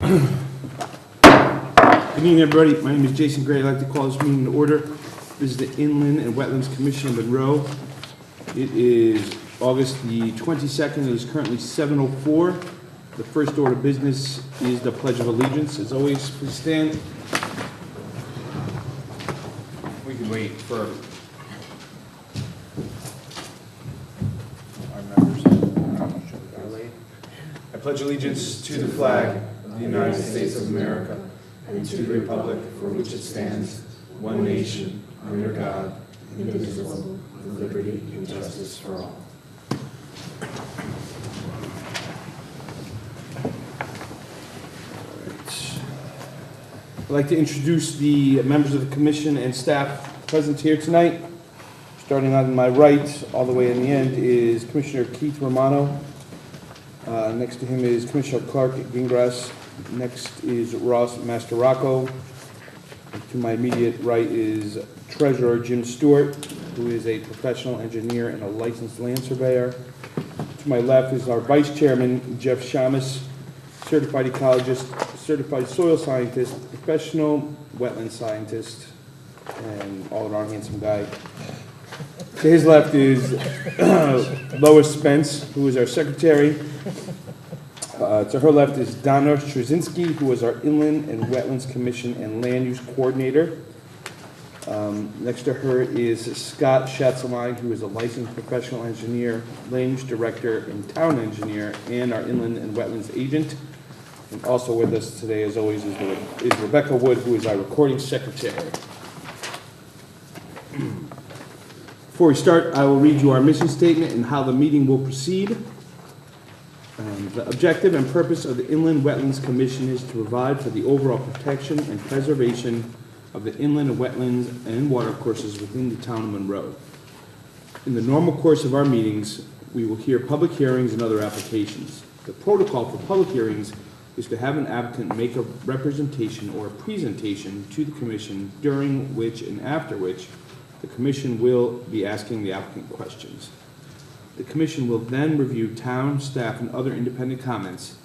Good evening, everybody. My name is Jason Gray. I'd like to call this meeting to order. This is the Inland and Wetlands Commission of Monroe. It is August the 22nd. It is currently 7:04. The first order of business is the Pledge of Allegiance. As always, please stand. We can wait for our members. I pledge allegiance to the flag of the United States of America and to the republic for which it stands, one nation, under God, indivisible, with liberty and justice for all. I'd like to introduce the members of the commission and staff present here tonight. Starting on my right, all the way in the end, is Commissioner Keith Romano. Next to him is Commissioner Clark Gingras. Next is Ross Mastroraco. To my immediate right is Treasurer Jim Stewart, who is a professional engineer and a licensed land surveyor. To my left is our Vice Chairman, Jeff Shamus, certified ecologist, certified soil scientist, professional wetland scientist, and all-around handsome guy. To his left is Lois Spence, who is our secretary. To her left is Donna Trzynski, who is our Inland and Wetlands Commission and Land Use Coordinator. Next to her is Scott Schatzeline, who is a licensed professional engineer, land use director, and town engineer, and our Inland and Wetlands agent. And also with us today, as always, is Rebecca Wood, who is our recording secretary. Before we start, I will read you our mission statement and how the meeting will proceed. The objective and purpose of the Inland Wetlands Commission is to provide for the overall protection and preservation of the inland and wetlands and watercourses within the town of Monroe. In the normal course of our meetings, we will hear public hearings and other applications. The protocol for public hearings is to have an applicant make a representation or a presentation to the commission, during which and after which the commission will be asking the applicant questions. The commission will then review town, staff, and other independent comments.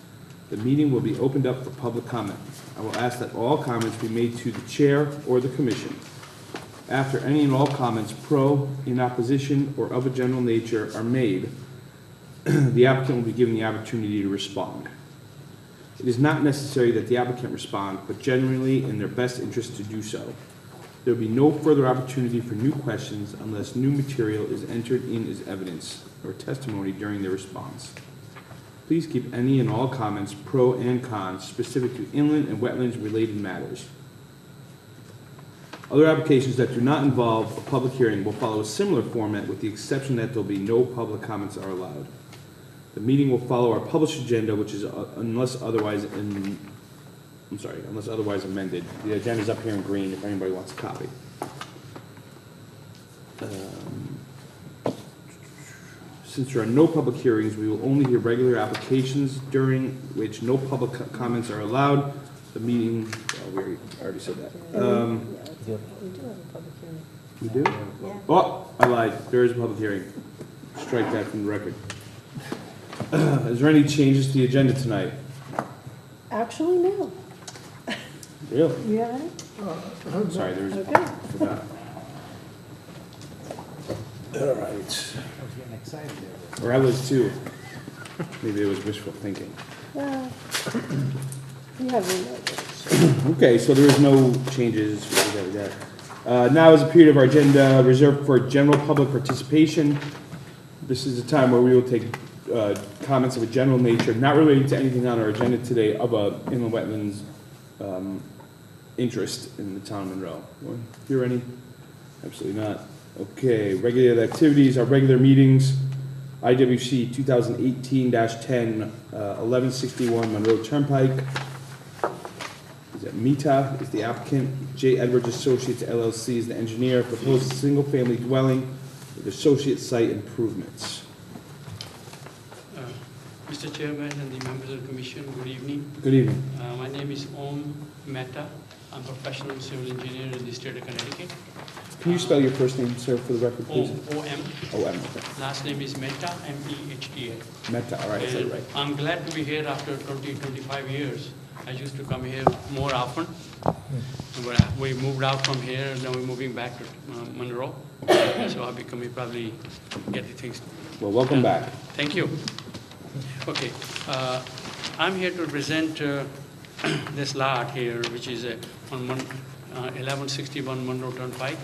The meeting will be opened up for public comment. I will ask that all comments be made to the chair or the commission. After any and all comments pro, in opposition, or of a general nature are made, the applicant will be given the opportunity to respond. It is not necessary that the applicant respond, but generally in their best interest to do so. There will be no further opportunity for new questions unless new material is entered in as evidence or testimony during their response. Please keep any and all comments, pro and con, specific to inland and wetlands related matters. Other applications that do not involve a public hearing will follow a similar format, with the exception that there will be no public comments are allowed. The meeting will follow our published agenda, which is unless otherwise amended. The agenda is up here in green if anybody wants a copy. Since there are no public hearings, we will only hear regular applications during which no public comments are allowed. The meeting, we already said that. We do have a public hearing. We do? Yeah. Oh, I lied. There is a public hearing. Strike that from the record. Is there any changes to the agenda tonight? Actually, no. Really? You have any? Sorry, there was. Okay. I forgot. All right. I was getting excited there. Or I was too. Maybe it was wishful thinking. Well, you have any. Okay, so there is no changes. Now is a period of our agenda reserved for general public participation. This is a time where we will take comments of a general nature, not relating to anything on our agenda today, of a inland wetlands interest in the town of Monroe. Want to hear any? Absolutely not. Okay, regular activities, our regular meetings, IWC 2018-10, 1161 Monroe Turnpike. Is that Mita is the applicant. J. Edwards Associates LLC is the engineer. Proposed single-family dwelling with associate site improvements. Mr. Chairman and the members of the Commission, good evening. Good evening. My name is Om Mehta. I'm a professional civil engineer in the state of Connecticut. Can you spell your first name, sir, for the record, please? O-M. O-M, okay. Last name is Mehta, M-E-H-T-A. Mehta, all right, I said it right. I'm glad to be here after 25 years I used to come here more often. But we moved out from here, now we're moving back to Monroe. So I'll be coming, probably get the things. Well, welcome done. back. Thank you. Okay, I'm here to present this lot here, which is on 1161 Monroe Turnpike.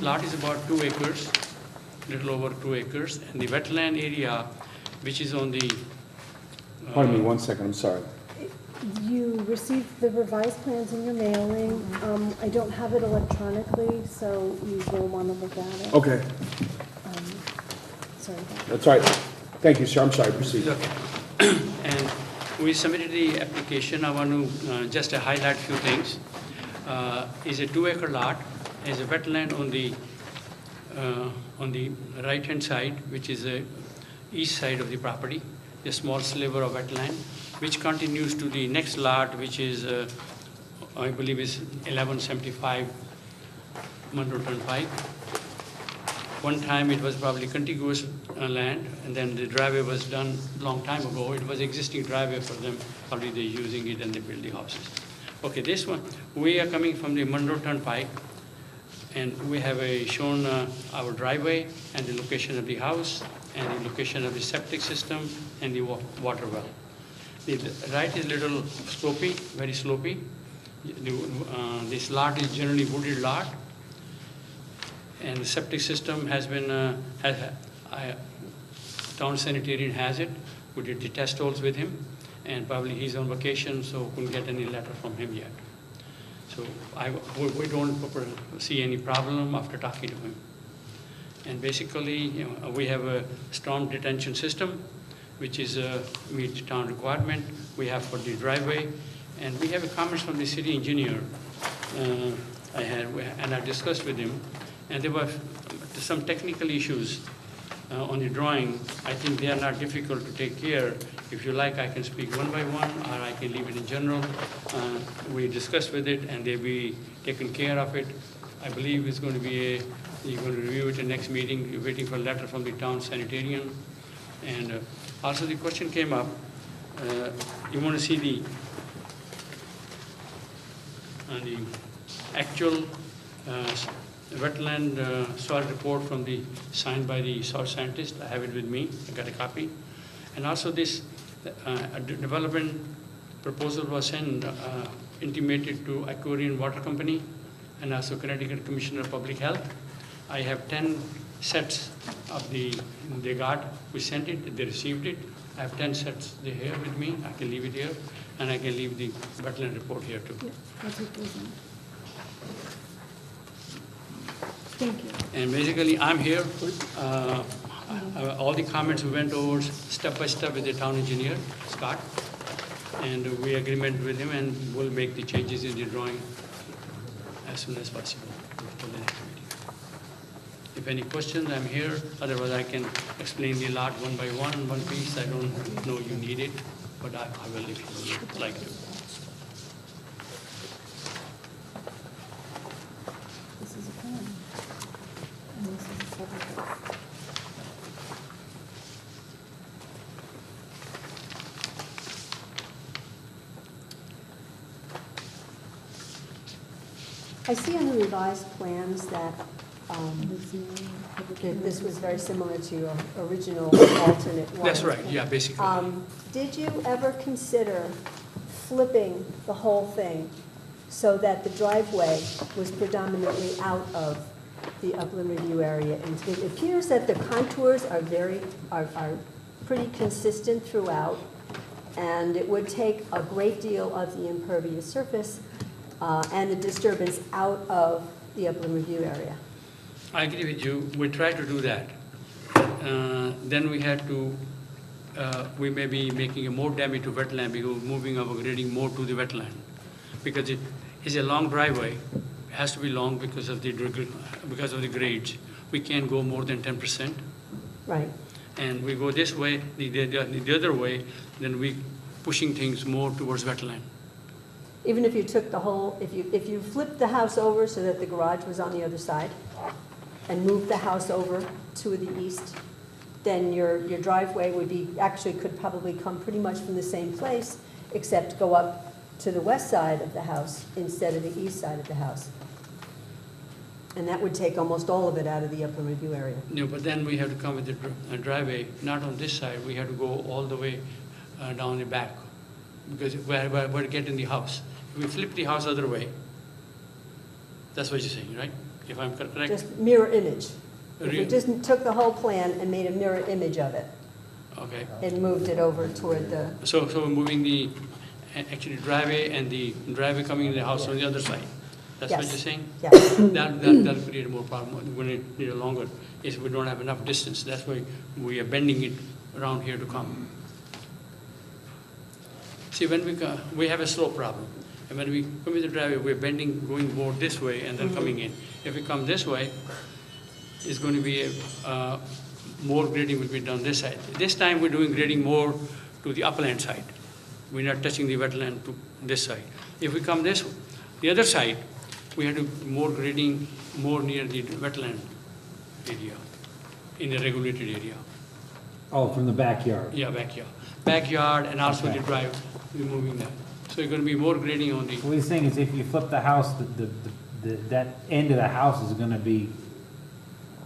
Lot is about 2 acres, little over 2 acres, and the wetland area, which is on the. Pardon me, 1 second, I'm sorry. You received the revised plans in your mailing. I don't have it electronically, so you will want to look at it. Okay, Sorry about that. that's all right. Thank you, sir. I'm sorry, proceed. Okay. And we submitted the application. I want to just highlight a few things. Is a 2-acre lot, is a wetland on the right-hand side, which is the east side of the property, a small sliver of wetland, which continues to the next lot, which is, I believe is 1175 Monroe Turnpike. One time it was probably contiguous land, and then the driveway was done a long time ago. It was existing driveway for them, probably they're using it and they build the houses. Okay, this one, we are coming from the Monroe Turnpike, and we have shown our driveway and the location of the house and the location of the septic system and the water well. The right is a little slopey, very slopey. This lot is generally wooded lot, and the septic system has been, town sanitarian has it. We did the test holes with him, and probably he's on vacation, so couldn't get any letter from him yet. So we don't see any problem after talking to him. And basically, we have a storm detention system, which is meets town requirement. We have for the driveway, and we have a comments from the city engineer. I discussed with him, and there were some technical issues on the drawing. I think they are not difficult to take care. If you like, I can speak one by one, or I can leave it in general. We discussed with it, and they'll be taken care of it. I believe it's going to be you're going to review it in the next meeting. You're waiting for a letter from the town sanitarian. And also the question came up, you want to see the actual wetland soil report from signed by the soil scientist. I have it with me. I got a copy. And also this development proposal was sent, intimated to Aquarian Water Company and also Connecticut Commissioner of Public Health. I have 10 sets of they got. We sent it, they received it. I have 10 sets they here with me. I can leave it here, and I can leave the wetland report here too. Yeah, I'll take those in. Thank you. And basically, I'm here. All the comments we went over step by step with the town engineer, Scott, and we agreement with him, and we'll make the changes in the drawing as soon as possible for the next meeting. If any questions, I'm here. Otherwise, I can explain the lot one by one piece. I don't know you need it, but I will if you would like to. This is a plan. And this is a separate. I see on the revised plans that this was very similar to your original alternate one. That's right, yeah, basically. Did you ever consider flipping the whole thing so that the driveway was predominantly out of the upland review area? And it appears that the contours are pretty consistent throughout, and it would take a great deal of the impervious surface and the disturbance out of the upland review area. I agree with you. We tried to do that. Then we had to, we may be making a more damage to wetland because moving our grading more to the wetland. Because it is a long driveway. It has to be long because of the grades. We can't go more than 10%. Right. And we go this way, the other way, then we pushing things more towards wetland. Even if you took the whole, if you flipped the house over so that the garage was on the other side and moved the house over to the east, then your driveway would be, actually could probably come pretty much from the same place, except go up to the west side of the house instead of the east side of the house. And that would take almost all of it out of the upland review area. No, but then we have to come with the driveway, not on this side, we have to go all the way down the back, because where to get in the house. If we flip the house other way, that's what you're saying, right? If I'm correct? Just mirror image. If Re- we just took the whole plan and made a mirror image of it Okay, and moved it over toward the, so we're moving the, actually driveway and the driveway coming in the house on the other side. That's what Yes. you're saying? yes. That'll create more problem, we're gonna need a longer, is we don't have enough distance, that's why we are bending it around here to come. See, when we have a slope problem, and when we come with the driveway, we're bending, going more this way and then coming in. If we come this way, it's going to be, more grading will be done this side. This time, we're doing grading more to the upland side. We're not touching the wetland to this side. If we come the other side, we have to more grading more near the wetland area, in the regulated area. Oh, from the backyard. Yeah, backyard. Backyard and also the Okay. drive, we're moving that. So you're gonna be more grading on the, What he's saying is if you flip the house, that end of the house is gonna be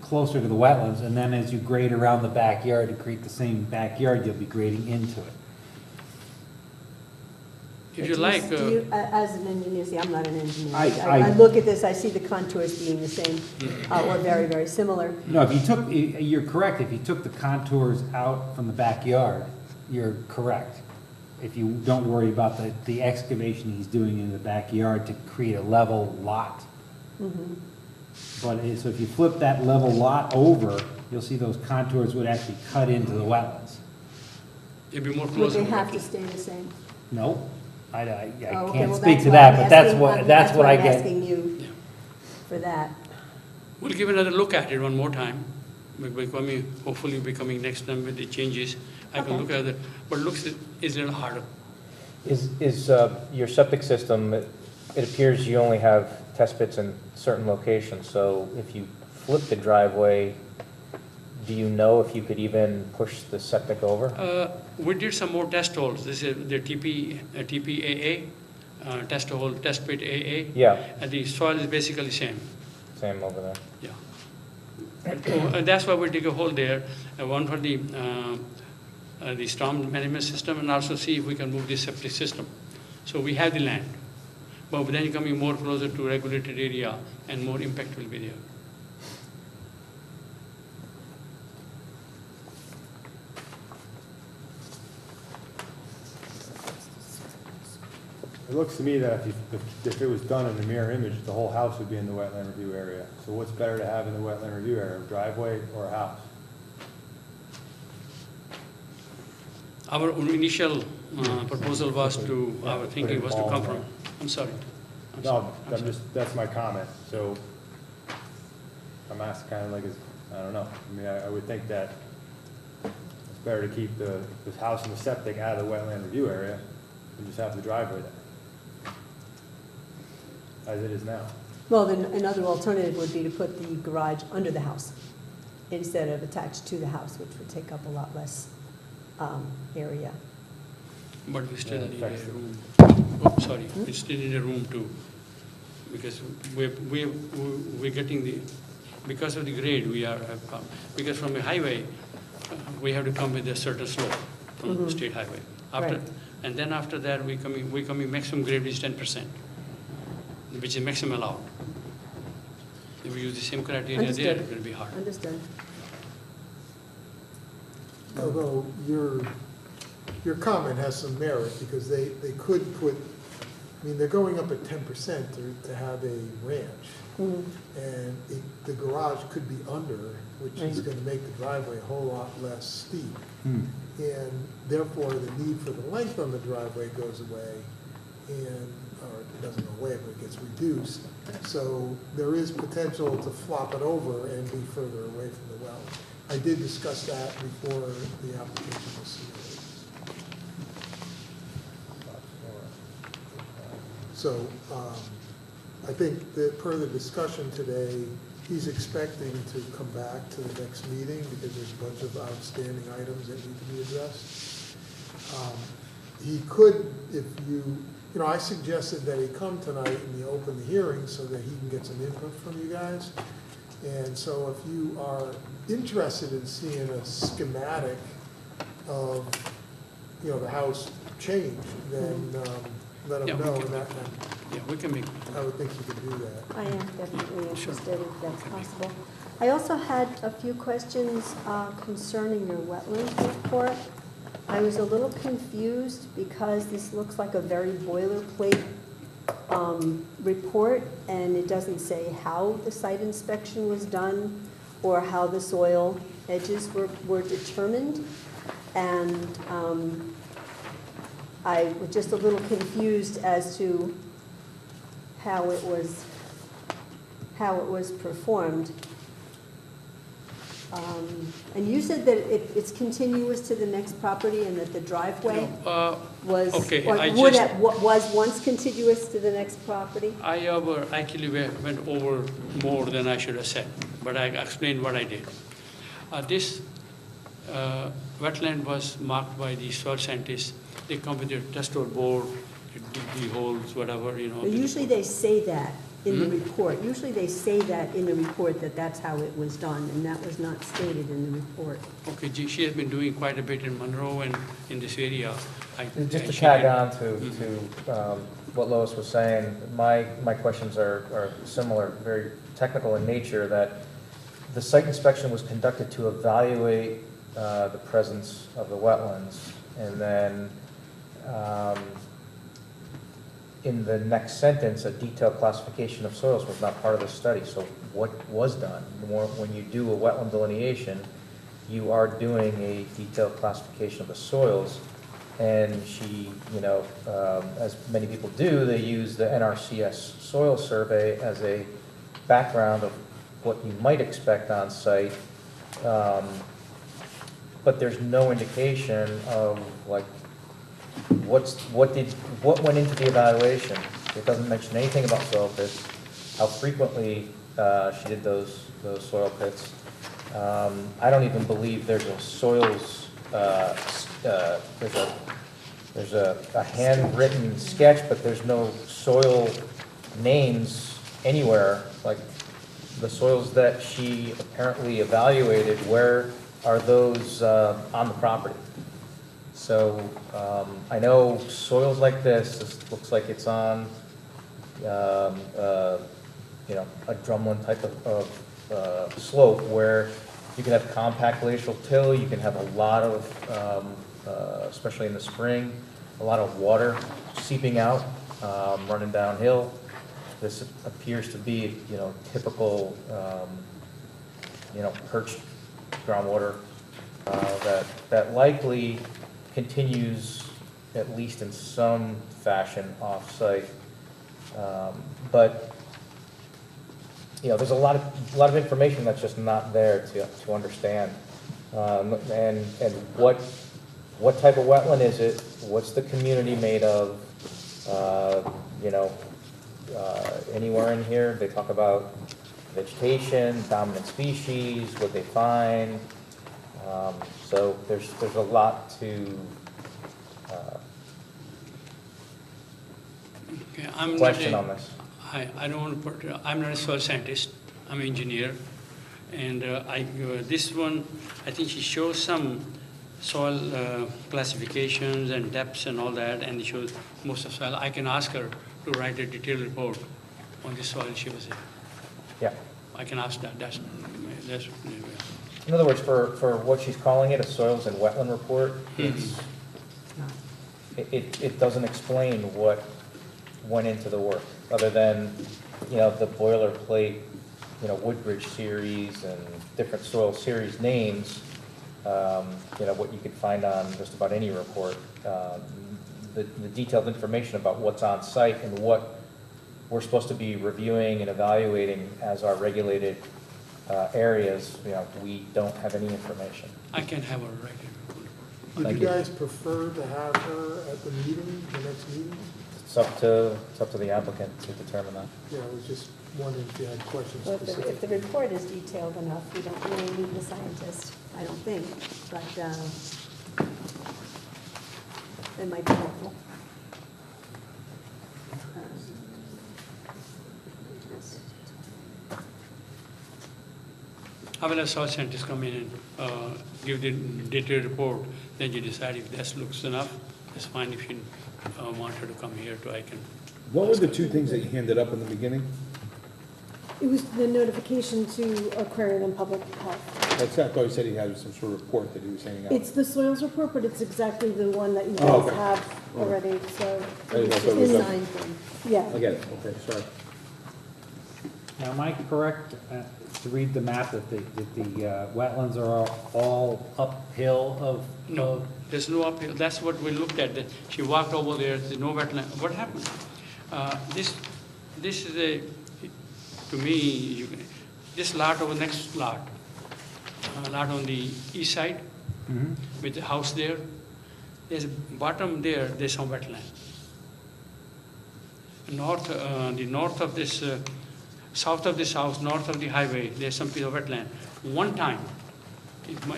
closer to the wetlands, and then as you grade around the backyard to create the same backyard, you'll be grading into it. if you like, Do you, as an engineer, see, I'm not an engineer. I- I look at this, I see the contours being the same, or very, very similar. No, if you took, you're correct, if you took the contours out from the backyard, you're correct. If you don't worry about the excavation he's doing in the backyard to create a level lot. But so if you flip that level lot over, you'll see those contours would actually cut into the wetlands. it'd be more Would closer. they have to stay the same? No, I Oh, okay, can't well, speak that's to why that, I'm but that's asking- what, that's what I I'm get. asking you Yeah. for that. We'll give another look at it one more time. We're coming, hopefully we're coming next time with the changes. I can Okay. look at it, but looks is a little harder. Is your septic system, it appears you only have test pits in certain locations, so if you flip the driveway, do you know if you could even push the septic over? We did some more test holes. This is the TPAA, test hole, test pit AA. Yeah, And the soil is basically same, same over there. yeah. And that's why we dig a hole there, one for the storm management system, and also see if we can move the septic system. So we have the land, but then you're coming more closer to regulated area and more impact will be there. It looks to me that if it was done in a mirror image, the whole house would be in the wetland review area. So what's better to have in the wetland review area, a driveway or a house? Our initial proposal was to, our thinking was to come from, I'm sorry. I'm sorry. No, that's my comment. So I'm asking kind of like, I don't know. I mean, I would think that it's better to keep this house and the septic out of the wetland review area and just have the driveway there, as it is now. Well, then another alternative would be to put the garage under the house instead of attached to the house, which would take up a lot less area. But we still Yeah, need a affects it. room. Oh, sorry, we still need a room too, because we're getting the, because of the grade, we have come, because from the highway, we have to come with a certain slope from the state highway. After, Right. and then after that, we coming maximum grade is 10%, which is maximum allowed. If we use the same criteria there, Understood. it will be hard. Understood. Although your comment has some merit, because they could put, I mean, they're going up at 10% to have a ranch, Mhm. and the garage could be under, which is Right. gonna make the driveway a whole lot less steep. Hmm. And therefore, the need for the length on the driveway goes away, or it doesn't go away, but it gets reduced. So there is potential to flop it over and be further away from the well. I did discuss that before the application was submitted. So I think that per the discussion today, he's expecting to come back to the next meeting because there's a bunch of outstanding items that need to be addressed. He could, if you you know, I suggested that he come tonight and you open the hearing so that he can get some input from you guys. And so if you are interested in seeing a schematic of, you know, the house change, then let Yeah, him we know, can- and that, Yeah, we can make, I would think you could do that. I am definitely interested if that's possible. I also had a few questions concerning your wetlands report. I was a little confused because this looks like a very boilerplate report, and it doesn't say how the site inspection was done or how the soil edges were determined. And I was just a little confused as to how it was performed. And you said that it's continuous to the next property and that the driveway was, okay, or I would just- have- was once contiguous to the next property? I actually went over more than I should have said, but I explained what I did. This wetland was marked by the soil scientists. They come with their test hole board, dig the holes, whatever, you know. But usually they say that in the report. Usually they say that in the report, that that's how it was done, and that was not stated in the report. Okay, she has been doing quite a bit in Monroe and in this area. Just to she tag did- on to what Lois was saying, my questions are similar, very technical in nature, that the site inspection was conducted to evaluate the presence of the wetlands, and then in the next sentence, a detailed classification of soils was not part of the study. So what was done? When you do a wetland delineation, you are doing a detailed classification of the soils. And she, you know, as many people do, they use the NRCS soil survey as a background of what you might expect on site. But there's no indication of like what went into the evaluation. It doesn't mention anything about soil pits, how frequently she did those soil pits. I don't even believe there's a soils, there's a handwritten sketch, but there's no soil names anywhere. Like the soils that she apparently evaluated, where are those on the property? So I know soils like this looks like it's on, you know, a drumlin type of slope where you can have compact glacial till, you can have a lot of, especially in the spring, a lot of water seeping out, running downhill. This appears to be, you know, typical, you know, perched groundwater that likely continues, at least in some fashion, off-site. But you know, there's a lot of information that's just not there to understand. And what type of wetland is it? What's the community made of? You know, anywhere in here they talk about vegetation, dominant species, what they find. So there's a lot to Okay, I'm not question a- on this. I don't want to put, I'm not a soil scientist, I'm an engineer. And this one, I think she shows some soil classifications and depths and all that, and it shows most of soil. I can ask her to write a detailed report on the soil she was in. Yeah. I can ask that, that's In other words, for what she's calling it, a soils and wetland report, it doesn't explain what went into the work, other than, you know, the boilerplate, you know, Woodbridge series and different soil series names, you know, what you could find on just about any report. The detailed information about what's on site and what we're supposed to be reviewing and evaluating as our regulated areas, you know, we don't have any information. I can have her write it. Would Thank you you. guys prefer to have her at the meeting, the next meeting? It's up to the applicant to determine that. Yeah, I was just wondering if you had questions Well, if specific. the report is detailed enough, we don't really need the scientist, I don't think, but it might be helpful. I will have soil scientists come in and give the detailed report, then you decide if that looks enough, that's fine. If you want her to come here too, I can. What were the two things that you handed up in the beginning? It was the notification to Aquarium and Public Health. I thought you said he had some sort of report that he was handing out. It's the soils report, but it's exactly the one that you Oh, guys okay. have already, so. I didn't know if it was it's a- Signed thing. Yeah. I get it, okay, sorry. Now, am I correct to read the map that the wetlands are all uphill of? No, there's no uphill. That's what we looked at. She walked over there, there's no wetland. What happened? This is a, to me, this lot over next lot, lot on the east side, with the house there. There's bottom there, there's some wetland. North, the north of this, south of this house, north of the highway, there's some piece of wetland. One time,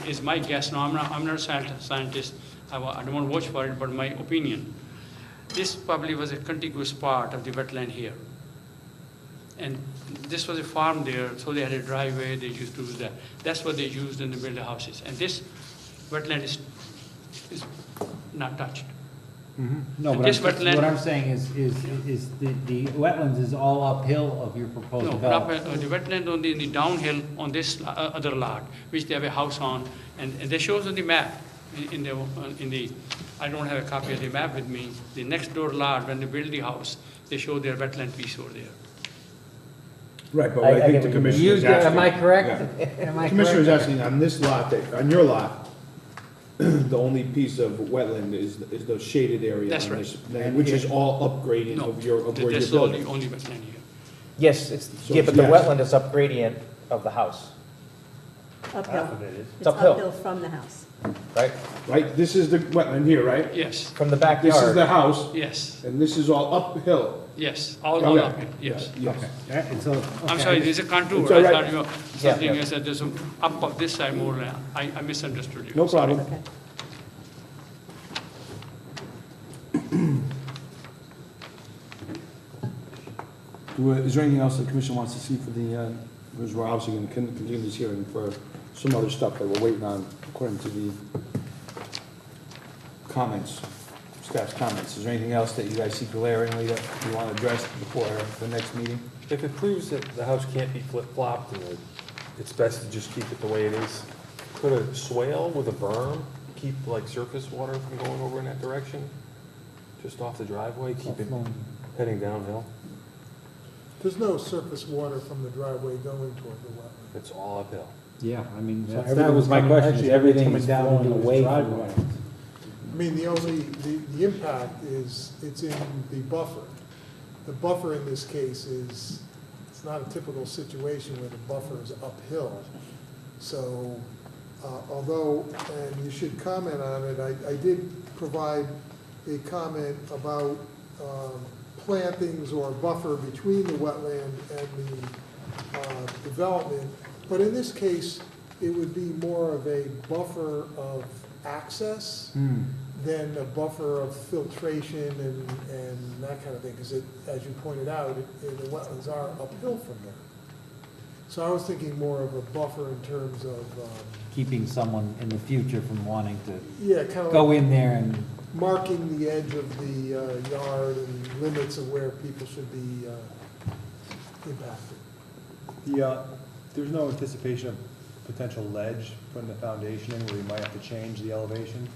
is my guess, no, I'm not a scientist, I don't want to watch for it, but my opinion, this probably was a contiguous part of the wetland here. And this was a farm there, so they had a driveway, they used to do that. That's what they used in the build the houses. And this wetland is not touched. No, And but this wetland- what I'm saying is the wetlands is all uphill of your proposed No, development. the wetland on the downhill on this other lot, which they have a house on, and they shows on the map, in the, I don't have a copy of the map with me, the next door lot, when they build the house, they show their wetland piece over there. Right, but I I get think what the you commissioner You, is asking. am I correct? Yeah. Am I Commissioner is correct? asking, on this lot, on your lot, the only piece of wetland is the shaded area. That's on right. this, which is all upgrading No, of where you're that's the building. only wetland here. Yes, it's, So yeah, but the yes. wetland is up gradient of the house, Uphill. Half of it is. It's uphill. uphill from the house. right? Right, this is the wetland here, right? Yes, From the This is the backyard. house, yes, and this is all uphill. yes, all Okay. up here, yes. Yes. Yeah, and so, I'm okay. sorry, there's a contour. It's all I right. thought you were something yeah. else, that there's some up of this side more, I misunderstood you. No Sorry. problem. Okay. Is there anything else the commission wants to see for the, because we're obviously going to continue this hearing for some other stuff that we're waiting on according to the comments, staff's comments. Is there anything else that you guys see glaringly that you want to address before the next meeting? If it proves that the house can't be flip-flopped and that it's best to just keep it the way it is, could a swale with a berm keep like surface water from going over in that direction? Just off the driveway, keep it heading downhill? There's no surface water from the driveway going toward the wetland. It's all uphill. Yeah, I mean, So that was my everything's coming- question, is actually, everything everything's down flowing and into his away from the driveway. wetlands? I mean, the impact is, it's in the buffer. The buffer in this case is, it's not a typical situation where the buffer is uphill. So, although, and you should comment on it, I did provide a comment about plantings or buffer between the wetland and the development. But in this case, it would be more of a buffer of access than a buffer of filtration and that kind of thing, because as you pointed out, the wetlands are uphill from there. So I was thinking more of a buffer in terms of, Keeping someone in the future from wanting to yeah, kind of go like in there and, marking the edge of the yard and limits of where people should be impacted. There's no anticipation of potential ledge putting the foundation in where you might have to change the elevation?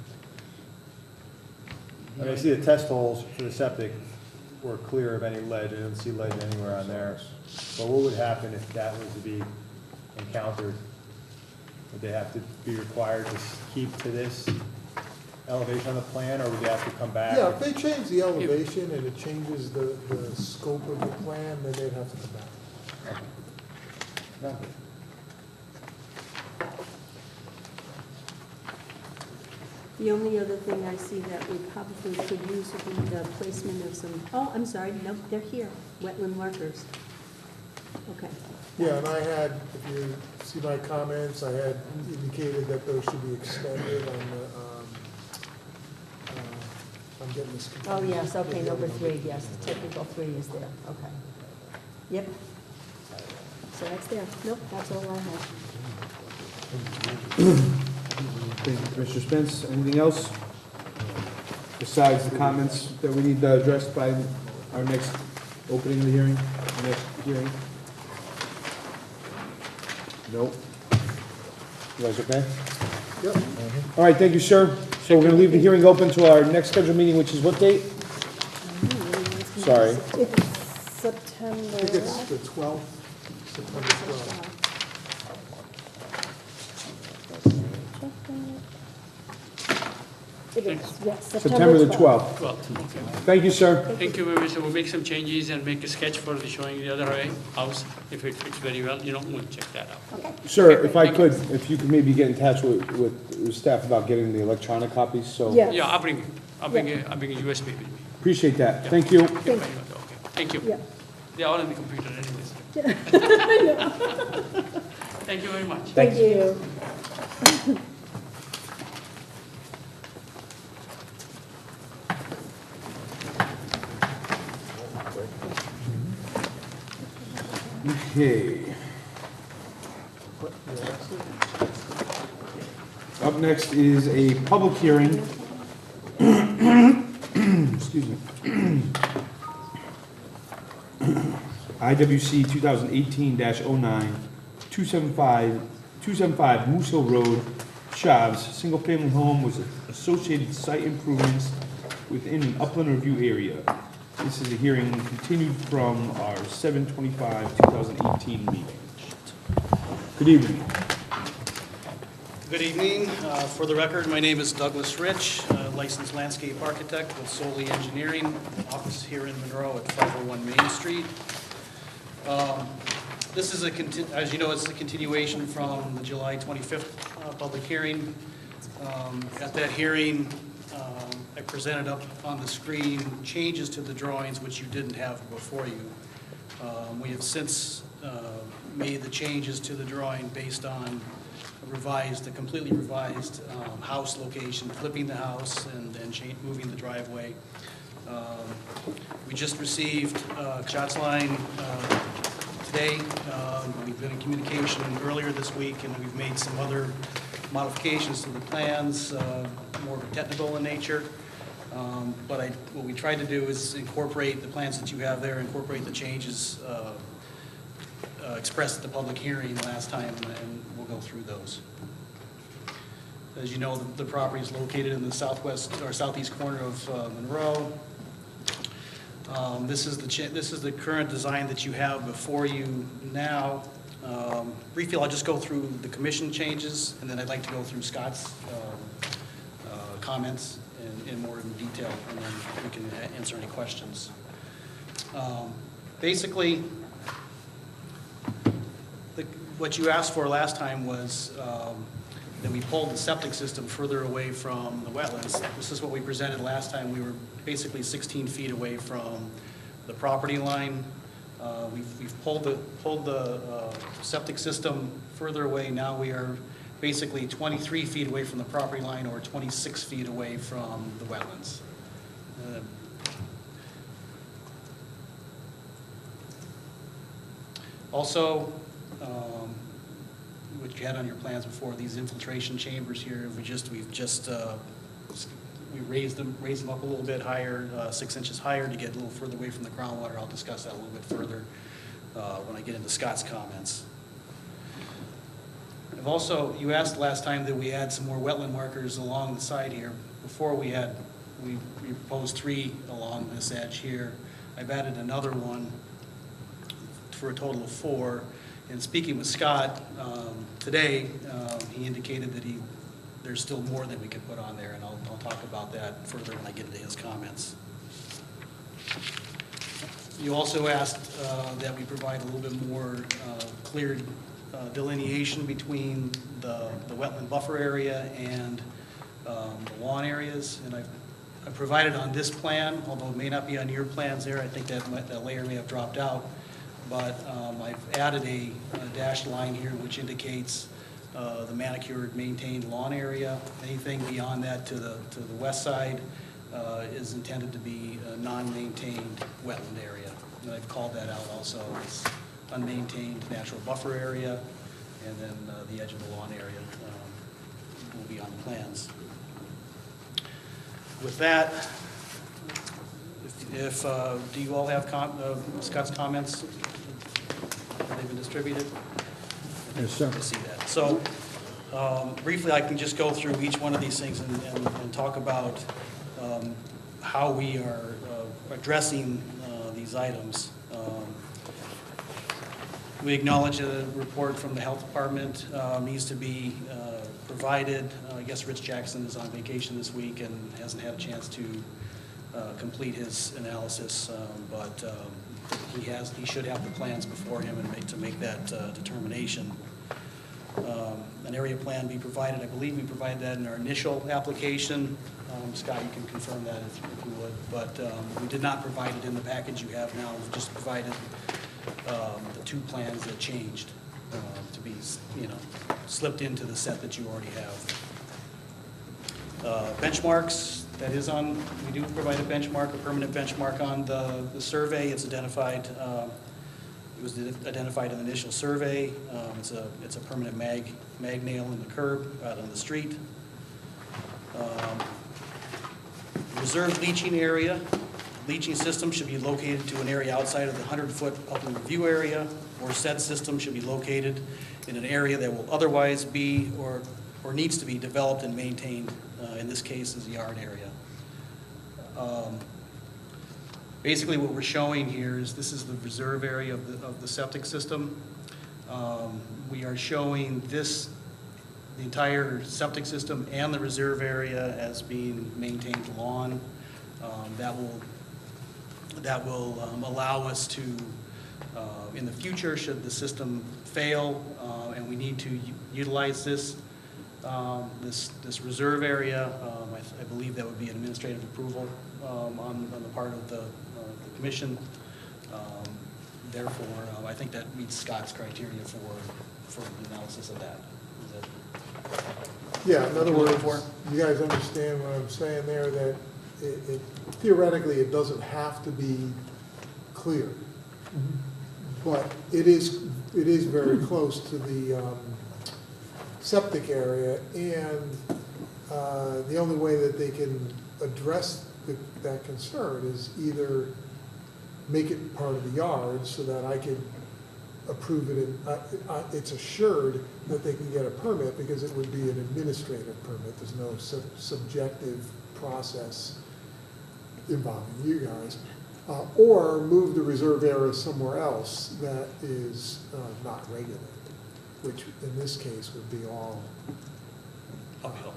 I mean, I see the test holes for the septic were clear of any ledge. I didn't see ledge anywhere on there. But what would happen if that was to be encountered? Would they have to be required to keep to this elevation on the plan, or would they have to come back? Yeah, if they change the elevation and it changes the scope of the plan, then they'd have to come back. No. The only other thing I see that we probably could use would be the placement of some, oh, I'm sorry, no, they're here, wetland markers. Okay. Yeah, and I had, if you see my comments, I had indicated that those should be extended on the, I'm getting this. Oh, yes, okay, number 3, yes, the technical 3 is there, okay. Yep. So that's there. Nope, that's all I have. Thank you, Commissioner Spence. Anything else besides the comments that we need addressed by our next opening of the hearing, next hearing? Nope. You guys okay? Yep. All right, thank you, sir. So we're gonna leave the hearing open to our next scheduled meeting, which is what date? Sorry. It's I think September. it's the 12th, September 12th. It is, yes, September the 12th. Well, okay. Thank you, sir. Thank you very much. So we'll make some changes and make a sketch for the showing the other house. If it fits very well, we'll check that out. Sir, if I could, if you could maybe get in touch with staff about getting the electronic copies, so. Yeah. Yeah, I'll bring it. I'll bring a USB with me. Appreciate that. Thank you. Okay, very much. Okay. Thank you. Yeah. They're all in the computer anyways. Thank you very much. Thank you. Okay. Up next is a public hearing. Excuse me. IWC 2018-09, 275 Moose Hill Road, Chaves, single-family home with associated site improvements within an upland review area. This is a hearing continued from our 7/25/2018 meeting. Good evening. Good evening. For the record, my name is Douglas Rich, licensed landscape architect with Solely Engineering, office here in Monroe at 501 Main Street. This is as you know, it's a continuation from the July 25th public hearing. At that hearing, I presented up on the screen changes to the drawings which you didn't have before you. We have since made the changes to the drawing based on a completely revised house location, flipping the house and moving the driveway. We just received Shots Line today. We've been in communication earlier this week, and we've made some other modifications to the plans, more technical in nature. But what we tried to do is incorporate the plans that you have there, incorporate the changes expressed at the public hearing last time, and we'll go through those. As you know, the property is located in the southwest or southeast corner of Monroe. This is the current design that you have before you now. Briefly, I'll just go through the commission changes, and then I'd like to go through Scott's comments in more in detail, and then we can answer any questions. Basically, what you asked for last time was that we pulled the septic system further away from the wetlands. This is what we presented last time. We were basically 16 feet away from the property line. We've pulled the septic system further away. Now we are basically 23 feet away from the property line, or 26 feet away from the wetlands. Also, what you had on your plans before, these infiltration chambers here, we raised them up a little bit higher, 6 inches higher, to get a little further away from the groundwater. I'll discuss that a little bit further when I get into Scott's comments. You asked last time that we add some more wetland markers along the side here. Before we proposed 3 along this edge here. I've added another one for a total of 4. And speaking with Scott today, he indicated that there's still more that we could put on there, and I'll talk about that further when I get into his comments. You also asked that we provide a little bit more clear delineation between the wetland buffer area and the lawn areas, and I've provided on this plan, although it may not be on your plans there. I think that layer may have dropped out. But I've added a dashed line here which indicates the manicured maintained lawn area. Anything beyond that to the west side is intended to be a non-maintained wetland area. And I've called that out also as unmaintained natural buffer area. and then the edge of the lawn area will be on the plans. With that, do you all have Scott's comments? Have they been distributed? Yes, sir. I see that. So briefly, I can just go through each one of these things and talk about how we are addressing these items. We acknowledge that a report from the health department needs to be provided. I guess Rich Jackson is on vacation this week and hasn't had a chance to complete his analysis, but he should have the plans before him and to make that determination. An area plan be provided. I believe we provided that in our initial application. Scott, you can confirm that if you would. But we did not provide it in the package you have now. We've just provided the two plans that changed to be, slipped into the set that you already have. Benchmarks, that is on, we do provide a benchmark, a permanent benchmark on the survey. It's identified, it was identified in the initial survey. It's a permanent mag nail in the curb out on the street. Reserved leaching area. Leaching system should be located to an area outside of the 100-foot upland review area, or said system should be located in an area that will otherwise be or needs to be developed and maintained. In this case, is the yard area. Basically, what we're showing here is this is the reserve area of the septic system. We are showing the entire septic system and the reserve area as being maintained lawn. That will allow us to, in the future, should the system fail and we need to utilize this reserve area, I believe that would be an administrative approval on the part of the commission. Therefore, I think that meets Scott's criteria for the analysis of that. Yeah, in other What you're words, looking you guys understand what I'm saying there, that theoretically, it doesn't have to be clear. But it is very close to the septic area, and the only way that they can address that concern is either make it part of the yard so that I can approve it, and it's assured that they can get a permit because it would be an administrative permit. There's no subjective process involving you guys. Or move the reserve area somewhere else that is not regulated, which in this case would be all uphill.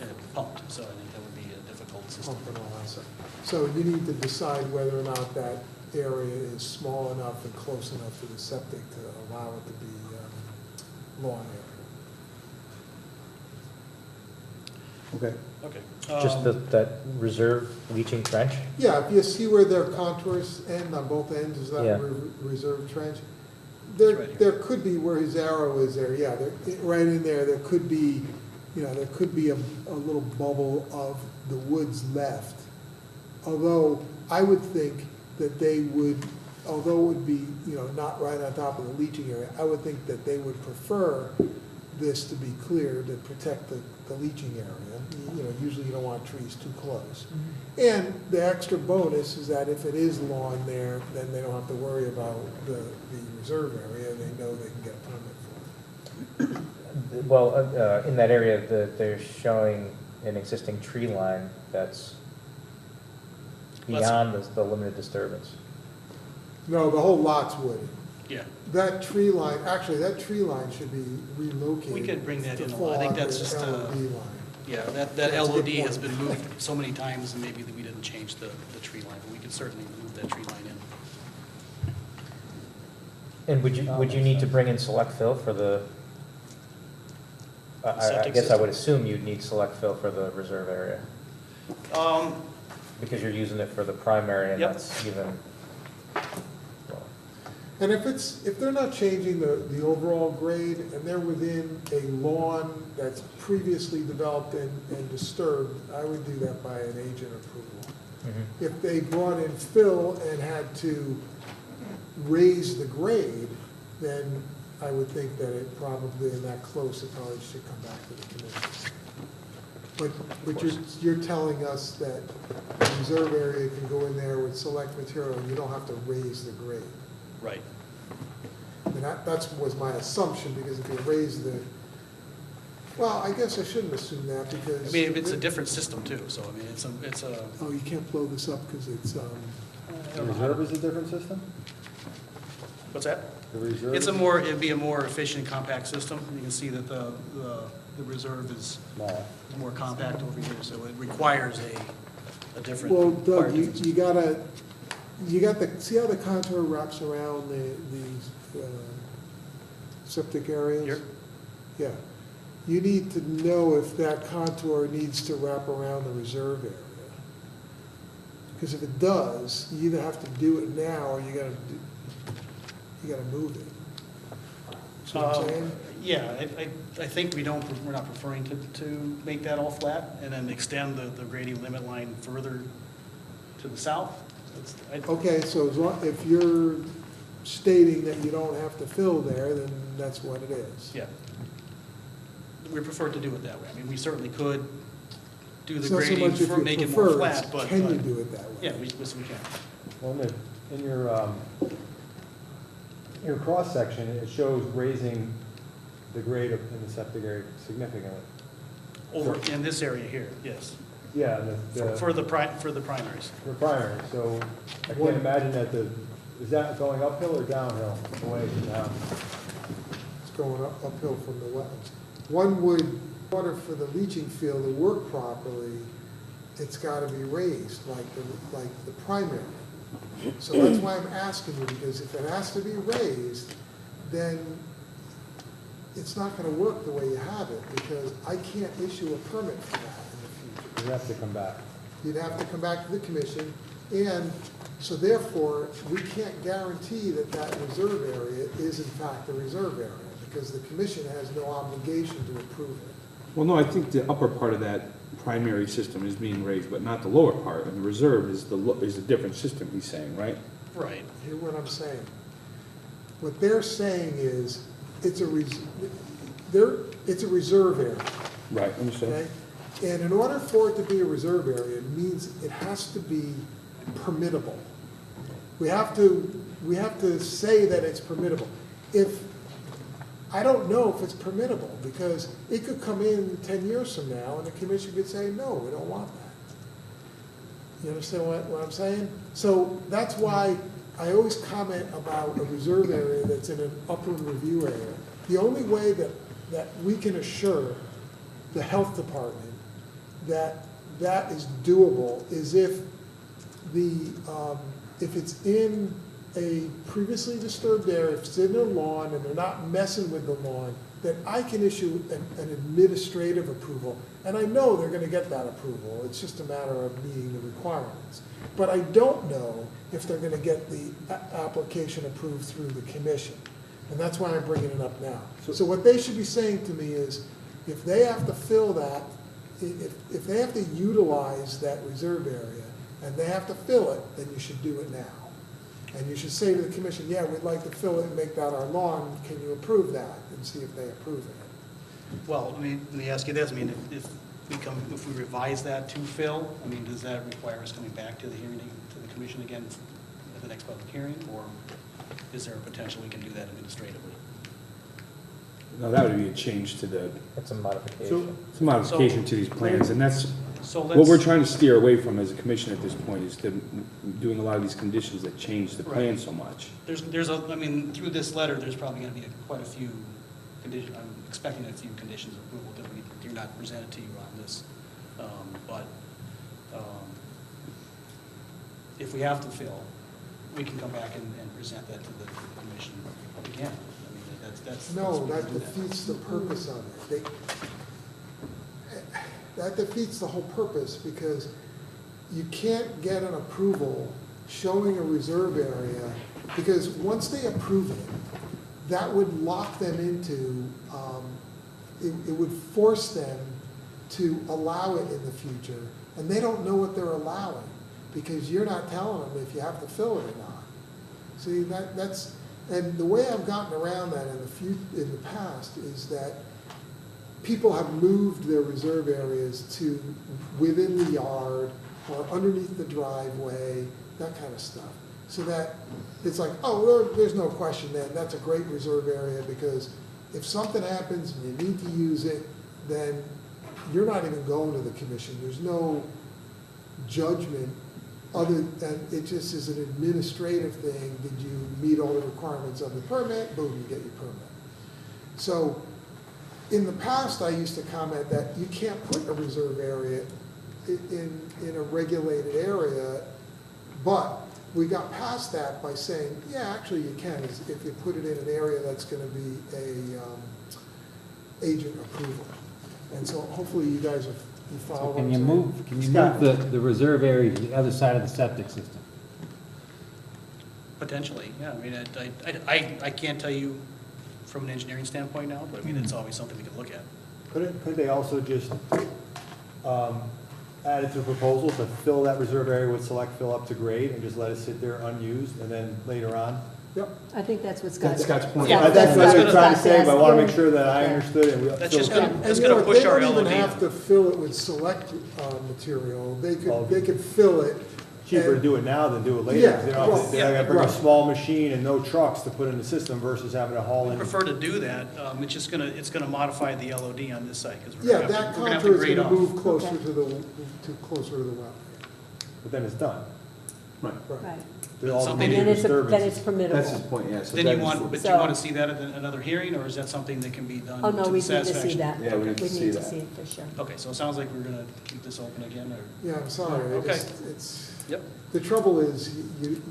And pumped, so I think that would be a difficult system. Pump and all that stuff. So you need to decide whether or not that area is small enough and close enough to the septic to allow it to be lawn area. Okay. Okay. Just that reserve leaching trench? Yeah, if you see where their contours end on both ends, is that Yeah. reserve trench? It's right here. There could be where his arrow is there, yeah, right in there, there could be, there could be a little bubble of the woods left. Although I would think that they would, although it would be, not right on top of the leaching area, I would think that they would prefer this to be clear to protect the leaching area. Usually you don't want trees too close. And the extra bonus is that if it is lawn there, then they don't have to worry about the reserve area. They know they can get a permit for it. Well, in that area, they're showing an existing tree line that's beyond the limited disturbance. No, the whole lot's wooded. Yeah, That tree line, actually, that tree line should be relocated. we could bring that to in. fall I think under that's the just, LOD line. yeah, that That's a good LOD has point. been moved so many times, and maybe that we didn't change the tree line, but we could certainly move that tree line in. And would you need to bring in select fill for the, I Septic guess I would system? assume you'd need select fill for the reserve area, because you're using it for the primary and Yep. that's even, well, And if they're not changing the overall grade and they're within a lawn that's previously developed and disturbed, I would do that by an agent approval. If they brought in fill and had to raise the grade, then I would think that it probably, in that close, it probably should come back to the commission. But you're telling us that the reserve area can go in there with select material, and you don't have to raise the grade. Right. I mean, that's was my assumption, because if you raise the, well, I guess I shouldn't assume that, because. I mean, it's a different system too, so I mean, it's a. Oh, you can't blow this up because it's, The reserve is a different system? What's that? The reserve? It'd be a more efficient, compact system. You can see that the reserve is Small. more compact over here, so it requires a different. well, Doug, requires a you gotta, see how the contour wraps around these septic areas? Here? Yeah. You need to know if that contour needs to wrap around the reserve area. Because if it does, you either have to do it now, or you gotta move it. See what I'm saying? Yeah, I think we're not preferring to make that all flat and then extend the grading limit line further to the south. Okay, so if you're stating that you don't have to fill there, then that's what it is. Yeah. We prefer to do it that way. I mean, we certainly could do the It's not so grading, much if you make it more prefer, it's flat, but. can you do it that way? Yeah, yes, we can. Well, in your cross-section, it shows raising the grade in the septic area significantly. Over in this area here, yes. Yeah, For the primaries. the primary, so I can't imagine that is that going uphill or downhill, away from the house? It's going uphill from the wetlands. One would, in order for the leaching field to work properly, it's gotta be raised, like the primary. So that's why I'm asking you, because if it has to be raised, then it's not gonna work the way you have it, because I can't issue a permit for that in the future. You have to come back. You'd have to come back to the commission, and so therefore, we can't guarantee that that reserve area is in fact a reserve area, because the commission has no obligation to approve it. Well, no, I think the upper part of that primary system is being raised, but not the lower part, and the reserve is a different system, he's saying, right? Right. Hear what I'm saying? What they're saying is, it's a reserve area, Right, understand. okay? And in order for it to be a reserve area, it means it has to be permittable. We have to say that it's permittable. I don't know if it's permittable, because it could come in 10 years from now, and the commission could say, no, we don't want that. You understand what I'm saying? So that's why I always comment about a reserve area that's in an upland review area. The only way that we can assure the health department that that is doable is if it's in a previously disturbed area, if it's in their lawn and they're not messing with the lawn, then I can issue an administrative approval. And I know they're gonna get that approval, it's just a matter of meeting the requirements. But I don't know if they're gonna get the application approved through the commission. And that's why I'm bringing it up now. So what they should be saying to me is, if they have to fill that, if they have to utilize that reserve area, and they have to fill it, then you should do it now. And you should say to the commission, yeah, we'd like to fill it and make that our lawn, can you approve that? And see if they approve it. Well, let me ask you this, I mean, if we revise that to fill, I mean, does that require us coming back to the hearing, to the commission again at the next public hearing, or is there a potential we can do that administratively? No, that would be a change to the, It's a modification. it's a modification to these plans, and that's So what we're let's, trying to steer away from as a commission at this point, is to doing a lot of these conditions that change the plan Right. so much. I mean, through this letter, there's probably gonna be quite a few conditions, I'm expecting a few conditions of approval that we do not present to you on this. But if we have to fill, we can come back and present that to the commission again. I mean, that's. No, we that can do defeats the purpose of it. That defeats the whole purpose, because you can't get an approval showing a reserve area, because once they approve it, that would lock them into, it would force them to allow it in the future, and they don't know what they're allowing, because you're not telling them if you have to fill it or not. See, And the way I've gotten around that in the past is that people have moved their reserve areas to within the yard or underneath the driveway, that kind of stuff. So that it's like, oh, there's no question then, that's a great reserve area, because if something happens and you need to use it, then you're not even going to the commission. There's no judgment other than it just is an administrative thing. Did you meet all the requirements of the permit? Boom, you get your permit. So in the past, I used to comment that you can't put a reserve area in a regulated area, but we got past that by saying, yeah, actually you can, if you put it in an area that's going to be a agent approval. And so hopefully you guys are, you follow So what can I'm you saying? move Scott? the reserve area to the other side of the septic system? Potentially, yeah. I mean, I can't tell you from an engineering standpoint now, but I mean, it's always something we could look at. Could they also just add it to the proposal to fill that reserve area with select fill up to grade and just let it sit there unused, and then later on? Yep. I think that's what That's Scott's point. Yeah, That's what I'm trying to say, but I want to Yeah. make sure that I understood it. That's just gonna- And It's you gonna know, push our They don't even LOD. have to fill it with select material. They Well, could fill it. Cheaper to and- do it now than do it later. Yeah, They don't have to, they well, gotta bring a right. small machine and no trucks to put in the system versus having to haul I in. prefer to do that. It's just it's gonna modify the LOD on this site, because Yeah, we're that gonna have to contour is grade gonna off. move closer Okay. closer to the well. But then it's done. Right. Right. There's all the Something- And major then it's disturbances. permittable. That's his point, yeah. So Then that you is want, for- but you So- want to see that at another hearing, or is that something that can be done Oh, no, to we the need to see satisfaction? that. Yeah, we need to see that. see it for sure. Okay, so it sounds like we're gonna keep this open again, or? Yeah, I'm sorry. Okay. It's, Yep. the trouble is,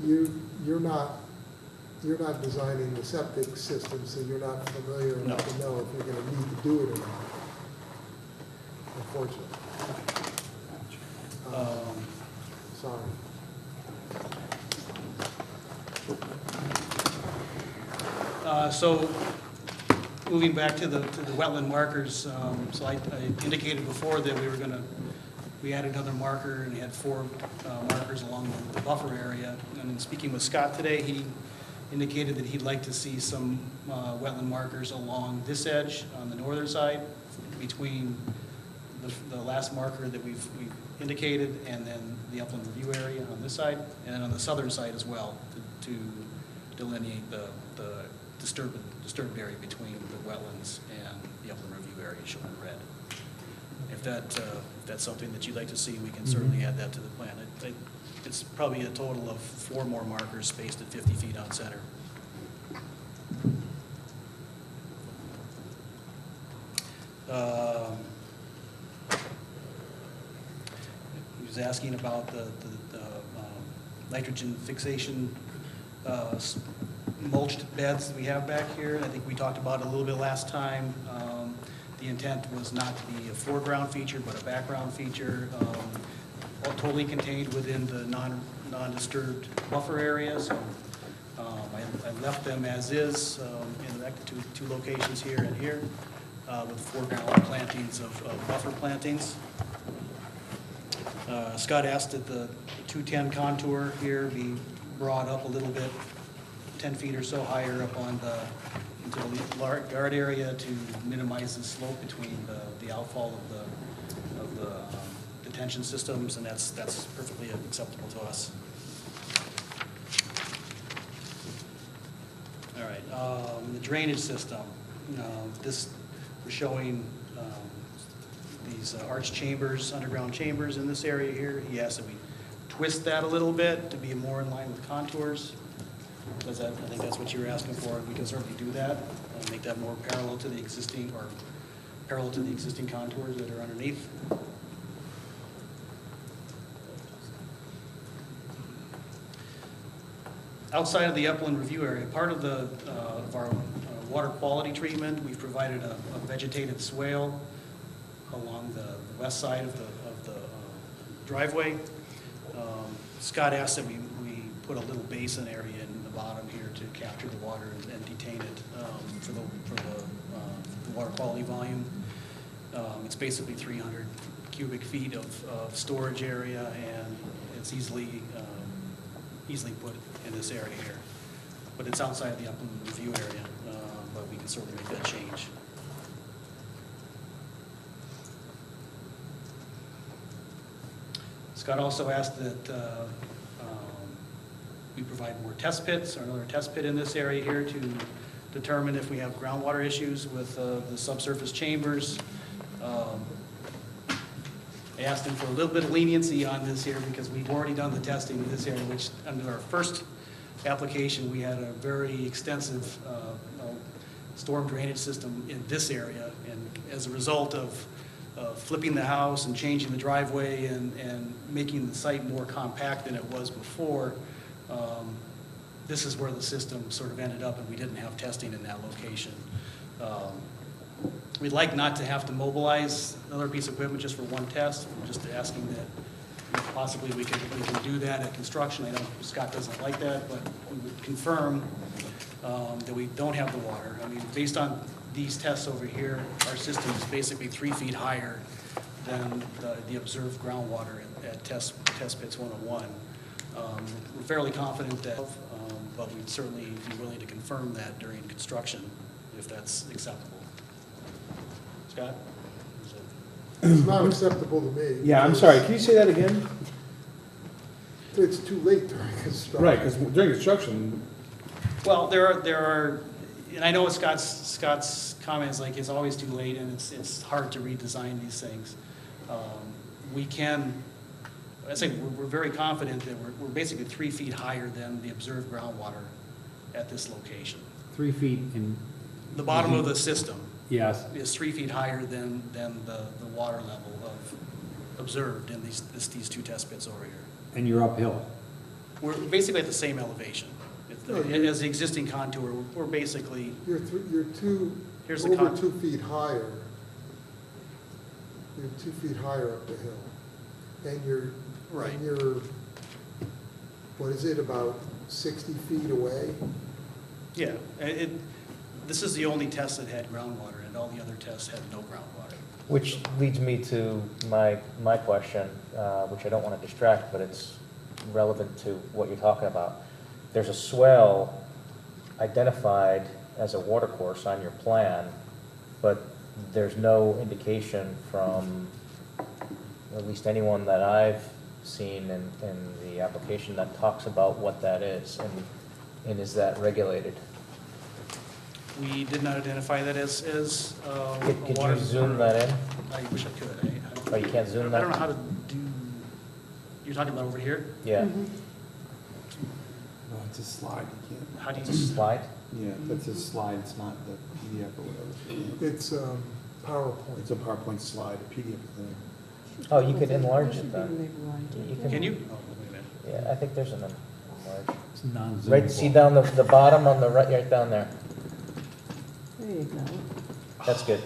you're not designing the septic system, so you're not familiar No. enough to know if you're gonna need to do it or not. Unfortunately. Sorry. So, moving back to the wetland markers, so I indicated before that we added another marker and had 4 markers along the buffer area. And in speaking with Scott today, he indicated that he'd like to see some wetland markers along this edge on the northern side between the last marker that we've indicated and then the upland review area on this side, and then on the southern side as well to delineate the disturbed area between the wetlands and the upland review area shown in red. If that's something that you'd like to see, we can certainly add that to the plan. It's probably a total of 4 more markers spaced at 50 feet on center. He was asking about the nitrogen fixation mulched beds that we have back here. I think we talked about it a little bit last time. The intent was not to be a foreground feature, but a background feature, all totally contained within the non-disturbed buffer area. So I left them as is in the two locations here and here with foreground plantings of buffer plantings. Scott asked that the 210 contour here be brought up a little bit, 10 feet or so higher up on into the yard area to minimize the slope between the outfall of the detention systems, and that's perfectly acceptable to us. All right, the drainage system. We're showing these arch chambers, underground chambers in this area here. He asked that we twist that a little bit to be more in line with contours. I think that's what you were asking for. We can certainly do that, make that more parallel to the existing contours that are underneath. Outside of the upland review area, part of our water quality treatment, we've provided a vegetated swale along the west side of the driveway. Scott asked that we put a little basin area in the bottom here to capture the water and detain it for the water quality volume. It's basically 300 cubic feet of storage area, and it's easily put in this area here. but it's outside of the upland review area, but we can certainly make that change. Scott also asked that we provide more test pits, or another test pit in this area here to determine if we have groundwater issues with the subsurface chambers. I asked him for a little bit of leniency on this here because we've already done the testing in this area, which under our first application, we had a very extensive storm drainage system in this area. And as a result of flipping the house and changing the driveway and making the site more compact than it was before, this is where the system sort of ended up, and we didn't have testing in that location. We'd like not to have to mobilize another piece of equipment just for one test. We're just asking that possibly we can do that at construction. I know Scott doesn't like that, but we would confirm that we don't have the water. I mean, based on these tests over here, our system is basically 3 feet higher than the observed groundwater at test pits 101. We're fairly confident that, but we'd certainly be willing to confirm that during construction if that's acceptable. Scott? It's not acceptable to me. Yeah, I'm sorry, can you say that again? It's too late during construction. Right, because during construction, Well, there are, and I know Scott's comments, like, it's always too late and it's hard to redesign these things. We can, I say, we're very confident that we're basically 3 feet higher than the observed groundwater at this location. 3 feet in, The bottom of the system yes, is 3 feet higher than the water level of observed in these two test pits over here. and you're uphill. We're basically at the same elevation. As the existing contour, we're basically, You're Here's the over con- 2 feet higher. You're 2 feet higher up the hill. And you're, Right. and you're, what is it, about 60 feet away? yeah, this is the only test that had groundwater, and all the other tests had no groundwater. Which leads me to my question, which I don't want to distract, but it's relevant to what you're talking about. There's a swell identified as a watercourse on your plan, but there's no indication from at least anyone that I've seen in the application that talks about what that is, and is that regulated? We did not identify that as a Could water. you zoom that in? I wish I could. Oh, you can't zoom I that? don't know how to do, you're talking about over here? Yeah, No, it's a slide, you can't, How do you? slide? yeah, that's a slide, it's not the PDF or whatever. It's PowerPoint. It's a PowerPoint slide, a PDF thing. Oh, you could enlarge it then. Can you? Oh, wait a minute. Yeah, I think there's an enlarge. It's non-zoomable. Right, see down the bottom on the right down there. There you go. That's good.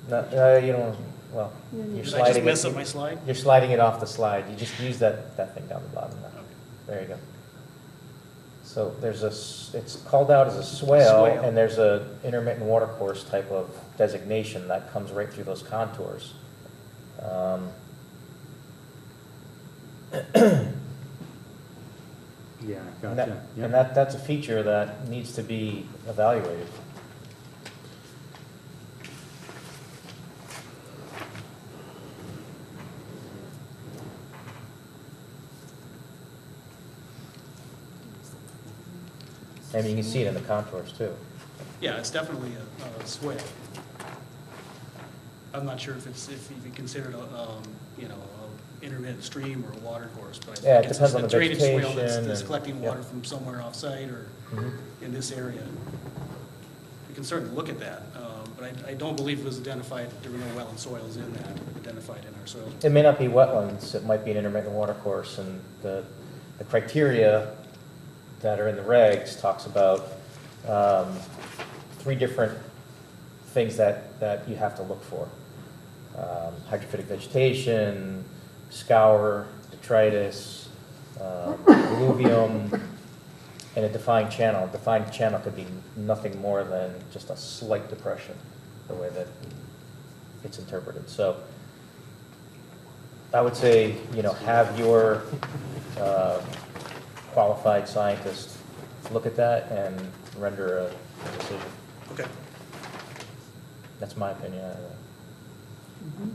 No, you don't, well, you're Did I just sliding mess up it, my slide? you're sliding it off the slide. You just use that thing down the bottom there. Okay. There you go. So there's it's called out as a swale, Swale. and there's a intermittent watercourse type of designation that comes right through those contours. Yeah, And gotcha. that's a feature that needs to be evaluated. I mean, you can see it in the contours too. Yeah, it's definitely a swale. I'm not sure if you consider it a intermittent stream or a water course, but I Yeah, it think it's depends on a the drainage swale vegetation that's and- collecting yeah. water from somewhere off-site or Mhm. in this area. We can certainly look at that, but I don't believe it was identified, there were no wetland soils in that, identified in our soils. It may not be wetlands, it might be an intermittent watercourse, and the criteria that are in the regs talks about 3 different things that you have to look for. Hydrophytic vegetation, scour, detritus, alluvium, and a defined channel. A defined channel could be nothing more than just a slight depression, the way that it's interpreted. So I would say, have your qualified scientist look at that and render a decision. Okay. That's my opinion. I don't know. Mhm.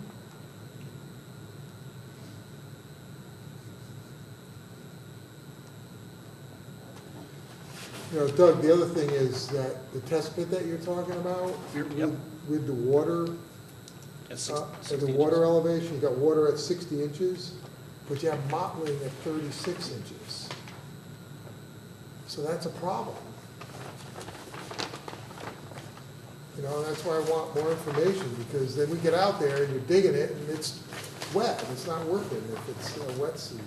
You know, Doug, the other thing is that the test pit that you're talking about, Yep. with the water, At at 60 the inches. water elevation, you got water at 60 inches, but you have mottling at 36 inches. So that's a problem. You know, that's why I want more information, because then we get out there and you're digging it and it's wet, it's not working if it's a wet season.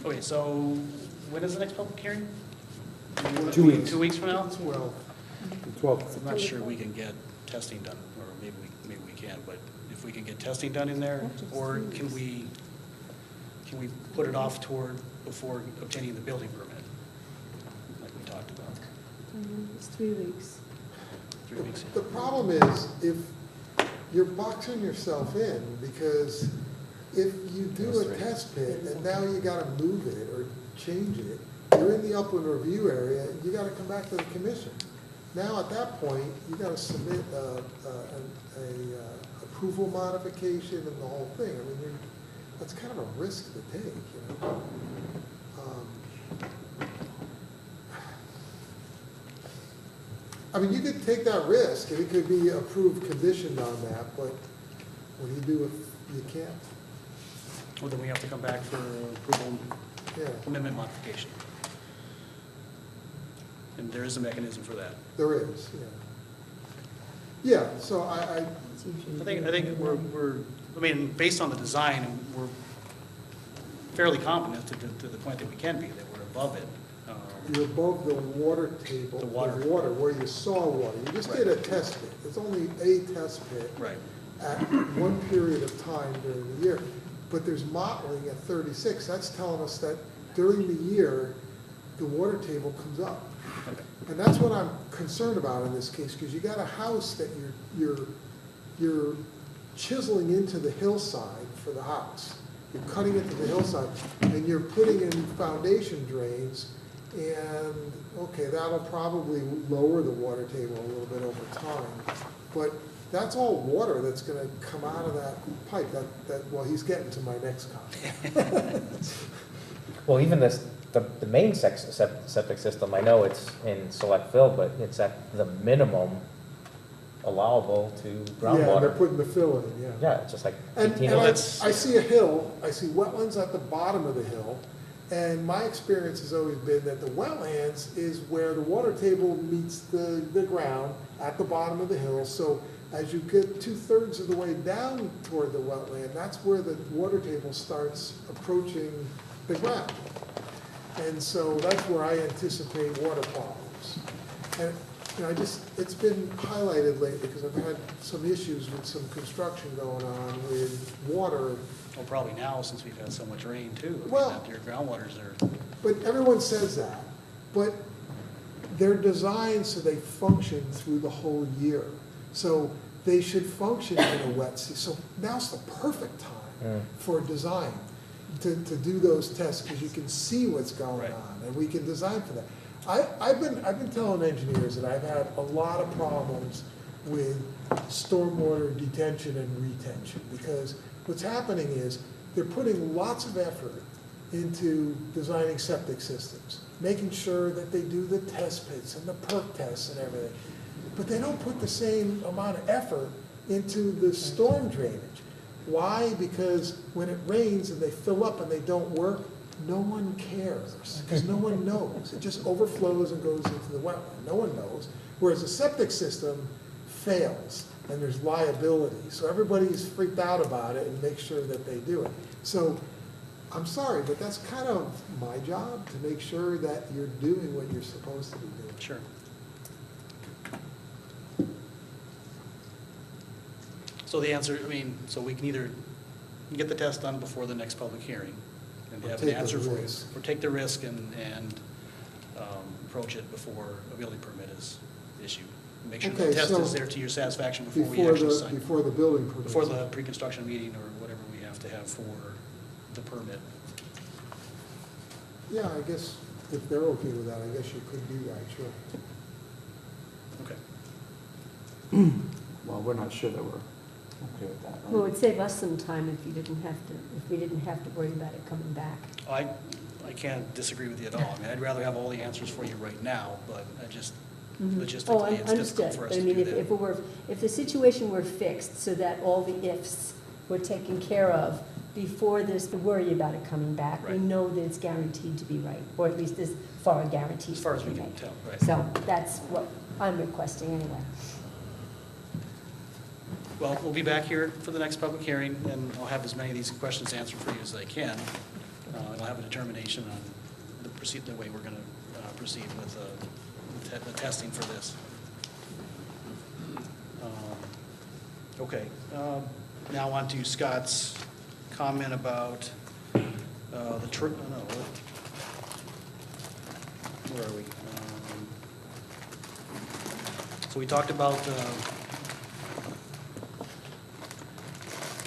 Okay, so when is the next public hearing? 2 weeks. 2 weeks from now? Well, The 12th. I'm not sure we can get testing done, or maybe we can, but if we can get testing done in there, or can we put it off before obtaining the building permit? Like we talked about, It's 3 weeks. 3 weeks. the problem is, if you're boxing yourself in, because if you do a test pit and now you gotta move it or change it, you're in the upland review area, you gotta come back to the commission. Now, at that point, you gotta submit a approval modification and the whole thing. I mean, that's kind of a risk to take, you know? I mean, you could take that risk, and it could be approved conditioned on that, but what do you do if you can't? Well, then we have to come back for approval Yeah, amendment modification. And there is a mechanism for that. there is, yeah. Yeah, so I It's usually I think I mean, based on the design, we're fairly confident to the point that we can be, that we're above it. you're above the water table. The water. Where you saw water. You just did a test pit. It's only a test pit. Right. At one period of time during the year. But there's mottling at 36. That's telling us that during the year, the water table comes up. Okay. And that's what I'm concerned about in this case, because you got a house that you're chiseling into the hillside for the house. You're cutting it to the hillside, and you're putting in foundation drains, and, okay, that'll probably lower the water table a little bit over time. But that's all water that's gonna come out of that pipe. Well, he's getting to my next comment. Well, even the main septic system, I know it's in select fill, but it's at the minimum allowable to Yeah, and they're groundwater. putting the fill in, yeah. Yeah, it's just like And 18 I inches. see a hill, I see wetlands at the bottom of the hill, and my experience has always been that the wetlands is where the water table meets the ground at the bottom of the hill. So as you get 2/3 of the way down toward the wetland, that's where the water table starts approaching the ground. And so that's where I anticipate water problems. And, you know, it's been highlighted lately because I've had some issues with some construction going on with water. Well, probably now, since we've had so much rain too. I mean, Well- that your groundwaters are, But everyone says that. But they're designed so they function through the whole year. So they should function in a wet season. So now's the perfect time for design to do those tests, because you can see what's going Right. on, and we can design for that. I've been telling engineers that I've had a lot of problems with stormwater detention and retention, because what's happening is they're putting lots of effort into designing septic systems, making sure that they do the test pits and the perk tests and everything. But they don't put the same amount of effort into the storm drainage. Why? Because when it rains and they fill up and they don't work, no one cares, because no one knows. It just overflows and goes into the wetland. No one knows. Whereas a septic system fails and there's liability. So everybody's freaked out about it and make sure that they do it. So I'm sorry, but that's kind of my job, to make sure that you're doing what you're supposed to be doing. sure. So the answer, I mean, so we can either get the test done before the next public hearing and Or have an take the answer for risk. it, or take the risk and approach it before a building permit is issued. make sure Okay, the test so is there to your satisfaction before we actually sign. Before the building permit. Before the pre-construction meeting or whatever we have to have for the permit. Yeah, I guess if they're okay with that, I guess you could do that, sure. Okay. Well, we're not sure that we're okay with that, Well, it right? would save us some time if you didn't have to, if we didn't have to worry about it coming back. I can't disagree with you at all. I mean, I'd rather have all the answers for you right now, but I just, Oh, logistically, I it's understood. difficult for us But I to mean, do if that. it were, if the situation were fixed so that all the ifs were taken care of before there's to worry about it coming back, we Right. know that it's guaranteed to be right, or at least as far guaranteed. As far as to we be can right. tell, right. So that's what I'm requesting anyway. Well, we'll be back here for the next public hearing, and I'll have as many of these questions answered for you as I can. And I'll have a determination on the way we're going to proceed with the testing for this. Okay, now on to Scott's comment about the trip, where are we? So we talked about, I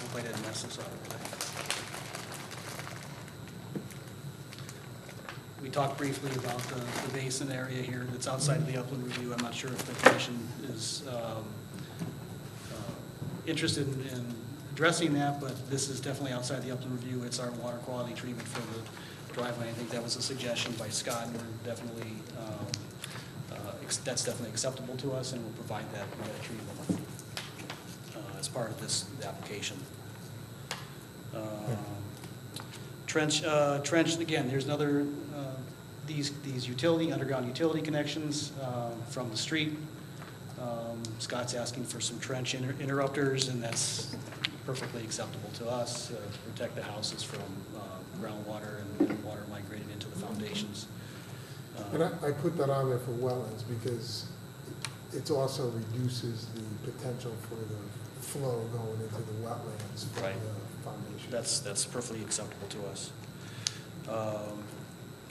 hope I didn't mess this up. We talked briefly about the basin area here that's outside of the upland review. I'm not sure if the commission is interested in addressing that, but this is definitely outside the upland review. It's our water quality treatment for the driveway. I think that was a suggestion by Scott, and we're definitely, that's definitely acceptable to us, and we'll provide that treatment as part of this application. Trench, again, there's another, these underground utility connections from the street. Scott's asking for some trench interrupters, and that's perfectly acceptable to us to protect the houses from groundwater and water migrating into the foundations. And I put that on there for wetlands because it also reduces the potential for the flow going into the wetlands from Right. the foundation. That's perfectly acceptable to us.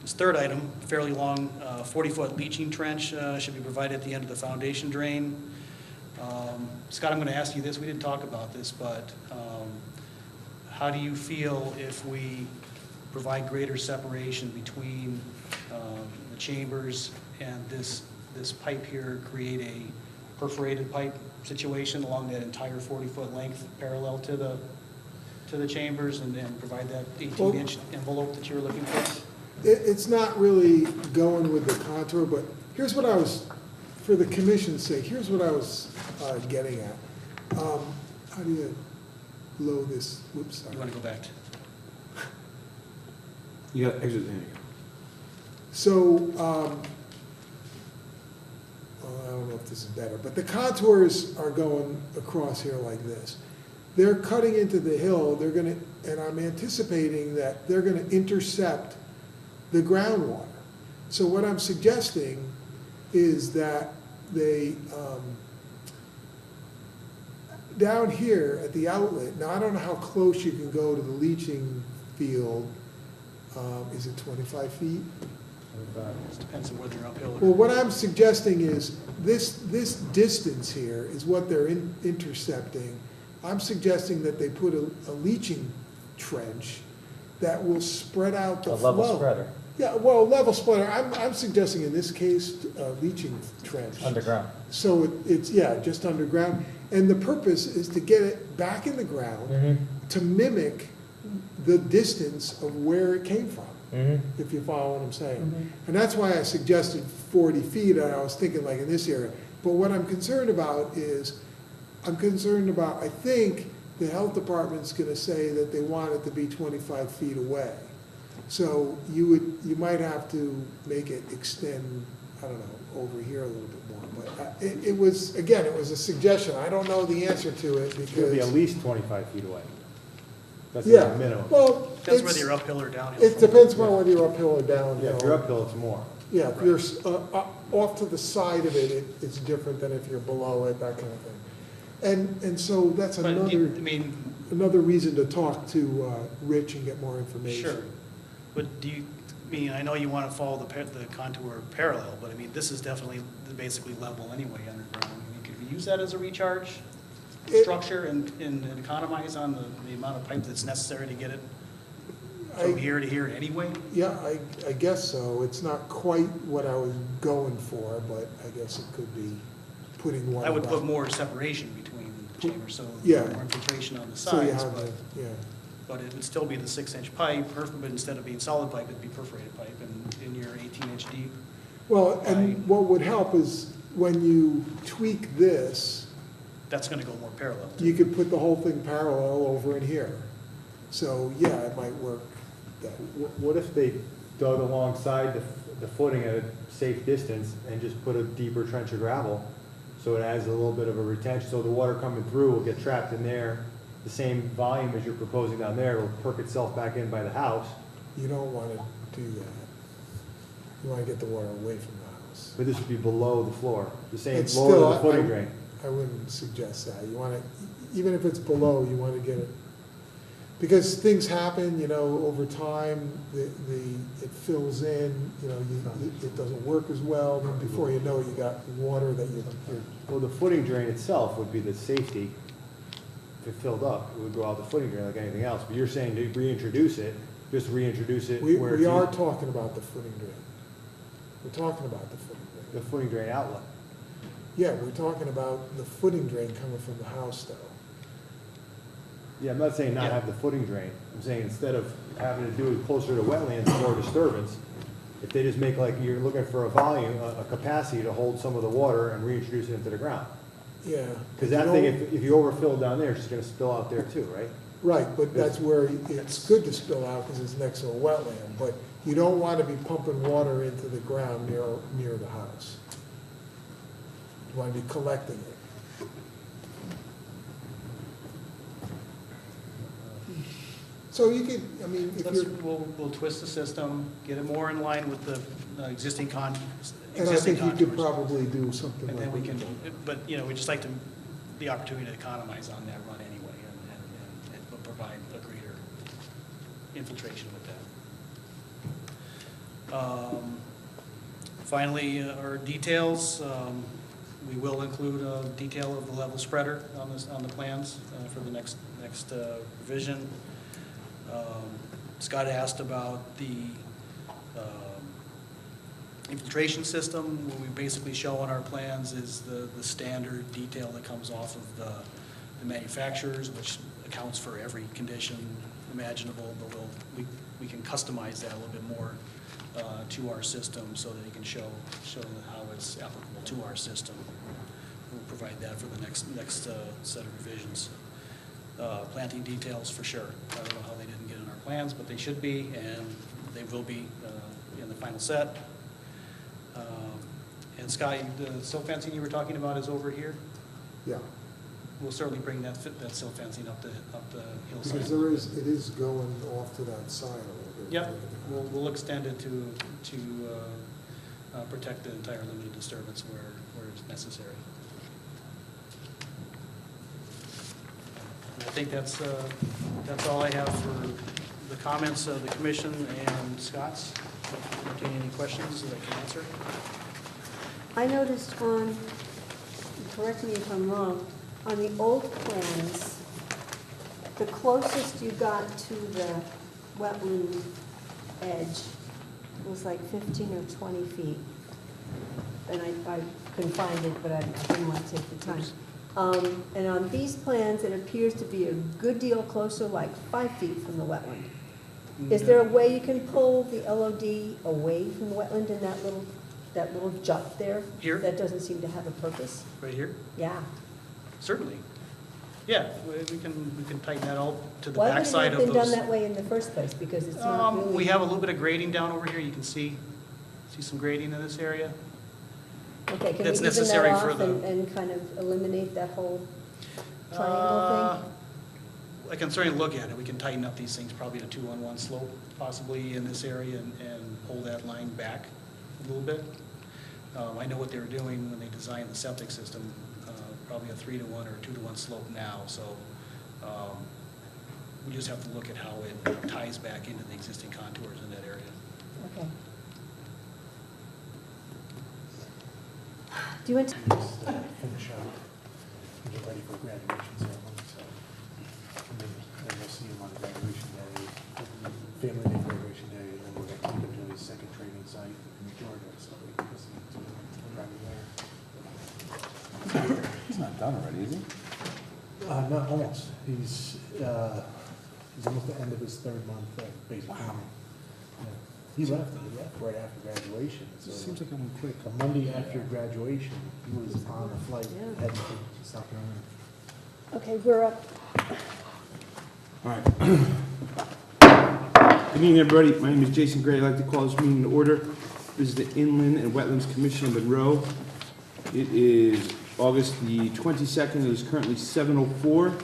This third item, fairly long, 40-foot leaching trench should be provided at the end of the foundation drain. Scott, I'm going to ask you this. We didn't talk about this, but how do you feel if we provide greater separation between the chambers and this pipe here, create a perforated pipe situation along that entire 40-foot length parallel to the chambers, and then provide that 18-inch envelope that you were looking for? It's not really going with the contour, but here's what I was, for the commission's sake, here's what I was getting at. How do you blow this? Whoops, sorry. You want to go back to? You got exit there. So, I don't know if this is better, but the contours are going across here like this. They're cutting into the hill, they're gonna, and I'm anticipating that they're gonna intercept the groundwater. So what I'm suggesting is that they, down here at the outlet, now I don't know how close you can go to the leaching field. Is it 25 feet? It depends on whether you're uphill or. Well, what I'm suggesting is this distance here is what they're intercepting. I'm suggesting that they put a leaching trench that will spread out the A flow. level spreader, Yeah, well, level spreader, I'm suggesting in this case, leaching trench. underground. So it's, yeah, just underground. And the purpose is to get it back in the ground to mimic the distance of where it came from, if you follow what I'm saying. And that's why I suggested 40 feet, and I was thinking like in this area. But what I'm concerned about is, I think the health department's gonna say that they want it to be 25 feet away. So you might have to make it extend, I don't know, over here a little bit more. But it was, again, it was a suggestion. I don't know the answer to it It's gonna be at because, least 25 feet away. That's the yeah, minimum. well, Depends whether it's, you're uphill or downhill. it depends upon whether you're uphill or downhill. Yeah, if you're uphill, it's more. Yeah, if you're off to the side of it, it's different than if you're below it, that kind of thing. And so that's But, I another mean, reason to talk to Rich and get more information. sure. But do you, I mean, I know you want to follow the contour parallel, but I mean, this is definitely basically level anyway underground. use that as a recharge structure and economize on the amount of pipe that's necessary to get it from here to here anyway? Yeah, I guess so. It's not quite what I was going for, but I guess it could be putting water. I would put back. more separation between the chambers, so Yeah. more infiltration on the So you sides, have but, the, yeah. but it would still be the 6-inch pipe, but instead of being solid pipe, it'd be perforated pipe and in your 18-inch deep. Well, Right. and what would help is when you tweak this, That's gonna go more parallel. too. you could put the whole thing parallel over in here. So, yeah, it might work that. What if they dug alongside the footing at a safe distance and just put a deeper trench of gravel? So it adds a little bit of a retention, so the water coming through will get trapped in there, the same volume as you're proposing down there, it'll perk itself back in by the house. You don't want to do that. You want to get the water away from the house. But this would be below the floor, the same, It's lower still- than the footing drain. I wouldn't suggest that. You want to, even if it's below, you want to get it, because things happen, you know, over time, it fills in, you know, it doesn't work as well, then before you know it, you got water that you're, Well, the footing drain itself would be the safety. If it filled up, it would go out the footing drain like anything else. But you're saying to reintroduce it, just reintroduce it where we it's are talking about the footing drain. We're talking about the footing the drain. footing drain outlet. Yeah, we're talking about the footing drain coming from the house though. Yeah, I'm not saying not Yeah. have the footing drain. I'm saying instead of having to do it closer to wetlands, more disturbance, if they just make like, you're looking for a volume, a capacity to hold some of the water and reintroduce it into the ground. Yeah. Because that thing, if you overfill down there, it's just gonna spill out there too, right? Right, but that's where it's good to spill out because it's next to a wetland, but you don't want to be pumping water into the ground near the house. You want to be collecting it. So you could, I mean, if you're, We'll twist the system, get it more in line with the existing and I existing think you could contours. probably do something And like. then we can, but, you know, we just like to, the opportunity to economize on that run anyway, and we'll provide a greater infiltration with that. Finally, our details, we will include a detail of the level spreader on the plans for the next revision. Scott asked about the infiltration system. What we basically show on our plans is the standard detail that comes off of the manufacturers, which accounts for every condition imaginable, but we can customize that a little bit more to our system so that you can show how it's applicable to our system. We'll provide that for the next set of revisions. Planting details for sure. I don't know how they didn't get in our plans, but they should be, and they will be in the final set. And Scott, the silt fencing you were talking about is over here. Yeah, We'll certainly bring that silt fencing up the hillside. because it is going off to that side a little bit. Yep, we'll extend it to protect the entire limited disturbance where it's necessary. And I think that's all I have for the comments of the commission and Scott's. Any questions that I can answer? I noticed on, correct me if I'm wrong, on the old plans, the closest you got to the wetland edge was like 15 or 20 feet. And I couldn't find it, but I didn't want to take the time. And on these plans, it appears to be a good deal closer, like 5 feet from the wetland. Is there a way you can pull the LOD away from the wetland in that little jut there? Here? That doesn't seem to have a purpose? Right here? Yeah. Certainly. Yeah, we can tighten that all to the Why would it backside have of been done those. that way in the first place? Because it's not really... We have a little bit of grading down over here. You can see some grading in this area. Okay, can we that's even that necessary for off the- and kind of eliminate that whole triangle Uh, thing? I can certainly look at it. We can tighten up these things, probably a 2-on-1 slope possibly in this area and pull that line back a little bit. I know what they were doing when they designed the septic system, probably a 3-to-1 or 2-to-1 slope now. So we just have to look at how it ties back into the existing contours in that area. Okay. Do you want to... Finish up. get ready for graduation ceremony, so. And then we'll see him on graduation day, family day, graduation day, and then we're gonna take him to his second training site in Georgia, so we can see him to there. He's not done already, is he? Not almost. He's almost the end of his third month of basic training. Yeah. He left right after graduation. So Seems like it went quick. the Monday after graduation, he was on a flight heading to South Carolina. Okay, we're up. All right. Good evening, everybody. My name is Jason Gray. I'd like to call this meeting to order. This is the Inland and Wetlands Commission of Monroe. It is August the 22nd. It is currently 7:04.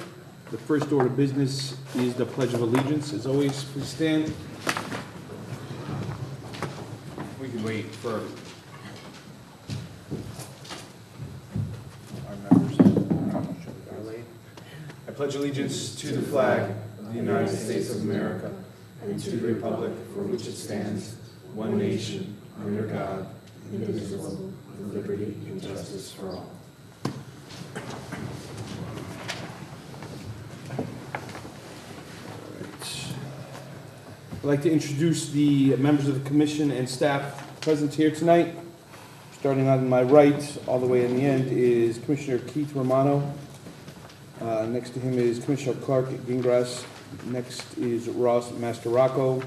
The first order of business is the Pledge of Allegiance. As always, please stand. We can wait for our members. I pledge allegiance to the flag of the United States of America and to the republic for which it stands, one nation, under God, indivisible, with liberty and justice for all. I'd like to introduce the members of the commission and staff present here tonight. Starting on my right, all the way in the end, is Commissioner Keith Romano. Next to him is Commissioner Clark Gingras. Next is Ross Mastroraco.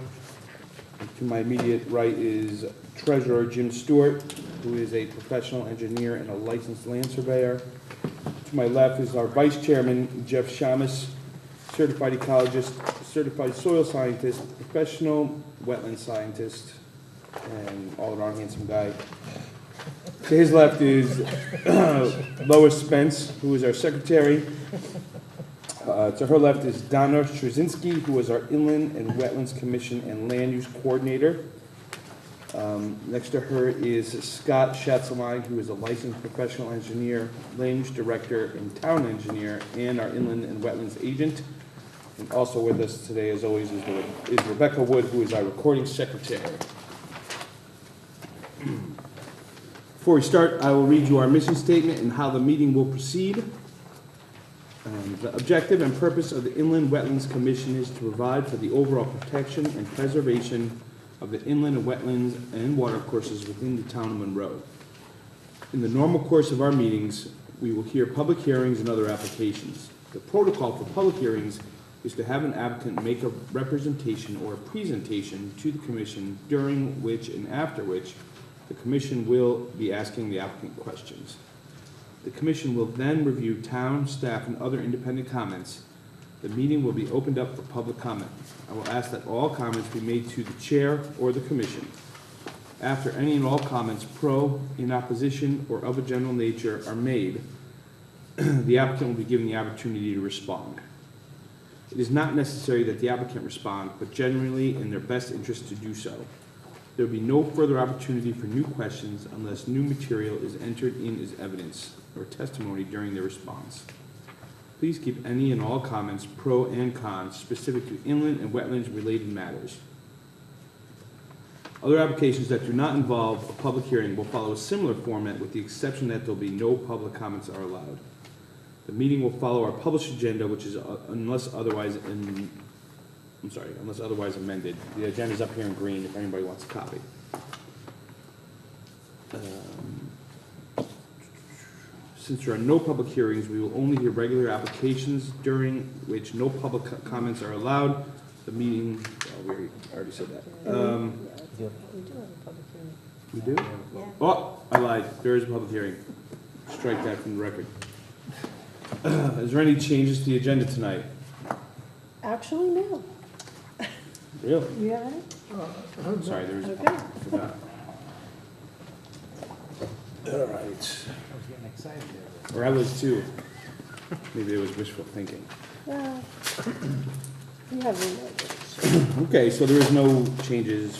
To my immediate right is Treasurer Jim Stewart, who is a professional engineer and a licensed land surveyor. To my left is our Vice Chairman, Jeff Shamus, certified ecologist, certified soil scientist, professional wetland scientist, and all-around handsome guy. To his left is Lois Spence, who is our secretary. To her left is Donna Trzynski, who is our Inland and Wetlands Commission and Land Use Coordinator. Next to her is Scott Schatzeline, who is a licensed professional engineer, land use director, and town engineer, and our Inland and Wetlands agent. And also with us today, as always, is Rebecca Wood, who is our recording secretary. Before we start, I will read you our mission statement and how the meeting will proceed. The objective and purpose of the Inland Wetlands Commission is to provide for the overall protection and preservation of the inland and wetlands and watercourses within the town of Monroe. In the normal course of our meetings, we will hear public hearings and other applications. The protocol for public hearings is to have an applicant make a representation or a presentation to the commission, during which and after which the commission will be asking the applicant questions. The commission will then review town, staff, and other independent comments. The meeting will be opened up for public comment. I will ask that all comments be made to the chair or the commission. After any and all comments pro, in opposition, or of a general nature are made, the applicant will be given the opportunity to respond. It is not necessary that the applicant respond, but generally in their best interest to do so. There will be no further opportunity for new questions unless new material is entered in as evidence or testimony during their response. Please keep any and all comments, pro and con, specific to inland and wetlands related matters. Other applications that do not involve a public hearing will follow a similar format, with the exception that there will be no public comments are allowed. The meeting will follow our published agenda, which is unless otherwise amended. The agenda is up here in green if anybody wants a copy. Since there are no public hearings, we will only hear regular applications during which no public comments are allowed. The meeting, we already said that. We do have a public hearing. We do? Yeah. Oh, I lied. There is a public hearing. Strike that from the record. Is there any changes to the agenda tonight? Actually, no. Really? You have any? Sorry, there was. Okay. I forgot. All right. I was getting excited there. Or I was too. Maybe it was wishful thinking. Well, you have any. Okay, so there is no changes.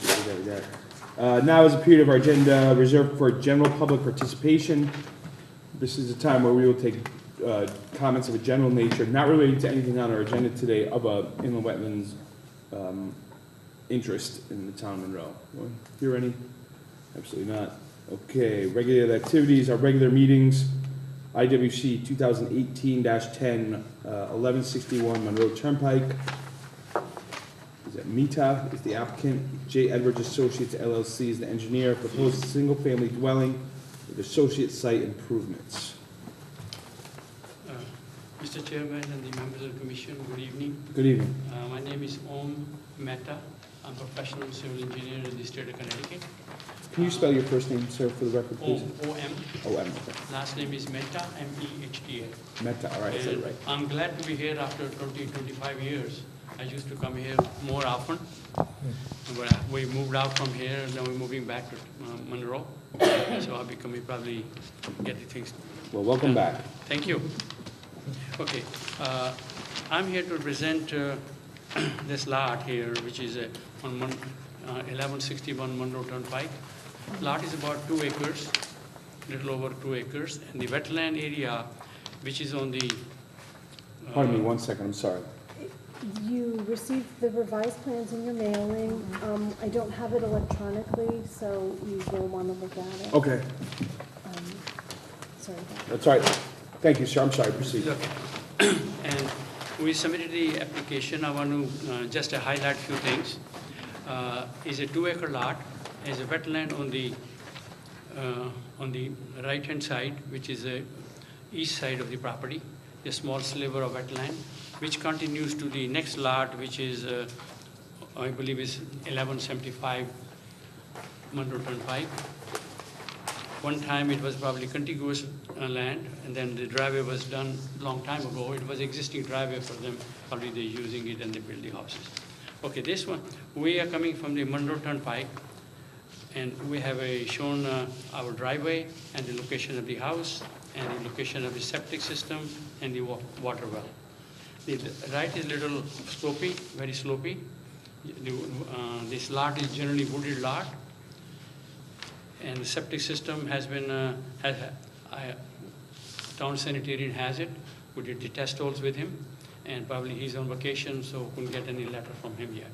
Now is a period of our agenda reserved for general public participation. This is a time where we will take comments of a general nature, not relating to anything on our agenda today, of a inland wetlands interest in the town of Monroe. Want to hear any? Absolutely not. Okay, regulated activities, our regular meetings. IWC 2018-10, 1161 Monroe Turnpike. Is it Mita is the applicant, J. Edwards Associates LLC is the engineer, proposed single-family dwelling with associate site improvements. Mr. Chairman and the members of the commission, good evening. Good evening. My name is Om Mehta. I'm a professional civil engineer in the state of Connecticut. Can you spell your first name, sir, for the record, please? O-M. O-M, okay. Last name is Mehta, M-E-H-T-A. Meta, all right, is that And right? I'm glad to be here after 25 years. I used to come here more often. But we moved out from here, and now we're moving back to Monroe. So I'll be coming, probably get the things. Well, welcome back. Thank you. Okay, I'm here to present this lot here, which is on 1161 Monroe Turnpike. Lot is about 2 acres, little over 2 acres, and the wetland area, which is on the. Pardon me, 1 second, I'm sorry. You received the revised plans in your mailing. I don't have it electronically, so you will want to look at it. Okay, Sorry about that. that's all right. Thank you, sir, I'm sorry, proceed. Okay. And we submitted the application. I want to just highlight a few things. Is a 2-acre lot, is a wetland on the right-hand side, which is the east side of the property, a small sliver of wetland, which continues to the next lot, which is, I believe is 1175 Monroe Turnpike. One time it was probably contiguous land, and then the driveway was done long time ago. It was existing driveway for them, probably they're using it and they build the houses. Okay, this one, we are coming from the Monroe Turnpike, and we have shown our driveway and the location of the house and the location of the septic system and the water well. The right is little slopey, very slopey. This lot is generally wooded lot, and the septic system has been, town sanitarian has it. We did the test holes with him, and probably he's on vacation, so couldn't get any letter from him yet.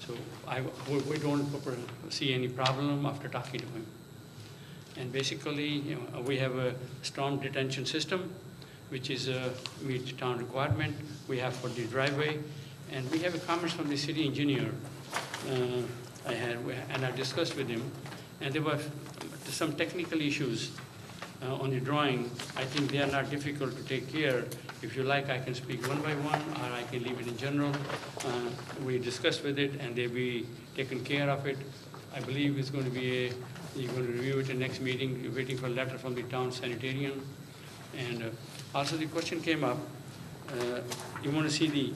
So we don't see any problem after talking to him. And basically, we have a storm detention system, which is meet town requirement. We have for the driveway, and we have a comments from the city engineer. I discussed with him, and there were some technical issues on the drawing. I think they are not difficult to take care. If you like, I can speak one by one, or I can leave it in general. We discussed with it, and they'll be taken care of it. I believe it's going to be you're going to review it in the next meeting. You're waiting for a letter from the town sanitarian. And also the question came up, you want to see the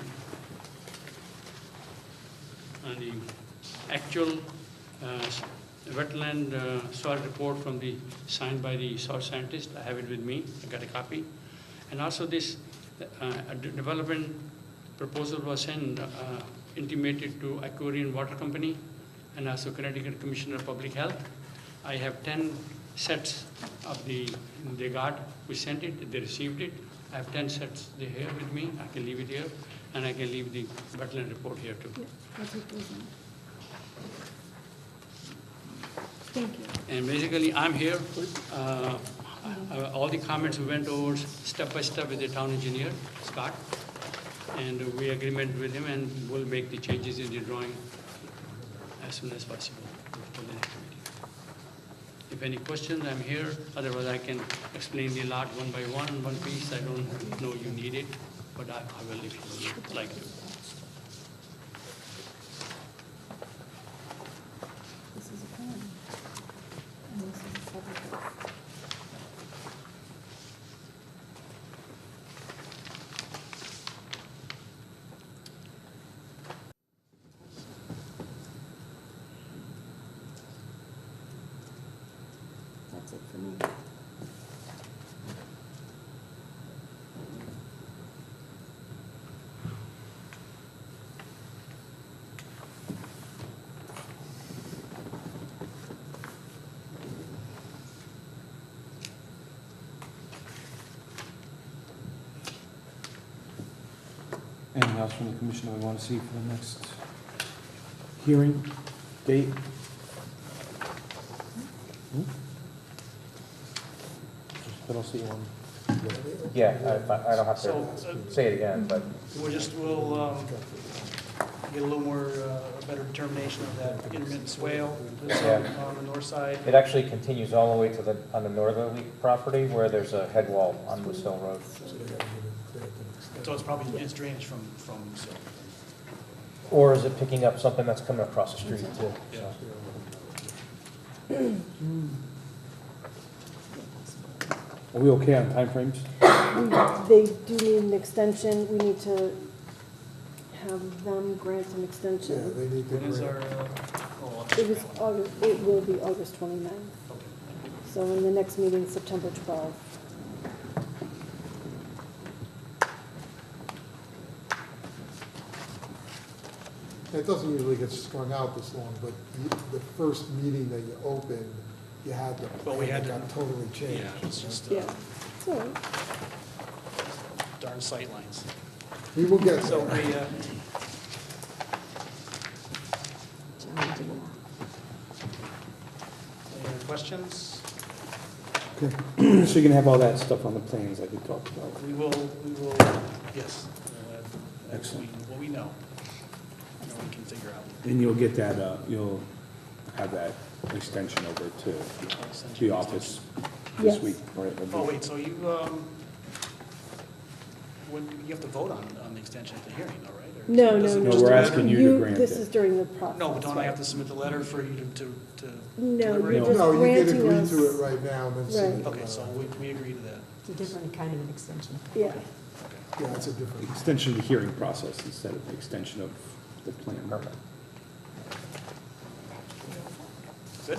actual wetland soil report from signed by the soil scientist. I have it with me. I got a copy. And also this development proposal was sent, intimated to Aquarian Water Company and also Connecticut Commissioner of Public Health. I have 10 sets of they got, we sent it, they received it. I have 10 sets here with me. I can leave it here, and I can leave the wetland report here too. Yeah, I'll take those in. Thank you. And basically, I'm here. All the comments we went over step by step with the town engineer, Scott, and we agreement with him, and we'll make the changes in the drawing as soon as possible for the next meeting. If any questions, I'm here. Otherwise, I can explain the lot one by one piece. I don't know you need it, but I will if you would like to. This is a plan. And this is a subdivision. That's it for me. Anything else from the commission we want to see for the next hearing date? I don't see one. Yeah, I don't have So, to say it again, but we'll get a little more, a better determination of that intermittent swale that's on the north side. it actually continues all the way to the, on the northerly property where there's a head wall on Moose Hill Road. So it's probably, it's drainage from Sill. Or is it picking up something that's coming across the street too? Yeah. Are we okay on timeframes? They do need an extension, we need to have them grant an Yeah, extension. they need to When is grant. our, It was August, it will be August 29th. So in the next meeting, September 12th. It doesn't usually get strung out this long, but the first meeting that you opened, you had the, Well, we had it to- got totally changed. yeah, it's just Yeah, it's all right. darn sightlines. We will get So there. we, any other questions? Okay. So you're gonna have all that stuff on the plans like we talked about? We will, yes. Excellent. What we know, we can figure out. And you'll get that, you'll have that extension over to the office this Yes. week, right? Oh, wait, so you, you have to vote on the extension at the hearing, all right? Or No, does no, it no. No, just we're matter- asking you to grant This it. is during the process. No, but don't I have right? to submit the letter for you to No, deliberate? you're just No, you can granting agree us. to it right now and then send it. Okay, so we agree to that. It's a different kind of an extension. Yeah, Yeah, it's a different. Extension of the hearing process instead of the extension of the plan. Perfect. Good?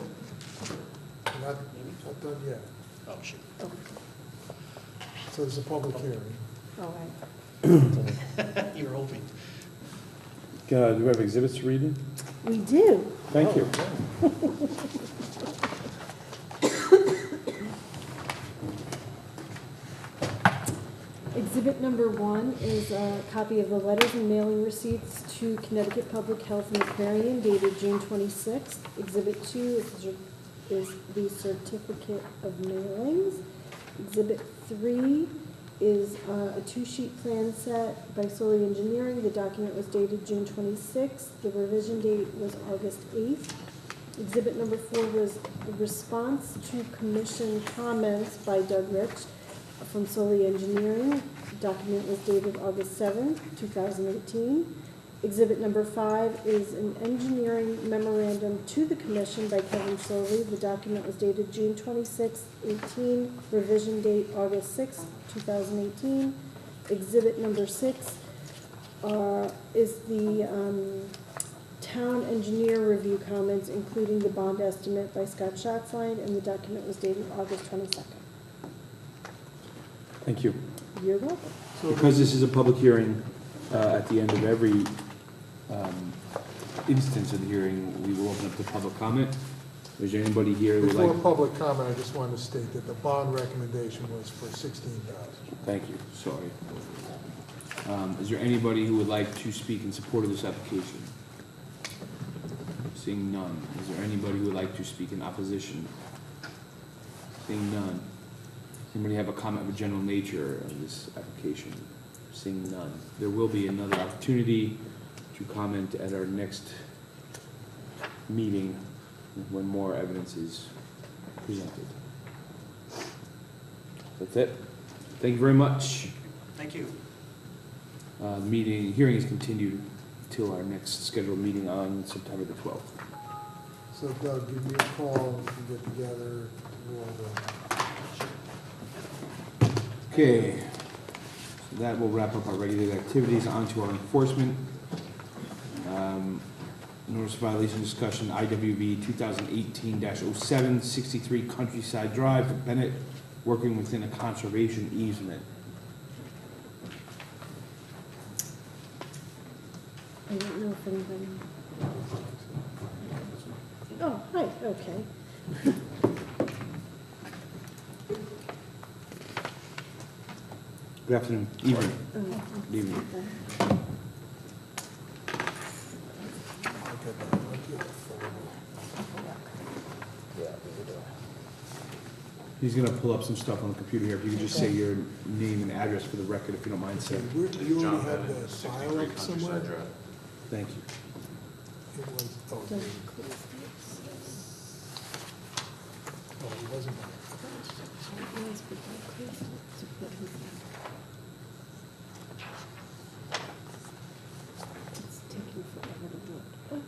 Not done yet. Oh, shoot. So there's a public hearing. all right. You're hoping. Do we have exhibits to read in? We do. Thank you. Exhibit number 1 is a copy of the letters and mailing receipts to Connecticut Public Health and Aquarium dated June 26th. Exhibit 2 is the certificate of mailings. Exhibit 3 is a 2-sheet plan set by Solely Engineering. The document was dated June 26th. The revision date was August 8th. Exhibit number 4 was a response to commission comments by Doug Rich from Solely Engineering. The document was dated August 7th, 2018. Exhibit number 5 is an engineering memorandum to the commission by Kevin Solely. The document was dated June 26, 18, revision date August 6, 2018. Exhibit number 6 is the town engineer review comments, including the bond estimate by Scott Schatzline, and the document was dated August 22nd. Thank you. You're welcome. Because this is a public hearing, at the end of every instance of the hearing, we will open up to public comment. Is there anybody here who would Before like? public comment, I just wanted to state that the bond recommendation was for $16,000. Thank you, sorry. Is there anybody who would like to speak in support of this application? Seeing none. Is there anybody who would like to speak in opposition? Seeing none. Does anybody have a comment of a general nature on this application? Seeing none. There will be another opportunity to comment at our next meeting when more evidence is presented. That's it. Thank you very much. Thank you. Hearing is continued till our next scheduled meeting on September the 12th. So Doug, give me a call, we can get together, Okay, so that will wrap up our regular activities. On to our enforcement. Notice of violation discussion, IWV 2018-07, 63 Countryside Drive, Bennett, working within a conservation easement. I don't know if anybody. Oh, hi, okay. Good afternoon, evening. Oh, Good evening. okay. Yeah, we would, He's gonna pull up some stuff on the computer here. If you could just say your name and address for the record, if you don't mind, sir. You already have the file up somewhere? Thank you. It was, oh, Don't it close this. wasn't. Yes, but don't close it. But it's taking forever to load. Oh, okay.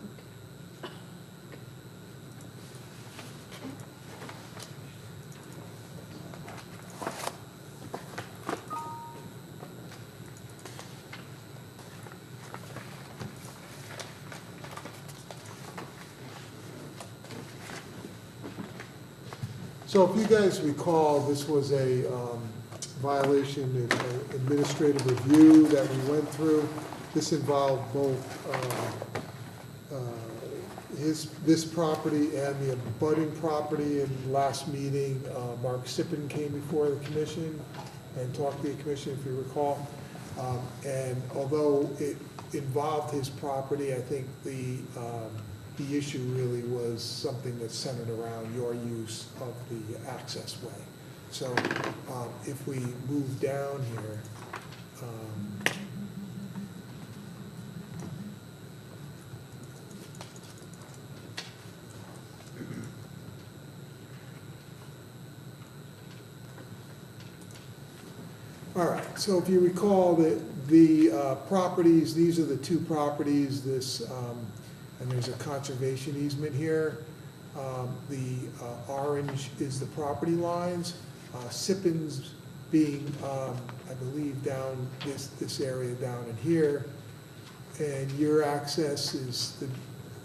So if you guys recall, this was a violation, an administrative review that we went through. This involved both this property and the abutting property. In last meeting, Mark Sippen came before the commission and talked to the commission, if you recall. And although it involved his property, I think the issue really was something that's centered around your use of the access way. So if we move down here, all right, so if you recall that the properties, these are the two properties, this, and there's a conservation easement here. The orange is the property lines. Sippen's being, I believe, down this area down in here. And your access is,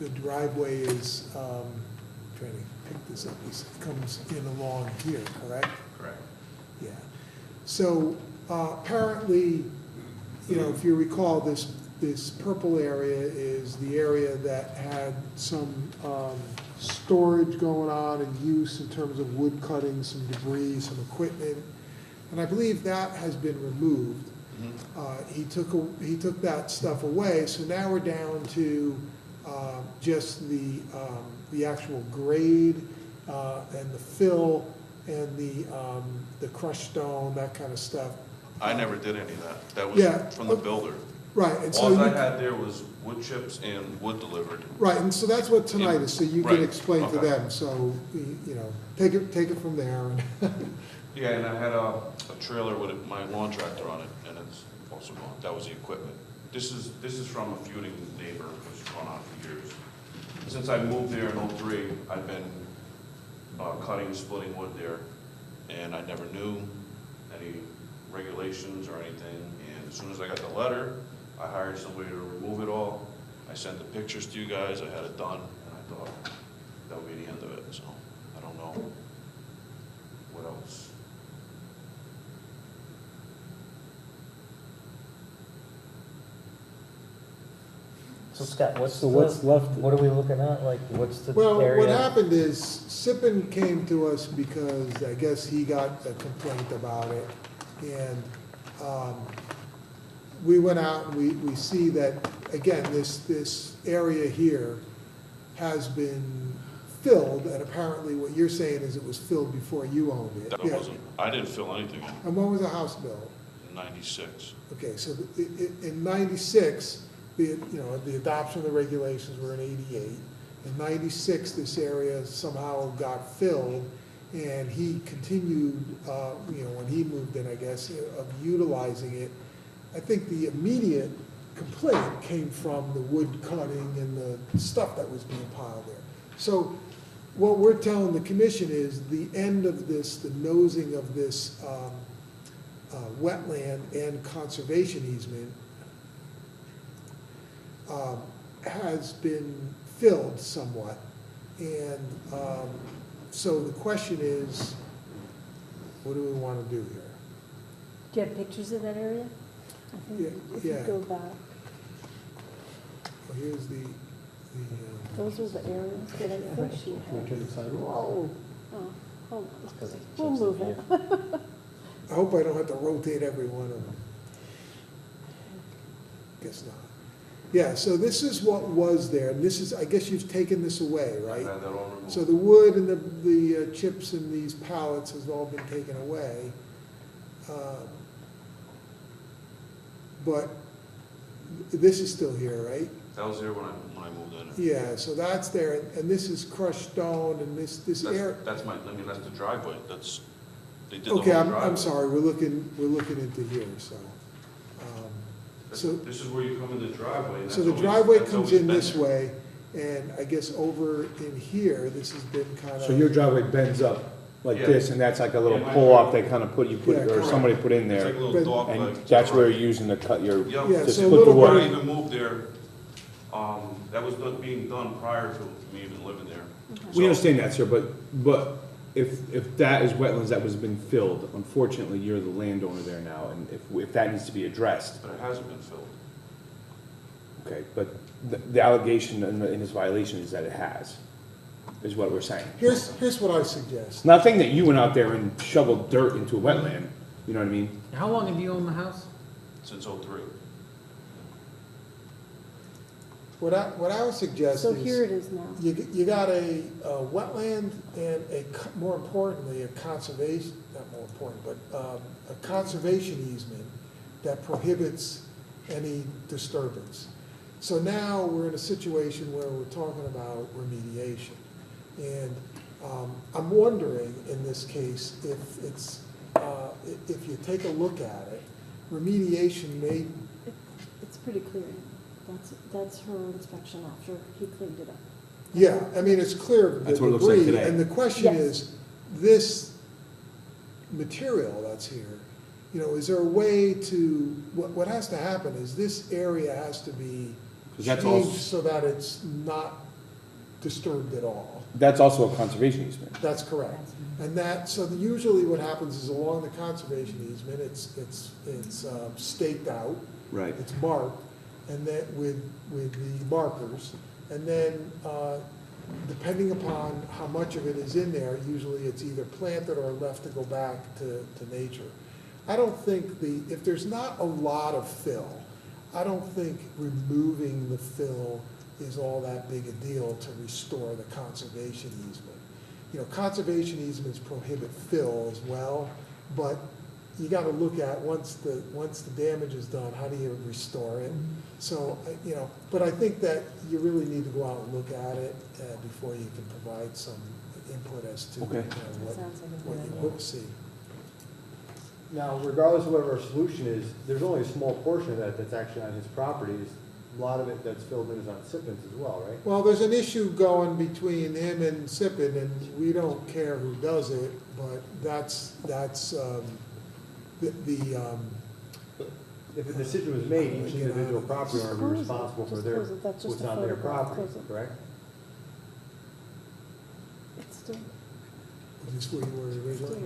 the driveway is, trying to pick this up, it comes in along here, correct? Correct. Yeah. So apparently, you know, if you recall, this purple area is the area that had some storage going on and use in terms of wood cutting, some debris, some equipment. And I believe that has been removed. He took that stuff away, so now we're down to just the actual grade and the fill and the crushed stone, that kind of stuff. I never did any of that. That was Yeah. from the builder. Right, and so All I you, had there was wood chips and wood delivered. right, and so that's what tonight is, so you can Right, explain to okay. them, so, you know, take it from there. Yeah, and I had a trailer with my lawn tractor on it, and it's also gone. That was the equipment. This is from a feuding neighbor who's gone on for years. Since I moved there in '03, I've been cutting and splitting wood there, and I never knew any regulations or anything. And as soon as I got the letter, I hired somebody to remove it all. I sent the pictures to you guys, I had it done, and I thought that would be the end of it, so I don't know what else. So Scott, what's So what's left? what are we looking at? Like, what's the Well, area? what happened is, Sippen came to us because I guess he got a complaint about it. And we went out and we see that, again, this area here has been filled, and apparently what you're saying is it was filled before you owned it. That Yeah. wasn't, I didn't fill anything in. And when was the house built? '96. Okay, so in '96, the adoption of the regulations were in '88. In '96, this area somehow got filled, and he continued, when he moved in, I guess, of utilizing it. I think the immediate complaint came from the wood cutting and the stuff that was being piled there. So what we're telling the commission is the end of this, the nosing of this wetland and conservation easement has been filled somewhat. And so the question is, what do we want to do here? Do you have pictures of that area? I think Yeah, if you yeah. go back, Well, here's the those are the areas that I think she Can we had. turn the sidewalk? Whoa, oh, hold Because on, it we'll jumps move in it. here. I hope I don't have to rotate every one of them. Guess not. Yeah, so this is what was there, and this is, I guess you've taken this away, I've right? had that all removed. So the wood and the chips in these pallets has all been taken away. But this is still here, right? That was here when I moved in. Yeah, so that's there, and this is crushed stone, and this area. That's that's the driveway, they did the whole Okay, driveway. I'm sorry, we're looking into here, so. So, This is where you come in the driveway. and so that's the always- driveway that's comes always in been this there. way, and I guess over in here, this has been kind of. So your driveway bends up like Yeah. this, and that's like a little Yeah, my pull-off driveway. they kind of put, Yeah, or correct. somebody put in It's there. like a little But- dog And leg. that's where Right. you're using to cut your, Yep. Yeah, to so a split the little Before wood. I even moved there, that was being done prior to me even living there. We So- understand that, sir, but if that is wetlands that was been filled, unfortunately, you're the landowner there now, and if that needs to be addressed, But it hasn't been filled. okay, but the allegation in this violation is that it has, is what we're saying. Here's what I suggest. Nothing that you went out there and shoveled dirt into a wetland, you know what I mean? How long have you owned the house? Since '03. What I would suggest So is. here it is now. You got a wetland and more importantly, a conservation, not more important, but a conservation easement that prohibits any disturbance. So now we're in a situation where we're talking about remediation. And I'm wondering in this case if it's, if you take a look at it, remediation may. It's pretty clear. That's her inspection after he cleaned it up. Yeah, I mean, it's clear the That's what it looks like debris, today. and the question Yes. is, this material that's here, you know, is there a way to, what has to happen is this area has to be 'Cause that's all- changed so that it's not disturbed at all. That's also a conservation easement. That's correct. And that, so usually what happens is along the conservation easement, it's staked out, Right. it's marked, and then with the markers, and then depending upon how much of it is in there, usually it's either planted or left to go back to nature. I don't think if there's not a lot of fill, I don't think removing the fill is all that big a deal to restore the conservation easement. You know, conservation easements prohibit fill as well, but you gotta look at, once the damage is done, how do you restore it? So, you know, but I think that you really need to go out and look at it before you can provide some input as to, Okay. what Sounds like a what good you idea. hope to see. Now, regardless of whatever our solution is, there's only a small portion of that that's actually on his properties. A lot of it that's filled in is on Sippin's as well, right? Well, there's an issue going between him and Sippin, and we don't care who does it, but that's If the decision was made, each individual property owner would be Just close it. responsible for Just their, close it. That's just what's a on their photograph. property, Close it. correct? It's still, Is this where you were still originally?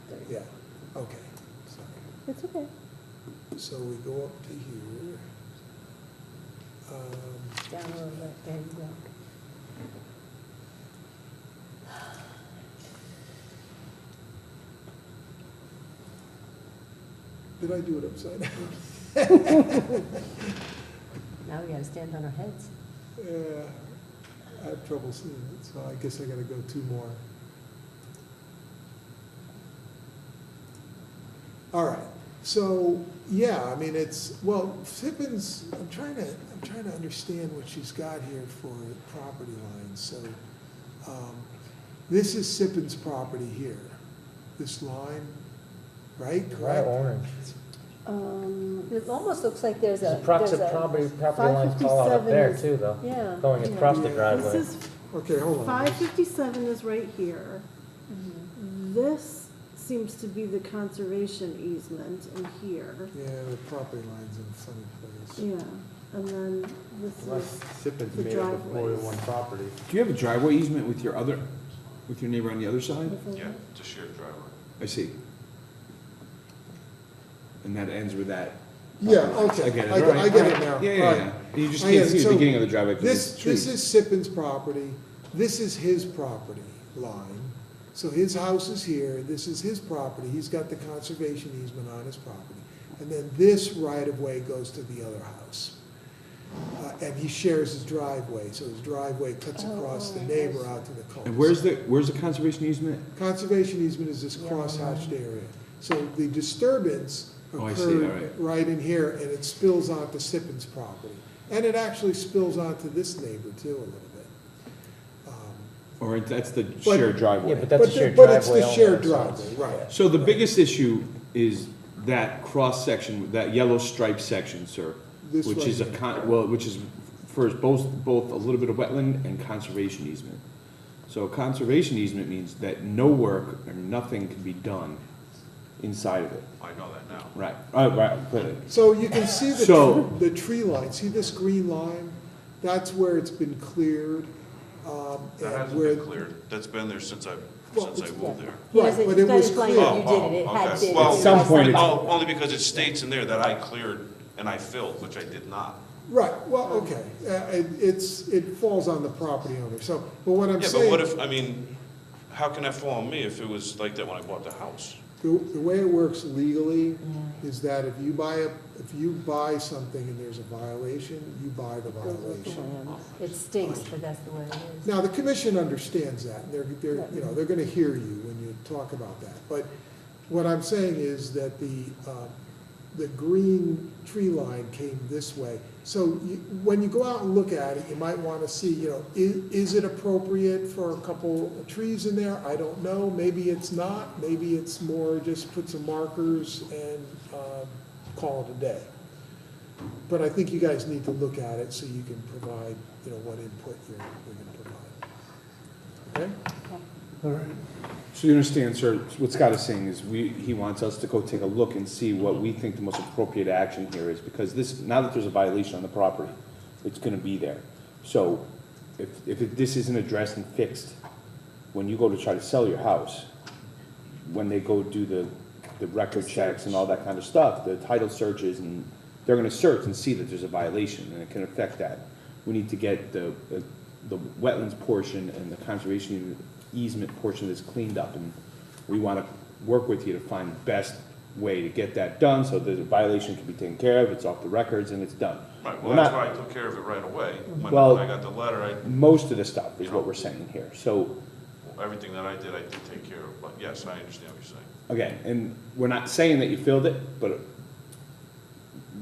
there. Yeah, okay, sorry. It's okay. So we go up to here. Down a little bit, there you go. Did I do it upside down? Now we gotta stand on our heads. Yeah, I have trouble seeing it, so I guess I gotta go two more. All right, so, yeah, I mean, Sippin's, I'm trying to understand what she's got here for property lines, so, this is Sippin's property here, this line, right, Right, correct? orange. It almost looks like there's There's a. a proximate property lines call out up 557 there is- too, though, Yeah. going across the Yeah. This driveway. is, Okay, hold on. 557 is right here. This seems to be the conservation easement in here. Yeah, the property line's in a funny place. Yeah, and then this Unless is, Sippin's the made up of more than driveways. one property. Do you have a driveway easement with your neighbor on the other side? Yeah, it's a shared driveway. I see. And that ends with that? Yeah, property. okay, I get it, I all get- right, I get all it right. now. Yeah, All yeah, right. yeah. You just I get can't it. see the So beginning of the driveway because This it's trees. is Sippin's property, this is his property line. So his house is here, this is his property, he's got the conservation easement on his property. And then this right-of-way goes to the other house. And he shares his driveway, so his driveway cuts across the neighbor out to the cul-de-sac. And where's the conservation easement? Conservation easement is this cross-hatched area. So the disturbance Oh, I see, all occurred right. right in here, and it spills onto Sippin's property. And it actually spills onto this neighbor too a little bit. Or that's the But- shared driveway? Yeah, but that's a shared But it's driveway the only, shared so driveway, it's- right. So the biggest issue is that cross-section, that yellow stripe section, sir, This which right is a here. which is for both a little bit of wetland and conservation easement. So a conservation easement means that no work or nothing can be done inside of it. I know that now. Right, right, clearly. So you can see So- the tree line, see this green line? That's where it's been cleared. That and hasn't where- been cleared. That's been there since I Well, moved there. He Right, doesn't, but he's it not was implying clear. that you did it, it had okay. been. Well, At some point it's- Oh, only because it states in there that I cleared and I filled, which I did not. Right, well, okay, it falls on the property owner, so, but what I'm Yeah, saying. but what if, I mean, how can that fall on me if it was like that when I bought the house? The way it works legally is that if you buy something and there's a violation, you buy the Goes with the violation. land. It stinks, but that's the way it is. Now, the commission understands that, and they're gonna hear you when you talk about that. But what I'm saying is that the green tree line came this way. So when you go out and look at it, you might wanna see, is it appropriate for a couple of trees in there? I don't know, maybe it's not, maybe it's more just put some markers and call it a day. But I think you guys need to look at it so you can provide, what input you're gonna provide. Okay? All right. So you understand, sir, what Scott is saying is he wants us to go take a look and see what we think the most appropriate action here is, because now that there's a violation on the property, it's gonna be there. So if this isn't addressed and fixed, when you go to try to sell your house, when they go do the record checks and all that kind of stuff, the title searches, and they're gonna search and see that there's a violation, and it can affect that. We need to get the wetlands portion and the conservation easement portion that's cleaned up, and we want to work with you to find the best way to get that done, so that the violation can be taken care of, it's off the records, and it's done. Right, We're well, that's not- why I took care of it right away. When Well- I got the letter, Most of the stuff is what we're saying here, so, everything that I did take care of, but yes, I understand what you're saying. again, and we're not saying that you filled it, but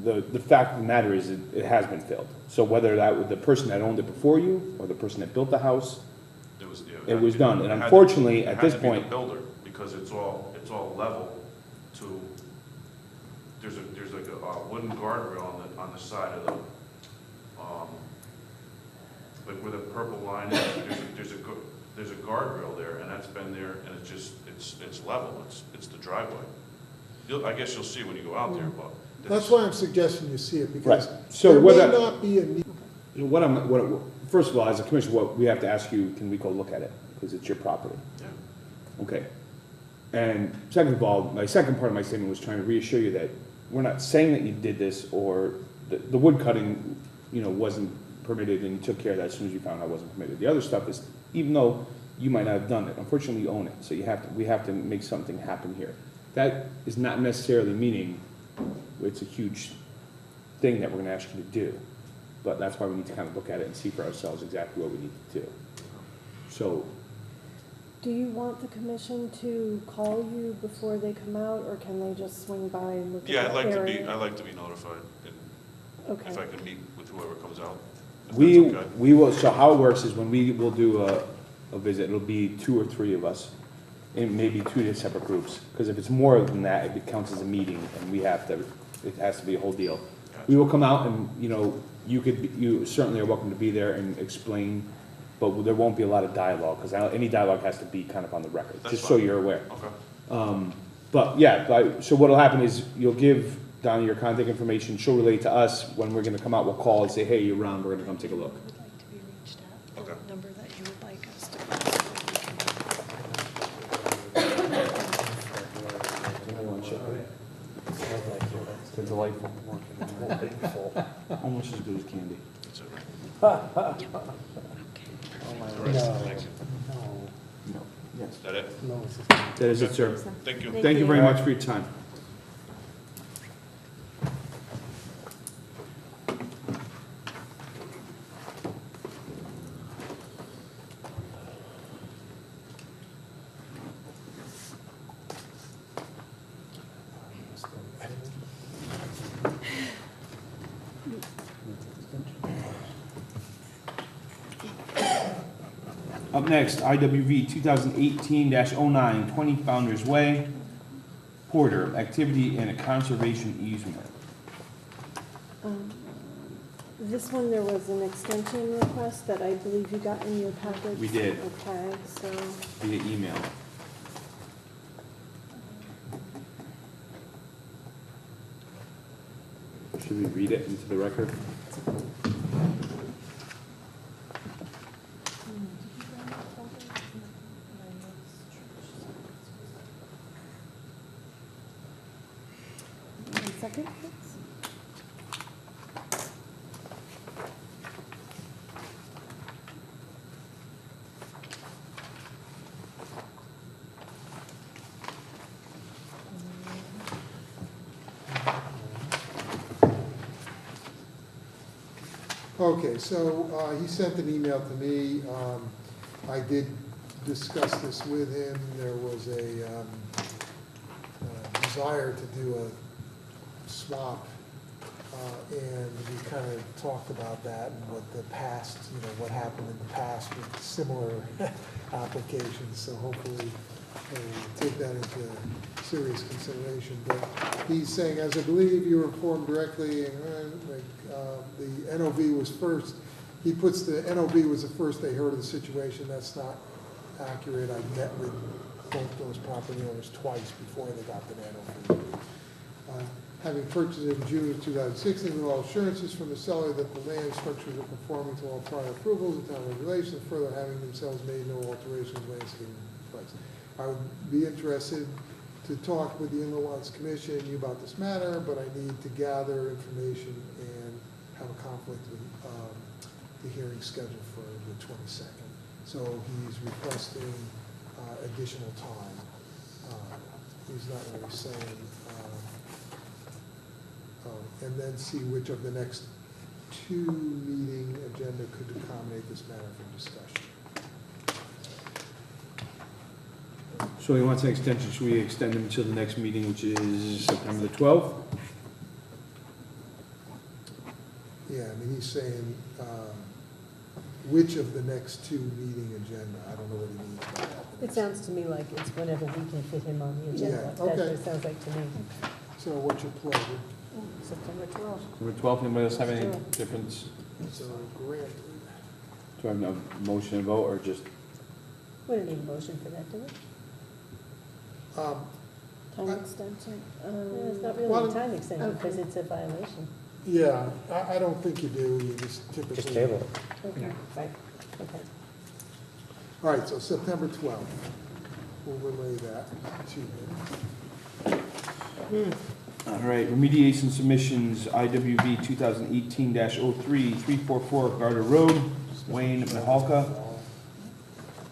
the fact of the matter is, it has been filled. So whether that was the person that owned it before you, or the person that built the house, it was done, and unfortunately, at this It had to be point, the builder, because it's all level to, there's like a wooden guardrail on the side of the, like where the purple line is, there's a guardrail there, and that's been there, and it's level, it's the driveway. I guess you'll see when you go out there, but. That's why I'm suggesting you see it, because Right. So there what may I- not be a need. first of all, as a commission, what we have to ask you, can we go look at it? Because it's your property. Yeah. Okay. And second of all, my second part of my statement was trying to reassure you that we're not saying that you did this, or the wood cutting, wasn't permitted, and you took care of that as soon as you found out it wasn't permitted. The other stuff is, even though you might not have done it, unfortunately you own it, so we have to make something happen here. That is not necessarily meaning it's a huge thing that we're gonna ask you to do, but that's why we need to kind of look at it and see for ourselves exactly what we need to do. So, Do you want the commission to call you before they come out, or can they just swing by and look Yeah, at I'd the like area? to be notified, and Okay. if I can meet with whoever comes out. if we that's okay. will, so how it works is when we will do a visit, it'll be 2 or 3 of us, and maybe 2 separate groups, because if it's more than that, it counts as a meeting, and it has to be a whole deal. We will come out and, you certainly are welcome to be there and explain, but there won't be a lot of dialogue, because any dialogue has to be kind of on the record, That's just so fine. you're aware. Okay. But yeah, so what'll happen is you'll give Donna your contact information, she'll relate to us, when we're gonna come out, we'll call and say, hey, you're around, we're gonna come take a look. Would like to be reached at, Okay. the number that you would like us to. They're delightful. Almost as good as candy. That's it, right? No, yes. Is that it? No, it's just. That is it, sir. Thank you. Thank you very much for your time. Up next, IWV 2018-09, 20 Founder's Way, Porter, activity and a conservation easement. This one, there was an extension request that I believe you got in your package. We did. Okay, so, Via email. Should we read it into the record? one second, please. Okay, so he sent an email to me. I did discuss this with him. There was a desire to do a swap, and we kind of talked about that and what the past, what happened in the past with similar applications. So hopefully take that into serious consideration. But he's saying, as I believe you were informed directly, the NOV was first. He puts the NOV was the first they heard of the situation. That's not accurate. I met with both those property owners twice before they got the NOV. Having purchased it in June of 2016 with all assurances from the seller that the land structures are conforming to all prior approvals and town regulations, further having themselves made no alterations landscaping place. I would be interested to talk with the Inland Wetlands Commission and you about this matter, but I need to gather information and have a conflict with the hearing scheduled for the 22nd. So he's requesting additional time. He's not really saying, and then see which of the next two meeting agenda could accommodate this matter for discussion. So he wants an extension. Should we extend him until the next meeting, which is September the 12th? Yeah, I mean, he's saying, which of the next two meeting agenda, I don't know what he means by that. It sounds to me like it's whenever we can fit him on the agenda. Yeah, That's what okay. it sounds like to me. So what's your pleasure? September 12th. September 12th, anybody else have any Sure. difference? So granted. Do I have no motion and vote, or just? We don't need a motion for that, do we? Time extension. No, it's not really Well, a time extension okay. because it's a violation. Yeah, I don't think you do, you just typically. Just table it. Okay, right, okay. All right, so September 12th, we'll relay that to him. All right, remediation submissions, IWV 2018-03, 344 Garter Road, Wayne, Mahalka.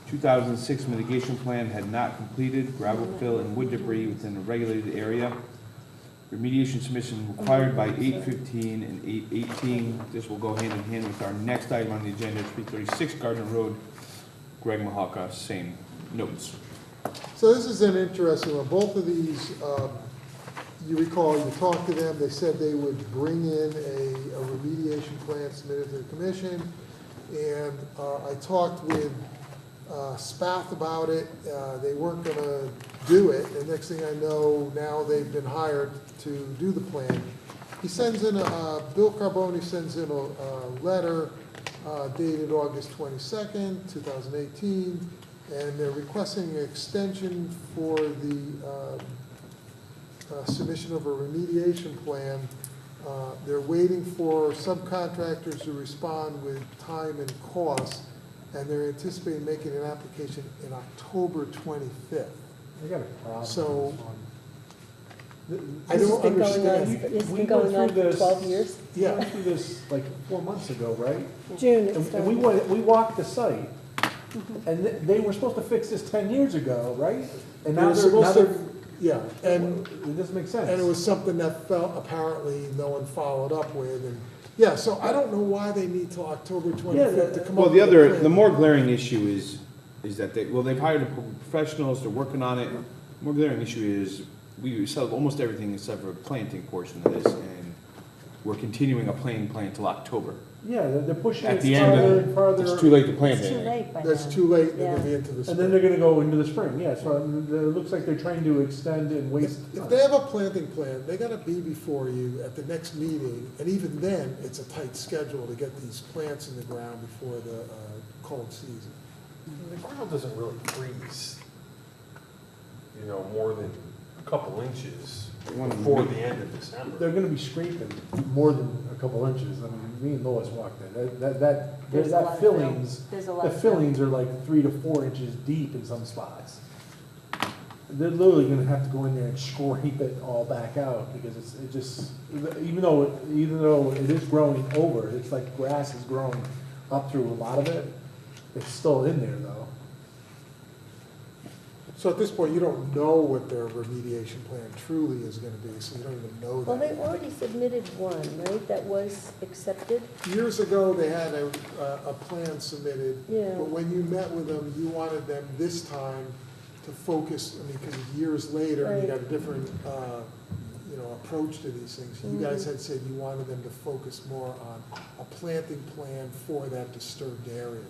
2006 mitigation plan had not completed, gravel fill and wood debris within a regulated area. Remediation submission required by 8:15 and 8:18. This will go hand in hand with our next item on the agenda, 336 Gardner Road, Greg Mahalka, same notes. So this is an interesting one. Both of these, you recall, you talked to them, they said they would bring in a remediation plan submitted to the commission. And I talked with Spath about it. They weren't going to do it. And next thing I know, now they've been hired to do the plan. He sends in Bill Carboni sends in a letter dated August 22nd, 2018, and they're requesting an extension for the submission of a remediation plan. They're waiting for subcontractors to respond with time and cost, and they're anticipating making an application in October 25th. I got a problem. So, I This has don't been going on, understand. this has We been went going on through for this- 12 years? We Yeah, went through this like 4 months ago, right? June it And we started. we walked the site, and they were supposed to fix this 10 years ago, right? And They now were they're, supposed to- now yeah, they're, and it doesn't make sense. And it was something that felt, apparently, no one followed up with, and, yeah, so I don't know why they need till October 25th to come up Well, with a plan. the more glaring issue is that they've hired professionals, they're working on it. The more glaring issue is, we sell almost everything except for a planting portion of this, and we're continuing a planting plan until October. Yeah, they're pushing At it the end farther of, and farther. it's too late to plant It's too anything. late by now. That's too late, they're Yeah. gonna be into the And spring. then they're gonna go into the spring, yeah, so it looks like they're trying to extend and waste If time. they have a planting plan, they gotta be before you at the next meeting, and even then, it's a tight schedule to get these plants in the ground before the cold season. The ground doesn't really freeze, you know, more than a couple inches before the end of December. They're gonna be scraping more than a couple inches. I mean, me and Lois walked there. There's a lot That of fillings, fill. There's a lot the of fill. fillings are like 3 to 4 inches deep in some spots. They're literally gonna have to go in there and scrape it all back out because it just, even though it is growing over, it's like grass is growing up through a lot of it. It's still in there though. So at this point, you don't know what their remediation plan truly is gonna be, so you don't even know Well, they that. already submitted one, right, that was accepted? Years ago, they had a plan submitted, Yeah. but when you met with them, you wanted them this time to focus, I mean, because years later, you Right. got a different, approach to these things. You guys had said you wanted them to focus more on a planting plan for that disturbed area,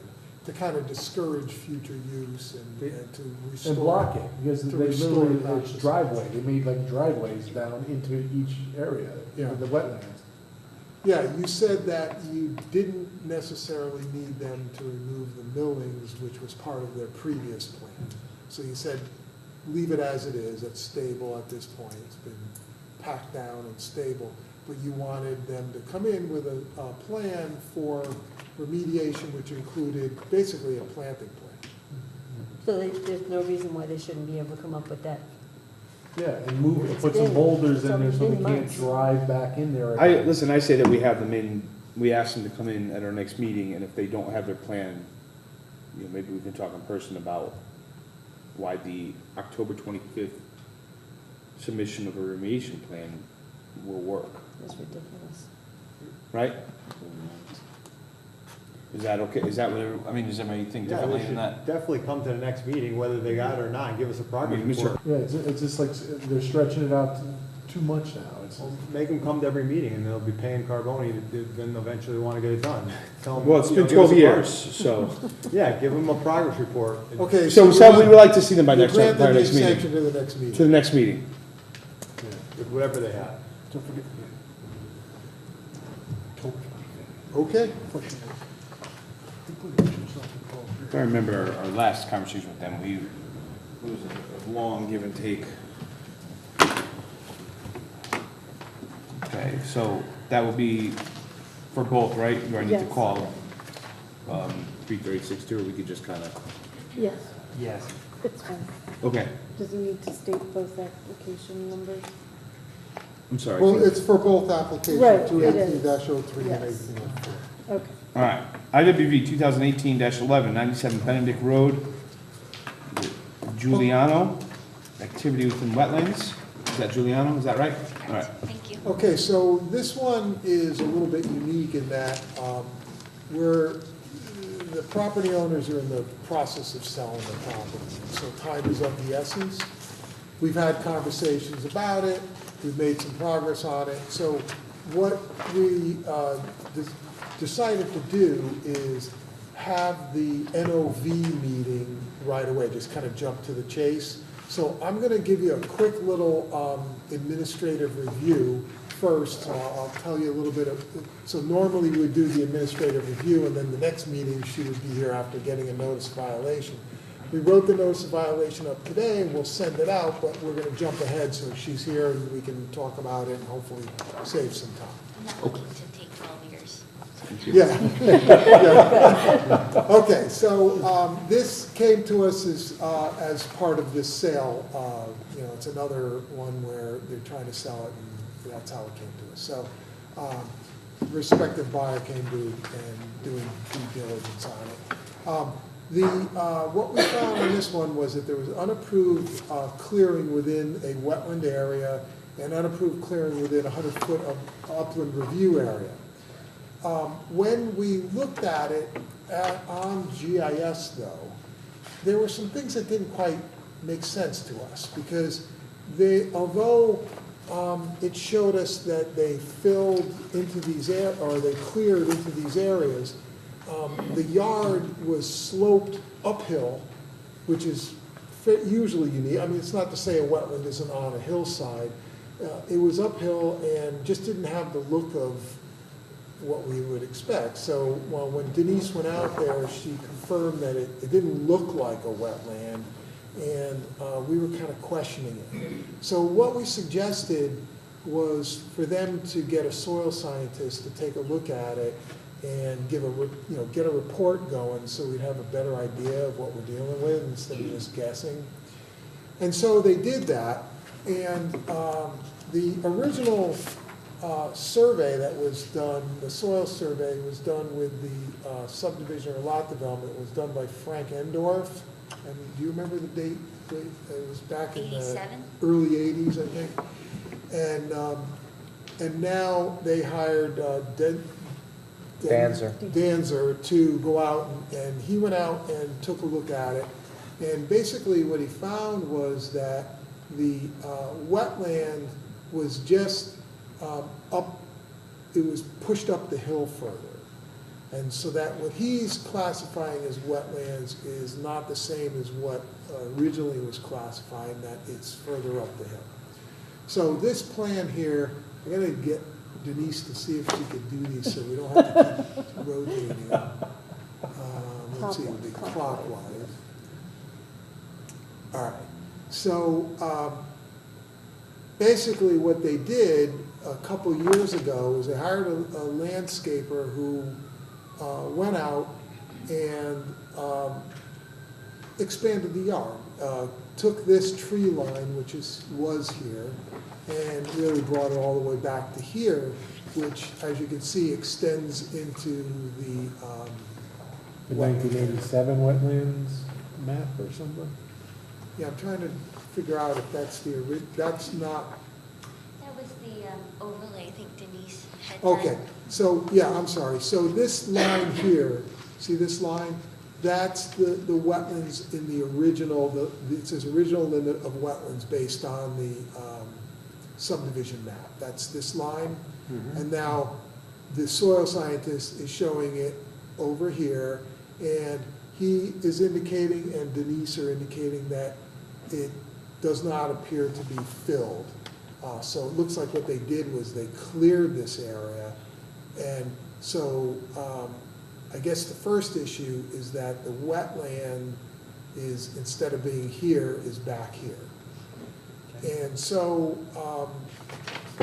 to kind of discourage future use and to restore. And block it, because to they restore literally, back it's to- driveway, they made like driveways down into each area, Yeah. into the wetlands. Yeah, you said that you didn't necessarily need them to remove the millings, which was part of their previous plan. So you said, leave it as it is, it's stable at this point, it's been packed down and stable. But you wanted them to come in with a plan for remediation, which included basically a planting plan. So there's no reason why they shouldn't be able to come up with that. Yeah, and move, It's put some been- boulders it's in there so they been can't months. drive back in there. I say that we have them in, we ask them to come in at our next meeting, and if they don't have their plan, maybe we can talk in person about why the October 25th submission of a remediation plan will work, That's ridiculous. right? Is that okay? Is that what, does everybody think Yeah, differently they than should that? definitely come to the next meeting, whether they got it or not, and give us a progress I mean, Mr. report. Yeah, it's just like, they're stretching it out too much now. It's, Well, make them come to every meeting, and they'll be paying Carboni, to then eventually want to get it done. Tell 'em, Well, it's you been know, give us 12 a years, so. Yeah, give them a progress report. Okay. So we would like to see them by You next, grant by our them the next meeting, extension to the next to the meeting. next meeting. With whatever they have. don't forget. Okay, I remember our last conversation with them, it was a long give and take. Okay, so that will be for both, right? Do I need to Yes. call 336 or we could just kind of, Yes, Yes. it's fine. okay, Does it need to state both application numbers? I'm sorry. well, it's for both applications, Right, it 218-03 and Yes. 1804. Okay. All right, IWV 2018-11, 97 Benedict Road, Giuliano, activity within wetlands. Is that Giuliano, is that right? All right. Thank you. Okay, so this one is a little bit unique in that the property owners are in the process of selling the property, so time is of the essence. We've had conversations about it, we've made some progress on it, so what we decided to do is have the NOV meeting right away, just kind of jump to the chase. So I'm going to give you a quick little administrative review first. So I'll tell you a little bit of, so normally we would do the administrative review, and then the next meeting she would be here after getting a notice of violation. We wrote the notice of violation up today, and we'll send it out, but we're going to jump ahead so she's here and we can talk about it and hopefully save some time. I'm not looking to take 12 years. Yeah. Yeah. Okay, so this came to us as part of this sale. It's another one where they're trying to sell it, and that's how it came to us. So respective buyer came to and doing due diligence on it. What we found on this one was that there was unapproved clearing within a wetland area and unapproved clearing within 100 foot of upland review area. When we looked at it on GIS though, there were some things that didn't quite make sense to us because although it showed us that they filled into these or they cleared into these areas. The yard was sloped uphill, which is usually unique. I mean, it's not to say a wetland isn't on a hillside. It was uphill and just didn't have the look of what we would expect. So when Denise went out there, she confirmed that it didn't look like a wetland, and we were kind of questioning it. So what we suggested was for them to get a soil scientist to take a look at it and get a report going so we'd have a better idea of what we're dealing with instead of just guessing. And so they did that, and the original survey that was done, the soil survey was done with the subdivision or lot development, was done by Frank Endorf. And do you remember the date? It was back in the 87? early 80s, I think. And now they hired Danzer to go out, and he went out and took a look at it. And basically what he found was that the wetland was just it was pushed up the hill further. And so that what he's classifying as wetlands is not the same as what originally was classified, that it's further up the hill. So this plan here, I'm gonna get Denise to see if she could do these so we don't have to keep rotating. Let's see, it would be clockwise. All right, so basically what they did a couple years ago is they hired a landscaper who went out and expanded the yard. Took this tree line, which was here, and really brought it all the way back to here, which, as you can see, extends into the The 1987 wetlands map or something? Yeah, I'm trying to figure out if that's that's not. That was the overlay, I think Denise had done. Okay, so, yeah, I'm sorry. So this line here, see this line? That's the wetlands in the original, it says original limit of wetlands based on the subdivision map. That's this line. And now the soil scientist is showing it over here, and he is indicating, and Denise are indicating, that it does not appear to be filled. So it looks like what they did was they cleared this area. And so I guess the first issue is that the wetland is, instead of being here, is back here. And so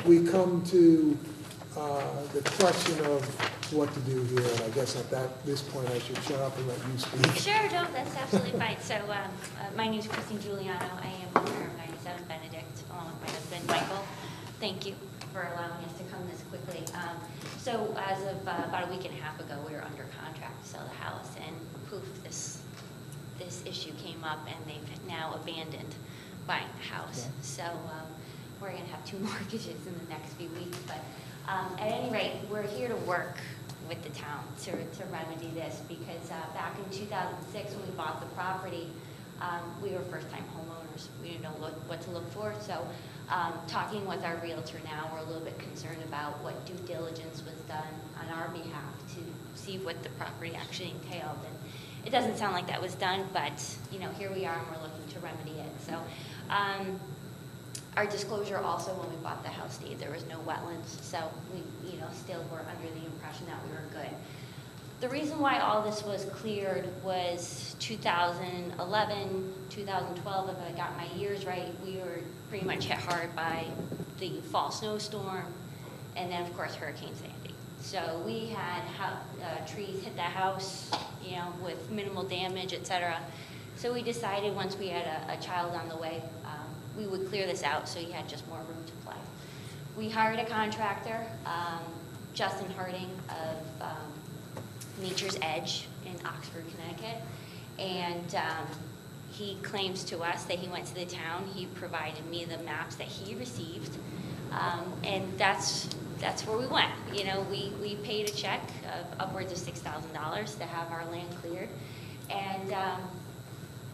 we come to the question of what to do here, and I guess at this point I should shut up and let you speak. Sure, no, that's absolutely fine. So my name is Christine Giuliano. I am owner of 97 Benedict, along with my husband, Michael. Thank you for allowing us to come this quickly. So as of about a week and a half ago, we were under contract to sell the house, and poof, this issue came up, and they've now abandoned buying the house. Okay. So we're going to have 2 mortgages in the next few weeks. But at any rate, we're here to work with the town to remedy this, because back in 2006, when we bought the property, we were first-time homeowners. We didn't know what to look for. So talking with our realtor now, we're a little bit concerned about what due diligence was done on our behalf to see what the property actually entailed. And it doesn't sound like that was done, but here we are, and we're looking to remedy it. So our disclosure also, when we bought the house deed, there was no wetlands, so we still were under the impression that we were good. The reason why all this was cleared was 2011, 2012, if I got my years right, we were pretty much hit hard by the fall snowstorm, and then of course Hurricane Sandy. So we had trees hit the house, with minimal damage, etc. So we decided once we had a child on the way, we would clear this out so you had just more room to play. We hired a contractor, Justin Harding of Nature's Edge in Oxford, Connecticut, and he claims to us that he went to the town, he provided me the maps that he received, and that's where we went. We paid a check of upwards of $6,000 to have our land cleared, and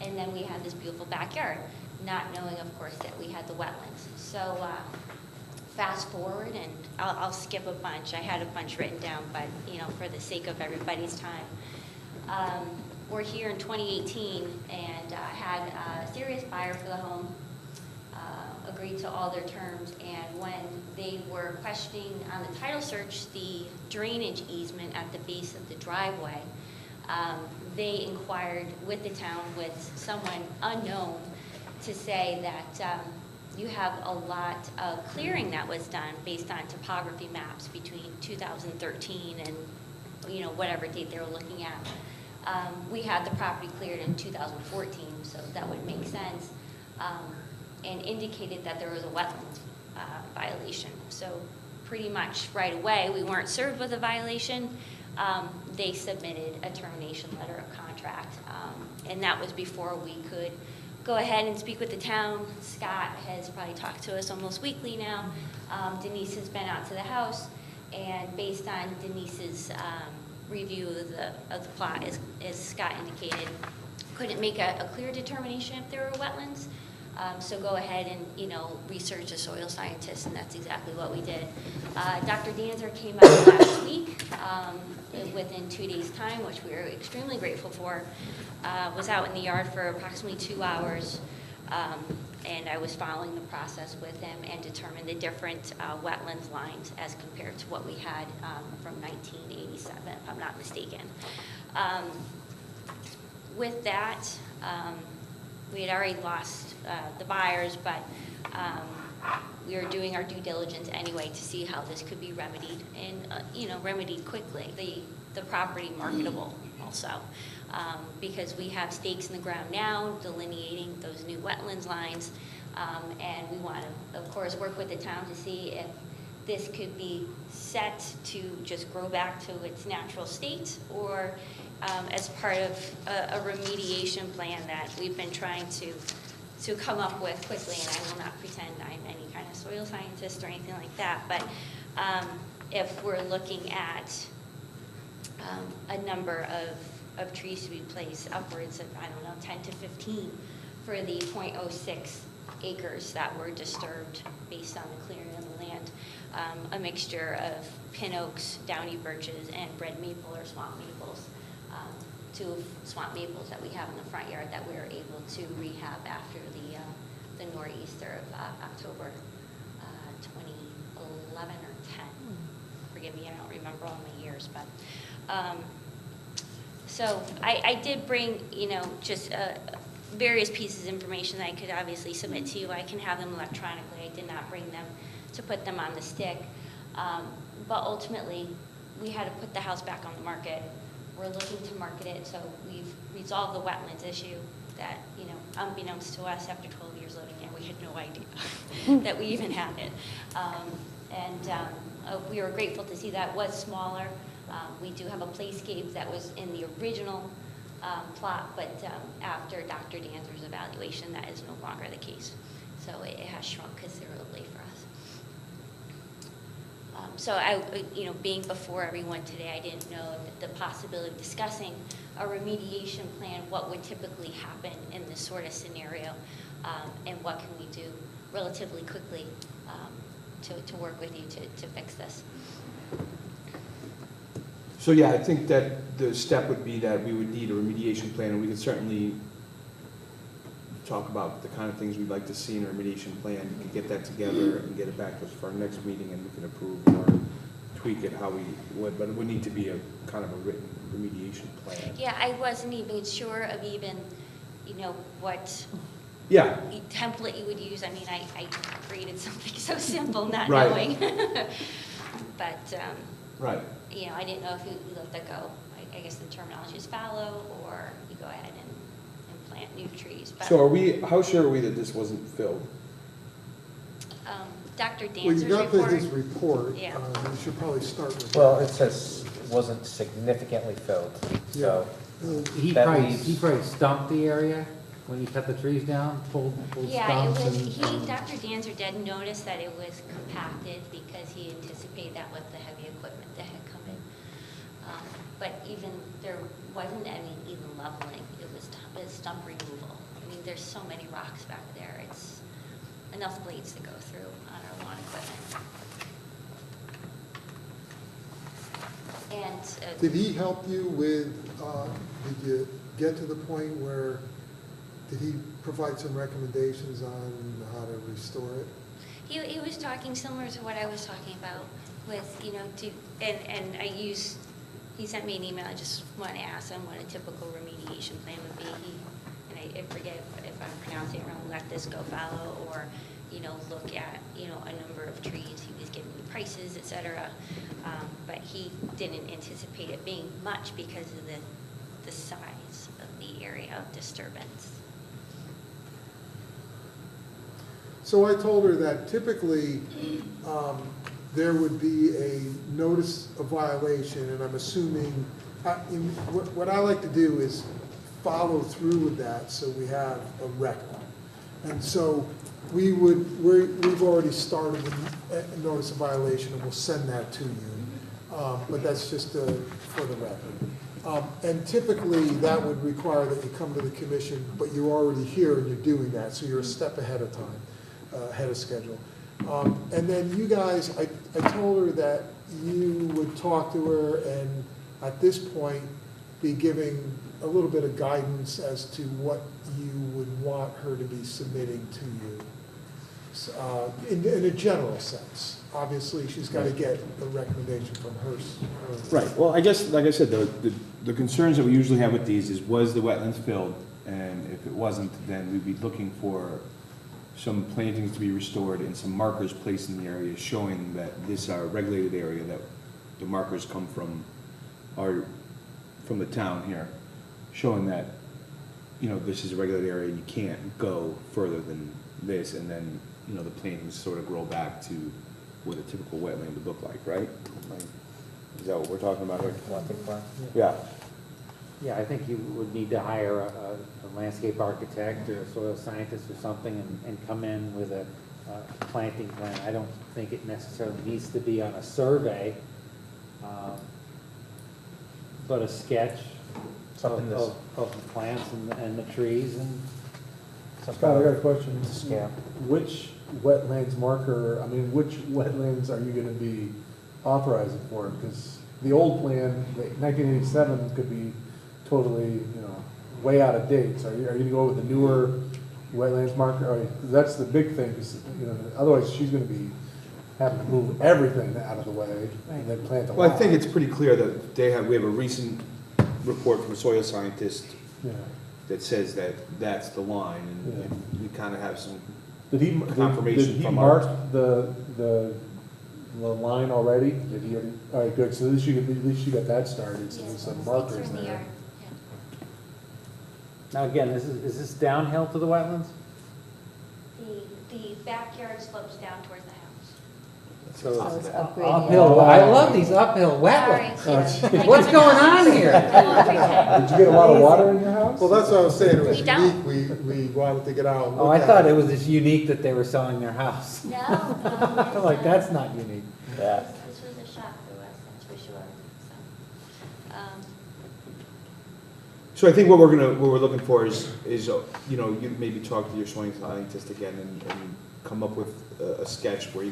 then we had this beautiful backyard, not knowing, of course, that we had the wetlands. So fast forward, and I'll skip a bunch. I had a bunch written down, but, for the sake of everybody's time. We're here in 2018, and had a serious buyer for the home, agreed to all their terms, and when they were questioning on the title search the drainage easement at the base of the driveway, they inquired with the town, with someone unknown, to say that you have a lot of clearing that was done based on topography maps between 2013 and whatever date they were looking at. We had the property cleared in 2014, so that would make sense, and indicated that there was a wetlands violation. So pretty much right away, we weren't served with a violation. They submitted a termination letter of contract, and that was before we could go ahead and speak with the town. Scott has probably talked to us almost weekly now. Denise has been out to the house, and based on Denise's review of the plot, as Scott indicated, couldn't make a clear determination if there were wetlands. So go ahead and, research a soil scientist, and that's exactly what we did. Dr. Danzer came out last week, within 2 days' time, which we were extremely grateful for. Was out in the yard for approximately 2 hours, and I was following the process with him and determined the different wetlands lines as compared to what we had from 1987, if I'm not mistaken. With that, we had already lost the buyers, but we were doing our due diligence anyway to see how this could be remedied, and remedied quickly. The property marketable also, because we have stakes in the ground now delineating those new wetlands lines, and we want to, of course, work with the town to see if this could be set to just grow back to its natural state, or as part of a remediation plan that we've been trying to come up with quickly. And I will not pretend I'm any kind of soil scientist or anything like that, but if we're looking at a number of trees to be placed, upwards of, 10 to 15 for the 0.06 acres that were disturbed based on the clearing of the land. A mixture of pin oaks, downy birches, and red maple or swamp maples. 2 swamp maples that we have in the front yard that we were able to rehab after the nor'easter of October 2011 or 10. Forgive me, I don't remember all my years, but so I did bring, just various pieces of information that I could obviously submit to you. I can have them electronically. I did not bring them to put them on the stick. But ultimately, we had to put the house back on the market. We're looking to market it, so we've resolved the wetlands issue that, unbeknownst to us, after 12 years living there, we had no idea that we even had it. We were grateful to see that was smaller. We do have a playscape that was in the original plot, but after Dr. Danzer's evaluation, that is no longer the case. So it has shrunk considerably for us. So I, being before everyone today, I didn't know the possibility of discussing a remediation plan, what would typically happen in this sort of scenario, and what can we do relatively quickly to work with you to fix this. So yeah, I think that the step would be that we would need a remediation plan, and we could certainly talk about the kind of things we'd like to see in a remediation plan. We could get that together and get it back to us for our next meeting, and we can approve or tweak it how we would, but it would need to be a kind of a written remediation plan. Yeah, I wasn't even sure of even, what Yeah. template you would use. I mean, I created something so simple, not Right. knowing. But, Right. I didn't know if you let that go. I guess the terminology is fallow, or you go ahead and plant new trees. But, So how sure are we that this wasn't filled? Dr. Well, Danzer's you got report. his report. Yeah. You should probably start with that. Well, it says wasn't significantly filled, so. He That probably, leaves- he probably stumped the area when you cut the trees down, pulled Yeah, it stumps was, and. Dr. Danzer did notice that it was compacted because he anticipated that with the heavy equipment that had come in. But even, there wasn't any even leveling, it was stump removal. I mean, there's so many rocks back there, enough blades to go through on our lawn equipment. And Did he help you with, did you get to the point where, did he provide some recommendations on how to restore it? he was talking similar to what I was talking about with, you know, and he sent me an email. I just wanted to ask him what a typical remediation plan would be. And I forget if I'm pronouncing it wrong, let this go fallow, or, you know, look at, you know, a number of trees. He was giving me prices, et cetera. But he didn't anticipate it being much because of the size of the area of disturbance. So I told her that typically there would be a notice of violation, and I'm assuming, what I like to do is follow through with that so we have a record. And so we've already started a notice of violation, and we'll send that to you. But that's just for the record. And typically, that would require that you come to the commission, but you're already here and you're doing that, so you're a step ahead of time. Ahead of schedule. And then you guys, I told her that you would talk to her and at this point be giving a little bit of guidance as to what you would want her to be submitting to you. So, in a general sense. Obviously, she's got to get a recommendation from her. Right, well, I guess, like I said, the concerns that we usually have with these is, was the wetlands filled? And if it wasn't, then we'd be looking for some plantings to be restored and some markers placed in the area showing that this is our regulated area, that the markers come from the town here, showing that, you know, this is a regulated area and you can't go further than this, and then, you know, the plantings sort of grow back to what a typical wetland would look like, right? Like, is that what we're talking about here? Planting plan? Yeah. Yeah, I think you would need to hire a landscape architect or a soil scientist or something and come in with a planting plan. I don't think it necessarily needs to be on a survey, but a sketch of the plants and the trees and. Scott, I got a question. Scale. Which wetlands marker, I mean, which wetlands are you gonna be authorizing for? Because the old plan, like 1987, could be totally, you know, way out of date. So are you gonna go with the newer wetlands marker? Or, 'cause that's the big thing, 'cause, you know, otherwise she's gonna be having to move everything out of the way and then plant a lot. Well, I think it's pretty clear that we have a recent report from a soil scientist Yeah. that says that that's the line, and Yeah. we kind of have some Did confirmation he from mark the line already? Did he already? All right, good. So at least you got that started. So there's some markers It's in the there. yard, Now, again, is this downhill to the wetlands? yeah. The backyard slopes down towards the house. So it's upgrading. Uphill, I love these uphill wetlands. Sorry, yeah. What's going on here? I won't pretend. Did you get a lot of water in your house? Well, that's what I was saying, it was We don't. unique, we wanted to get out and Oh, look I at thought it was just unique that they were selling their house. No. I'm like, that's not unique. Yeah. This was a shock to us, that's for sure. So I think what we're looking for is, you know, you maybe talk to your soil scientist again and come up with a sketch where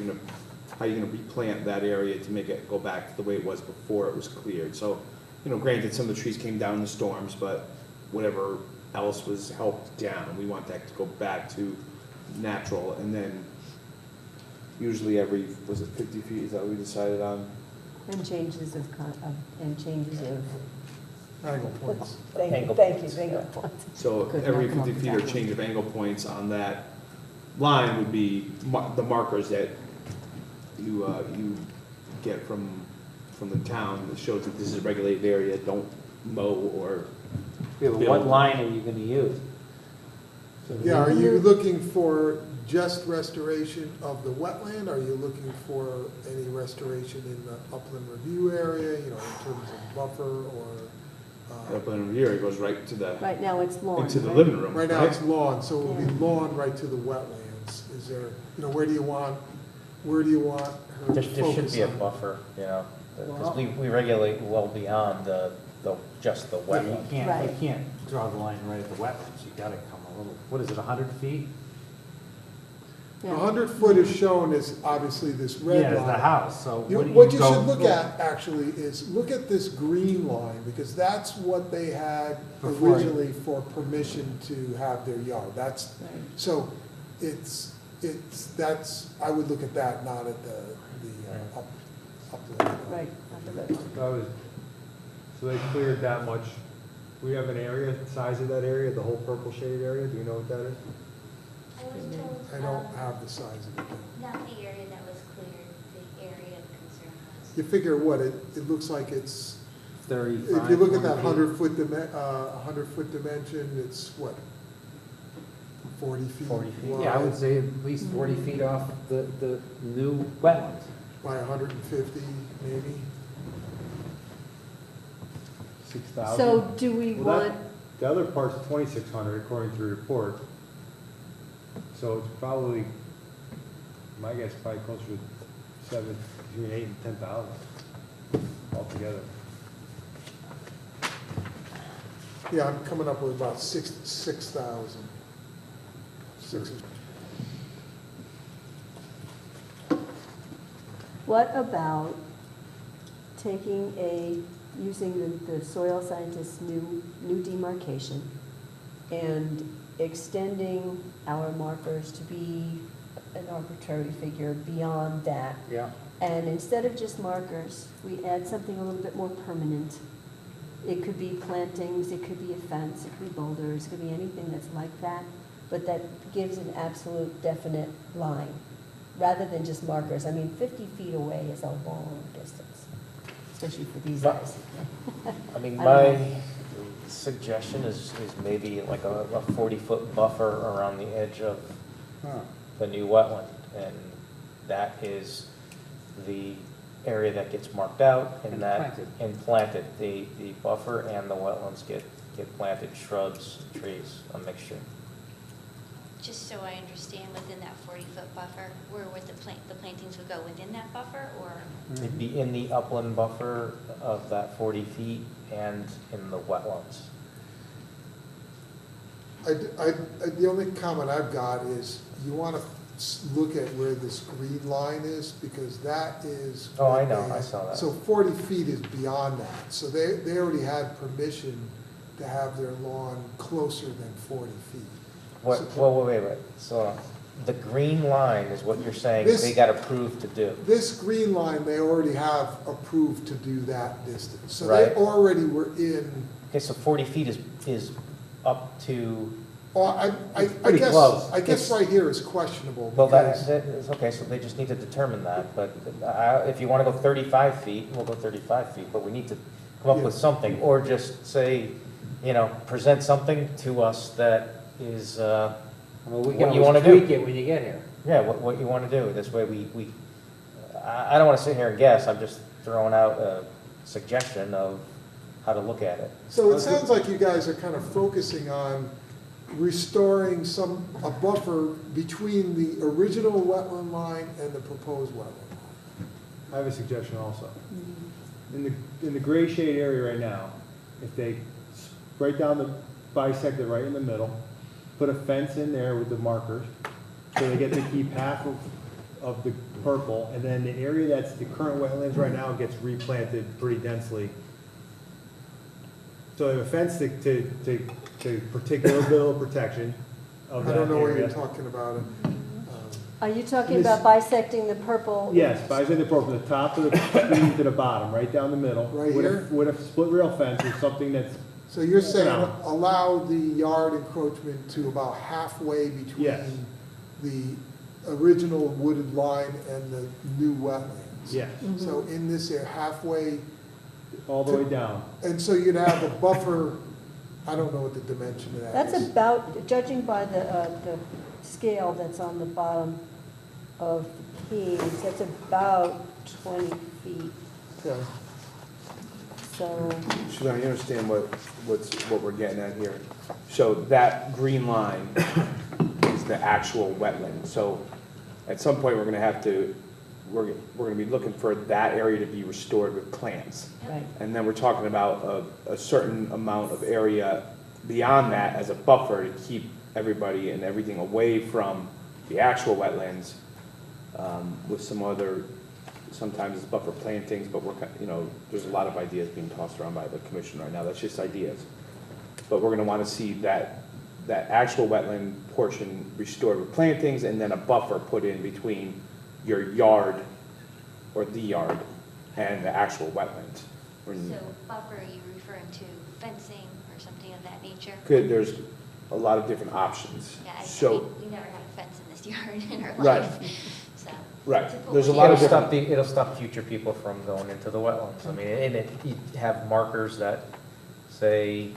how you're gonna replant that area to make it go back to the way it was before it was cleared. So, you know, granted, some of the trees came down in the storms, but whatever else was helped down, we want that to go back to natural. And then usually was it 50 feet, is that what we decided on? And changes of, angle points. thank you, Angle thank you, points, angle yeah. points. So Could every not come 50 up with feet that or one. change of angle points on that line would be the markers that you get from the town that shows that this is a regulated area, don't mow or Yeah, but what line are you gonna use? Yeah, are you looking for just restoration of the wetland? Are you looking for any restoration in the upland review area, you know, in terms of buffer or? upland review area goes right to the, Right now it's lawn. into the right? living room, Right now right? it's lawn, so it would be Yeah. lawn right to the wetlands. Is there, you know, where do you want her to There should focus be a on? buffer, you know, because we regulate well beyond just the You wetland. Right. can't draw the line right at the wetlands, you gotta come a little, what is it, 100 feet? 100 foot is shown as obviously this red Yeah, line. it's the house, so what do What you you should go? look at, actually, is look at this green line, because that's what they had Before. originally for permission to have their yard. That's, so that's, I would look at that, not at the upland. Right. So they cleared that much. We have an area, size of that area, the whole purple shaded area, do you know what that is? I don't have the size of it. Not the area that was cleared, the area of concern was. You figure what, it looks like it's, 35. if you look at that 40 feet. 100-foot dimension, it's what? 40 feet 40 feet. wide Yeah, I would say at least 40 feet off the new wetlands. by 150, maybe. 6,000? So do we Well, that- want, The other part's 2,600 according to the report. So it's probably, my guess, probably closer to between 8 and 10,000 altogether. Yeah, I'm coming up with about 6,000. what about using the soil scientist's new demarcation and extending our markers to be an arbitrary figure beyond that? Yeah. And instead of just markers, we add something a little bit more permanent. It could be plantings, it could be a fence, it could be boulders, it could be anything that's like that, but that gives an absolute definite line, rather than just markers. I mean, 50 feet away is a long distance, especially for these guys. I mean, I don't my suggestion is maybe like a 40-foot buffer around the edge of the new wetland. And that is the area that gets marked out and planted. The buffer and the wetlands get planted, shrubs, trees, a mixture. Just so I understand, within that 40-foot buffer, where would the plantings would go within that buffer, or? It'd be in the upland buffer of that 40 feet and in the wetlands. The only comment I've got is you want to look at where this green line is, because that is. Oh, I know, I saw that. So 40 feet is beyond that. So they already had permission to have their lawn closer than 40 feet. What, wait. So the green line is what you're saying they got approved to do. This green line, they already have approved to do that distance. So Right. they already were in. Okay, so 40 feet is up to, Well, I pretty guess, close. I guess right here is questionable. well, because- that is, okay, so they just need to determine that. But if you want to go 35 feet, we'll go 35 feet, but we need to come up with something. Or just say, present something to us that is, Well, we what can you want always to do. tweak it when you get here. Yeah, what you want to do. This way I don't want to sit here and guess. I'm just throwing out a suggestion of how to look at it. So it sounds like you guys are kind of focusing on restoring a buffer between the original wetland line and the proposed wetland line. I have a suggestion also. In the gray shade area right now, if they right down the bisect it right in the middle, put a fence in there with the markers, so they get to keep half of the purple, and then the area that's the current wetlands right now gets replanted pretty densely. So they have a fence to particular bill of protection of I that don't know what you're area. talking about. Are you talking about bisecting the purple? Yes, bisect the purple from the top of the screen to the bottom, right down the middle. Right with here? With a split rail fence or something that's. So you're saying No. allow the yard encroachment to about halfway between Yes. the original wooded line and the new wetlands? Yes, So in this area, halfway, all the way down. and so you'd have a buffer, I don't know what the dimension of that That's is. about, judging by the scale that's on the bottom of the page, that's about 20 feet. Okay. So, So now you understand what we're getting at here. So that green line is the actual wetland. So at some point, we're gonna be looking for that area to be restored with plants. right. And then we're talking about a certain amount of area beyond that as a buffer to keep everybody and everything away from the actual wetlands, with some other, sometimes it's buffer plantings, but there's a lot of ideas being tossed around by the commission right now. That's just ideas. But we're gonna wanna see that actual wetland portion restored with plantings, and then a buffer put in between your yard or the yard and the actual wetlands. So buffer, are you referring to fencing or something of that nature? There's a lot of different options. Yeah, I So, mean, we never had a fence in this yard in our Right. life, so. right, to put there's a one lot in- of different. It'll stop future people from going into the wetlands. I mean, and you have markers that say,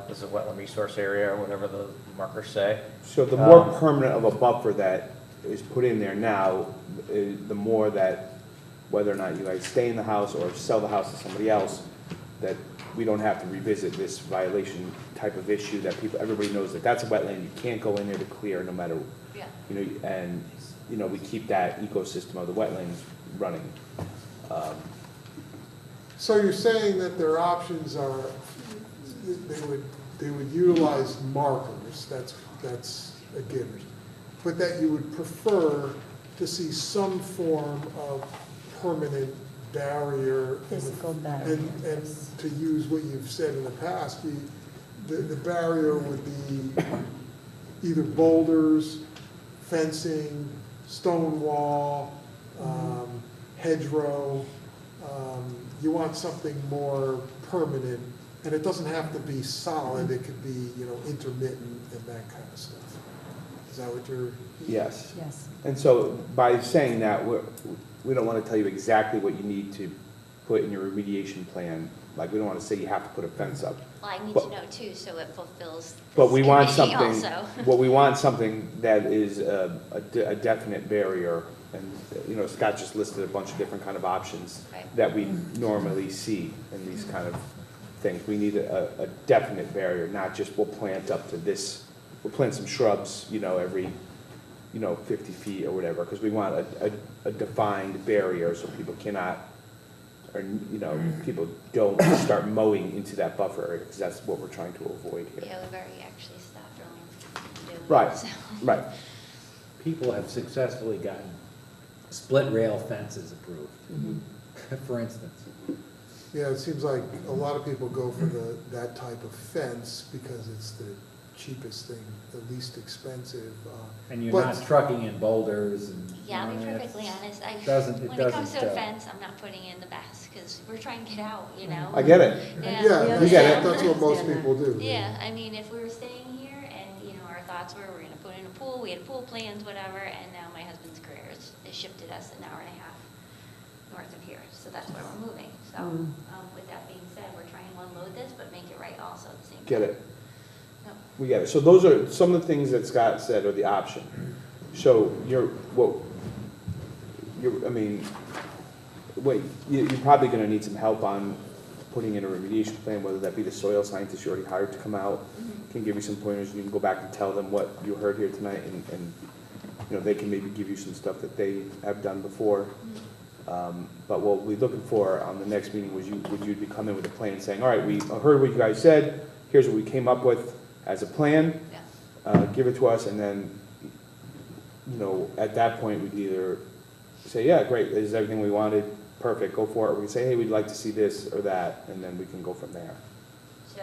this is a wetland resource area, or whatever the markers say. So the more permanent of a buffer that is put in there now, the more that, whether or not you guys stay in the house or sell the house to somebody else, that we don't have to revisit this violation type of issue, that everybody knows that that's a wetland, you can't go in there to clear no matter, Yeah. and, we keep that ecosystem of the wetlands running. So you're saying that their options are, they would utilize markers, that's a given, but that you would prefer to see some form of permanent barrier. Physical barrier. And to use what you've said in the past, the barrier would be either boulders, fencing, stone wall, hedgerow. You want something more permanent, and it doesn't have to be solid, it could be, intermittent and that kind of stuff. Is that what you're? Yes. Yes. And so by saying that, we don't want to tell you exactly what you need to put in your remediation plan. Like, we don't want to say you have to put a fence up. Well, I need But- to know too, so it fulfills But this we want committee something, also. well, we want something that is a definite barrier. And, Scott just listed a bunch of different kind of options Right. that we normally see in these kind of things. We need a definite barrier, not just we'll plant up to this, we'll plant some shrubs, every, 50 feet or whatever, because we want a defined barrier so people cannot, or, people don't start mowing into that buffer area, because that's what we're trying to avoid here. Yeah, we've already actually stopped earlier doing Right, it, so. right. People have successfully gotten split rail fences approved, for instance. Yeah, it seems like a lot of people go for that type of fence because it's the cheapest thing, the least expensive. And you're But- not trucking in boulders and. Yeah, I'll be it's- perfectly honest, doesn't- when it comes to a doesn't, fence, I'm not putting in the best, because we're trying to get out, I get it. Yeah. Yeah, We get it. that's what most Understand that. people do. Yeah, I mean, if we were staying here and, our thoughts were, we're gonna put in a pool, we had pool plans, whatever, and now my husband's career has shifted us an hour and a half north of here, so that's where we're moving. So, with that being said, we're trying to unload this, but make it right also at the same time. Get it. Yep. We get it. So those are some of the things that Scott said are the option. So you're probably gonna need some help on putting in a remediation plan, whether that be the soil scientist you already hired to come out, can give you some pointers, you can go back and tell them what you heard here tonight, and they can maybe give you some stuff that they have done before. But what we're looking for on the next meeting would you be coming with a plan saying, all right, we heard what you guys said, here's what we came up with as a plan, give it to us, and then, at that point, we'd either say, yeah, great, this is everything we wanted, perfect, go for it, or we can say, hey, we'd like to see this or that, and then we can go from there. So,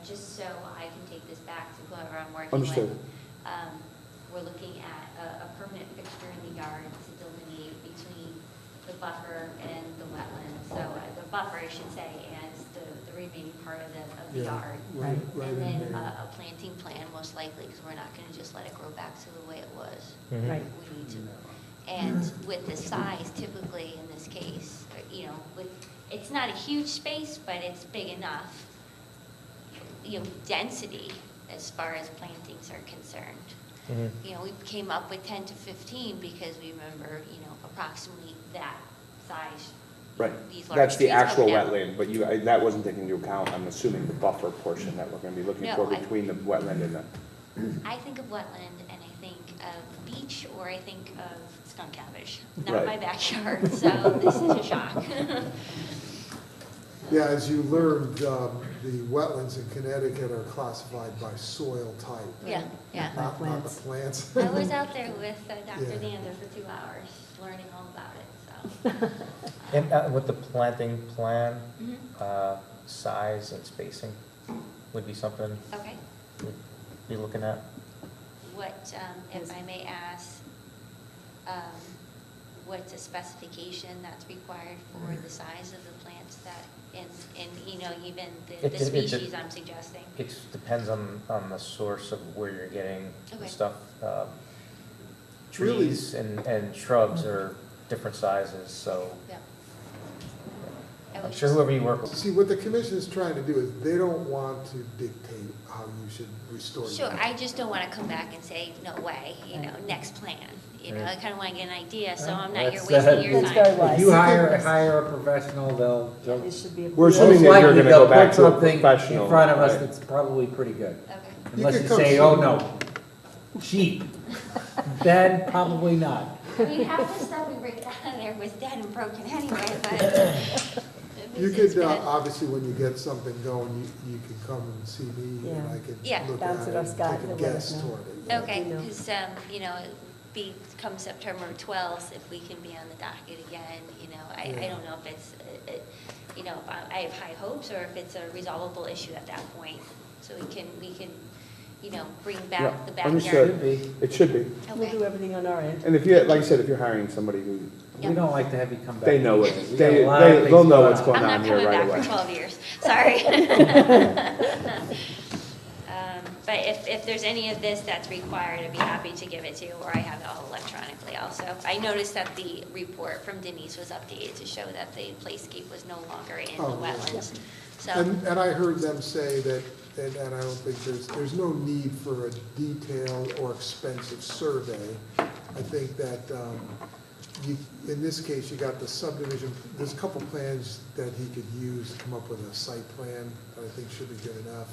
just so I can take this back to whoever I'm working with. Understood. We're looking at a permanent fixture in the yard to delineate between the buffer and the wetlands. So the buffer, I should say, and the remaining part of the Yeah, yard. right And in then there. a planting plan, most likely, because we're not going to just let it grow back to the way it was. Right. We need to. And with the size, typically in this case, it's not a huge space, but it's big enough, density as far as plantings are concerned. We came up with 10 to 15 because we remember, approximately that size. Right, These large that's the trees actual coming down. wetland, but that wasn't taken into account, I'm assuming, the buffer portion that we're gonna be looking No, for between the wetland and the, I think of wetland and I think of beach or I think of skunk cabbage. Right. Not my backyard, so this is a shock. Yeah, as you learned, the wetlands in Connecticut are classified by soil type. Yeah, yeah. Not the plants. I was out there with Dr. Yeah. Dander for 2 hours, learning all about it, so. And with the planting plan, Mhm. size and spacing would be something Okay, we'd be looking at? what, if I may ask, what's a specification that's required for the size of the plants that, and, you know, even the It- it- it- species I'm suggesting? It depends on the source of where you're getting the Okay. stuff. Really? Trees and shrubs are different sizes, so Yeah. I I'm was sure just- whoever you work with. See, what the commission is trying to do is they don't want to dictate how you should restore. Sure, them. I just don't want to come back and say, no way, you know, next plan. You know, I kind of want to get an idea, so I'm not here That's, wasting your That's time. very wise. If you hire a professional, they'll It should be. We're most assuming that you're likely gonna they'll go back put to a something professional, in front of us right? that's probably pretty good. Okay. Unless could you come say, see oh, me. no, cheap, then probably not. I mean, half the stuff we ripped out of there was dead and broken anyway, but. You it's could, been- obviously, when you get something going, you can come and see me, and Yeah. I could Yeah. look Bounce at it it off and Scott, take he'll a let guess us know. toward it. yeah. Okay, You know. because, you know, it'll be, come September 12th, if we can be on the docket again, you know, I Yeah. don't know if it's, you know, if I have high hopes or if it's a resolvable issue at that point. So we can, you know, bring Yeah, back the backyard. understood. It should be. We'll do Okay, everything on our end. And if you, like I said, if you're hiring somebody who, We don't like to have you come back. they know what, We got a lot of things they'll know going what's on. going I'm on not here coming right back away. for 12 years, sorry. But if there's any of this that's required, I'd be happy to give it to you, or I have it all electronically also. I noticed that the report from Denise was updated to show that the playscape was no longer in the Oh, yeah. wetlands. So, And I heard them say that, and I don't think there's no need for a detailed or expensive survey. I think that, in this case, you got the subdivision, there's a couple plans that he could use to come up with a site plan that I think should be good enough.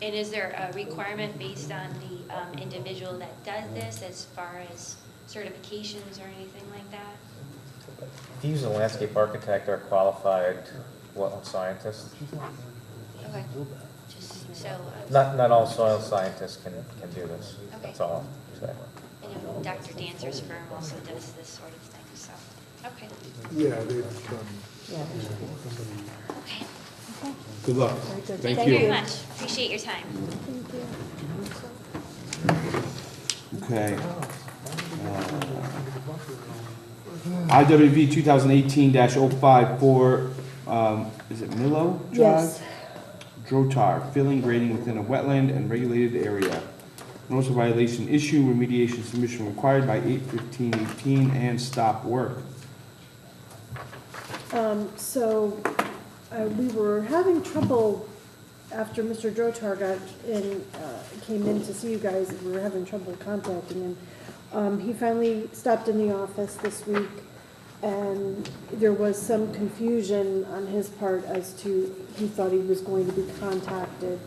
and is there a requirement based on the individual that does this as far as certifications or anything like that? If you use a landscape architect or a qualified wetland scientist, Okay, just so, not all soil scientists can do this. Okay. That's all I'm saying. you know, Dr. Dancer's firm also does this sort of thing, so, okay. Yeah, they've done. Yeah. Okay, Good luck. Very good. Thank thank you you. very much, appreciate your time. Okay. IWV 2018-054, is it Willow Drive? Yes. Drotar, filling grading within a wetland and regulated area. Notice of violation issue, remediation submission required by 8/15/18 and stop work. So, we were having trouble after Mr. Drotar got in, came in to see you guys, we were having trouble contacting him. He finally stopped in the office this week, and there was some confusion on his part as to, he thought he was going to be contacted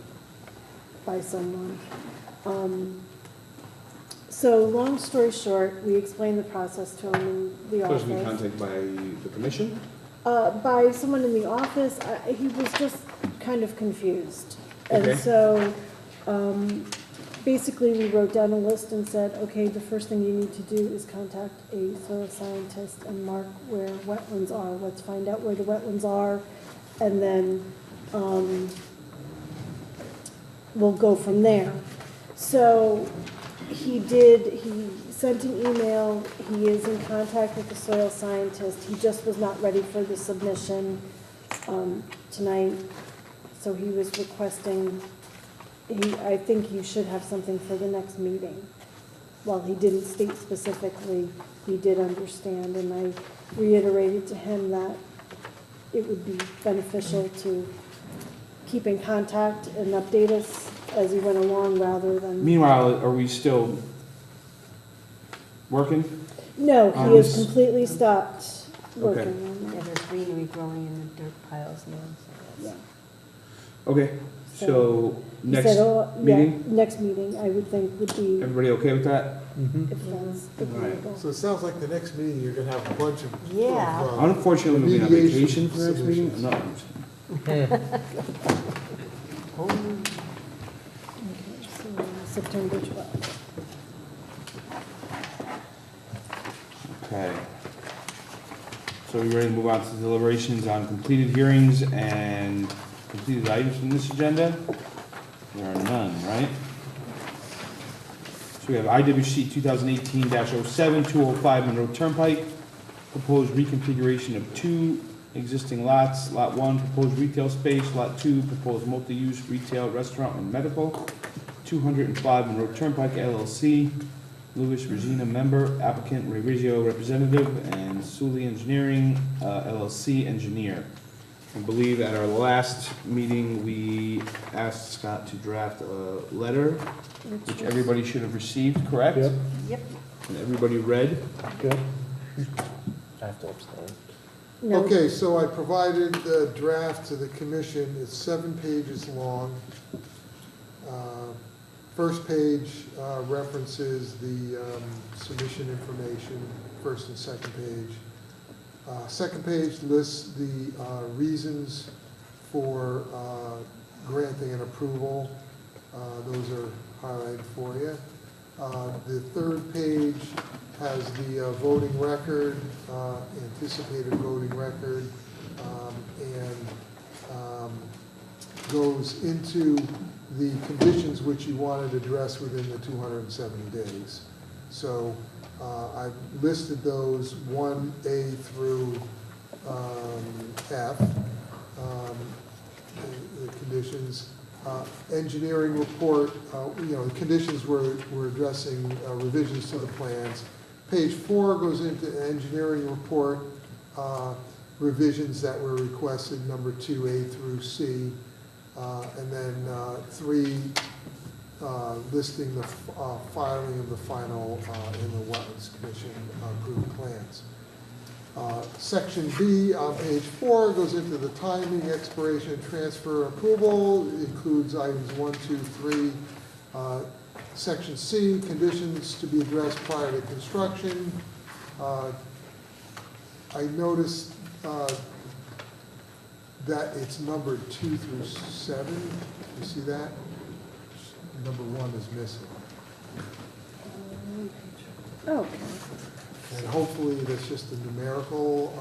by someone. So, long story short, we explained the process to him in the office. Supposed to be contacted by the commission? By someone in the office, he was just kind of confused. Okay. And so, basically, we wrote down a list and said, okay, the first thing you need to do is contact a soil scientist and mark where wetlands are. Let's find out where the wetlands are, and then, we'll go from there. So, he sent an email, he is in contact with the soil scientist, he just was not ready for the submission tonight, so he was requesting, I think you should have something for the next meeting. While he didn't state specifically, he did understand, and I reiterated to him that it would be beneficial to keep in contact and update us as he went along rather than... Meanwhile, are we still working? No, he has This- completely stopped Okay. working on Yeah, that. there's greenery growing in the dirt piles now. So Yeah. Okay, so You next said, oh, yeah, meeting, next meeting, I would think would be, everybody okay with that? if that's agreeable. So it sounds like the next meeting, you're gonna have a bunch of. Yeah. Unfortunately, we'll be on Mediation vacation for the next meeting. submissions. No, I'm just kidding. Okay, so September 12th. Okay. So we ready to move on to deliberations on completed hearings and completed items from this agenda? There are none, right? So we have IWC 2018-07, 205 Monroe Turnpike, proposed reconfiguration of 2 existing lots. Lot 1, proposed retail space. Lot 2, proposed multi-use retail, restaurant, and medical. 205 Monroe Turnpike LLC. Louis Regina, member. Applicant Ray Riggio, representative. And Sully Engineering, LLC, engineer. I believe at our last meeting, we asked Scott to draft a letter, which everybody should have received, correct? Yep. Yep. And everybody read? Good. I have to abstain. No, Okay, so I provided the draft to the commission, it's 7 pages long. First page references the submission information, first and second page. Second page lists the reasons for granting an approval. Those are highlighted for you. The third page has the voting record, anticipated voting record, and goes into the conditions which you wanted addressed within the 270 days. So I've listed those 1A through F, the conditions. Engineering report, the conditions we're addressing revisions to the plans. Page 4 goes into engineering report, revisions that were requested, number 2A through C. And then 3, listing the filing of the final in the Wetlands Commission approved plans. Section B on page 4 goes into the timing, expiration, transfer, approval. It includes items 1, 2, 3. Section C, conditions to be addressed prior to construction. I noticed that it's numbered 2 through 7. You see that? Number 1 is missing. okay. And hopefully that's just a numerical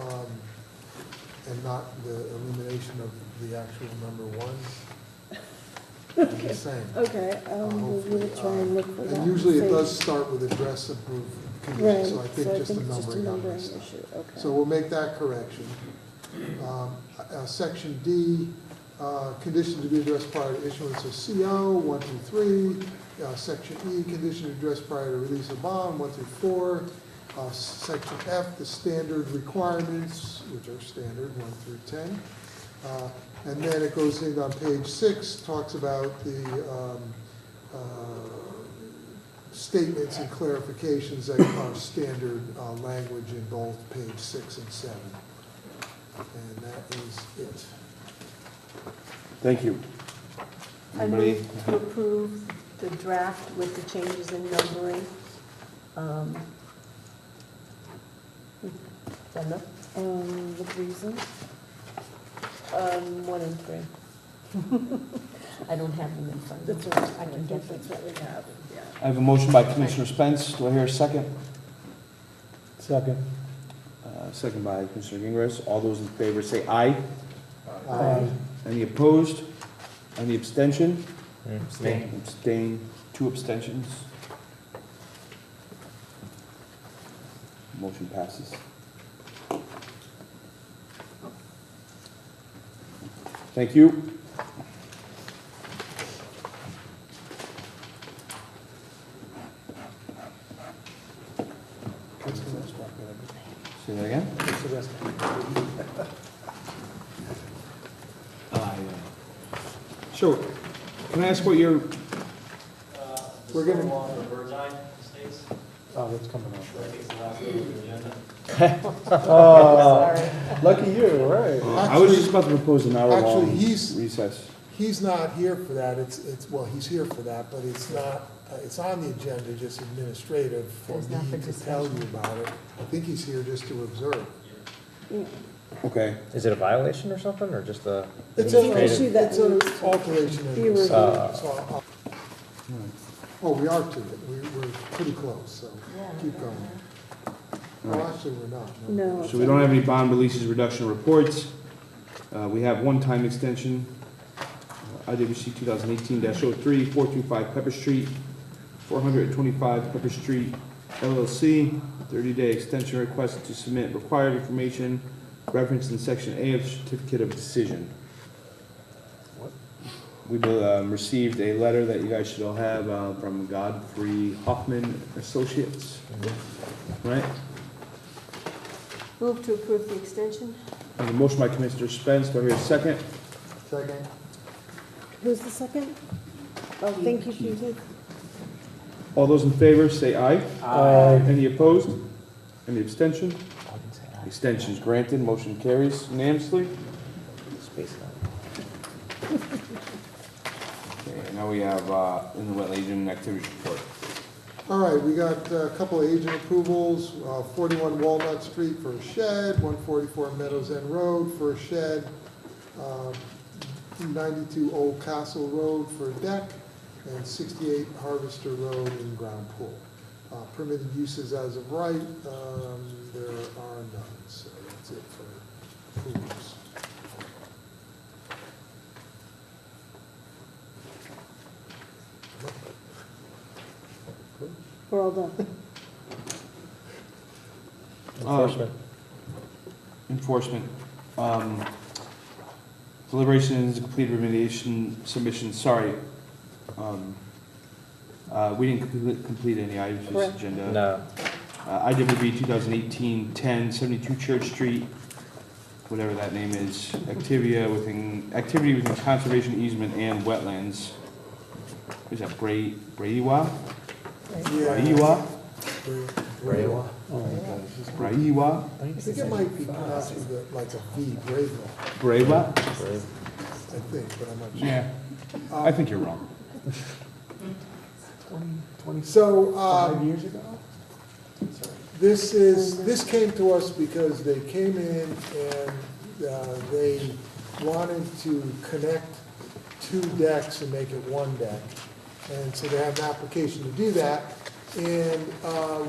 and not the elimination of the actual number 1. I'm just saying. Okay, we'll try and look for that. And usually it See. does start with address approved Right, conditions, so I think so I just the think it's just a numbering on numbering this stuff. issue, okay. So we'll make that correction. Section D, condition to be addressed prior to issuance of CO, 1 through 3. Section E, condition to address prior to release of bond, 1 through 4. Section F, the standard requirements, which are standard, 1 through 10. And then it goes in on page 6, talks about the statements and clarifications that are standard language in both page 6 and 7. And that is it. Thank you. I Anybody? move to approve the draft with the changes in numbering. Is that enough? The reason? 1 and 3. I don't have them in front of me. That's right, I can get them. that's what we have, yeah. I have a motion by Commissioner Spence. Do I hear a second? Second. Second by Commissioner Gingras. All those in favor say aye. Aye. Any opposed? Any abstention? Abstain. Abstain. 2 abstentions. Motion passes. Thank you. Say that again? Sure. Can I ask what your, We're gonna, Oh, that's coming up. Sorry. Lucky you, right. I was just about to propose an hour-long Actually, he's- recess. He's not here for that, well, he's here for that, but it's not, it's on the agenda, just administrative for It's not me for to tell you about it. I think he's here just to observe. Okay. Is it a violation or something, or just a It's administrative? it's an alteration in Be the reviewed. site, so oh, we are to it, we're pretty close, so keep going. Well, actually, we're not. No. So we don't have any bond releases, reduction reports. We have one-time extension, IWC 2018-03, 425 Pepper Street, 425 Pepper Street LLC, 30-day extension request to submit required information referenced in Section A of Certificate of Decision. We received a letter that you guys should all have from Godfrey Hoffman Associates, right? Move to approve the extension? I have a motion by Commissioner Spence, do I hear a second? Second? Who's the second? Oh, thank you, Susan. All those in favor, say aye. Aye. Any opposed? Any abstention? Extensions granted, motion carries unanimously. Space out. Okay, now we have in the wetland agent activities report. All right, we got a couple of agent approvals, 41 Walnut Street for a shed, 144 Meadows End Road for a shed, 92 Old Castle Road for a deck, and 68 Harvester Road in ground pool. Permitted uses as of right, there are none, so that's it for approvals. We're all done. Enforcement. Enforcement. Deliberations, completed remediation submission, sorry. We didn't complete any items on this Correct. agenda. No. IWB 2018-10, 72 Church Street, whatever that name is, activity within conservation easement and wetlands. Is that Braiwa? Braiwa? Braiwa. Braiwa? I think it might be pronounced with like a V, Bravo, Braiwa? I think, but I'm not sure. Yeah, I think you're wrong. So, 5 years ago? this came to us because they came in and they wanted to connect two decks and make it one deck. And so they have an application to do that. And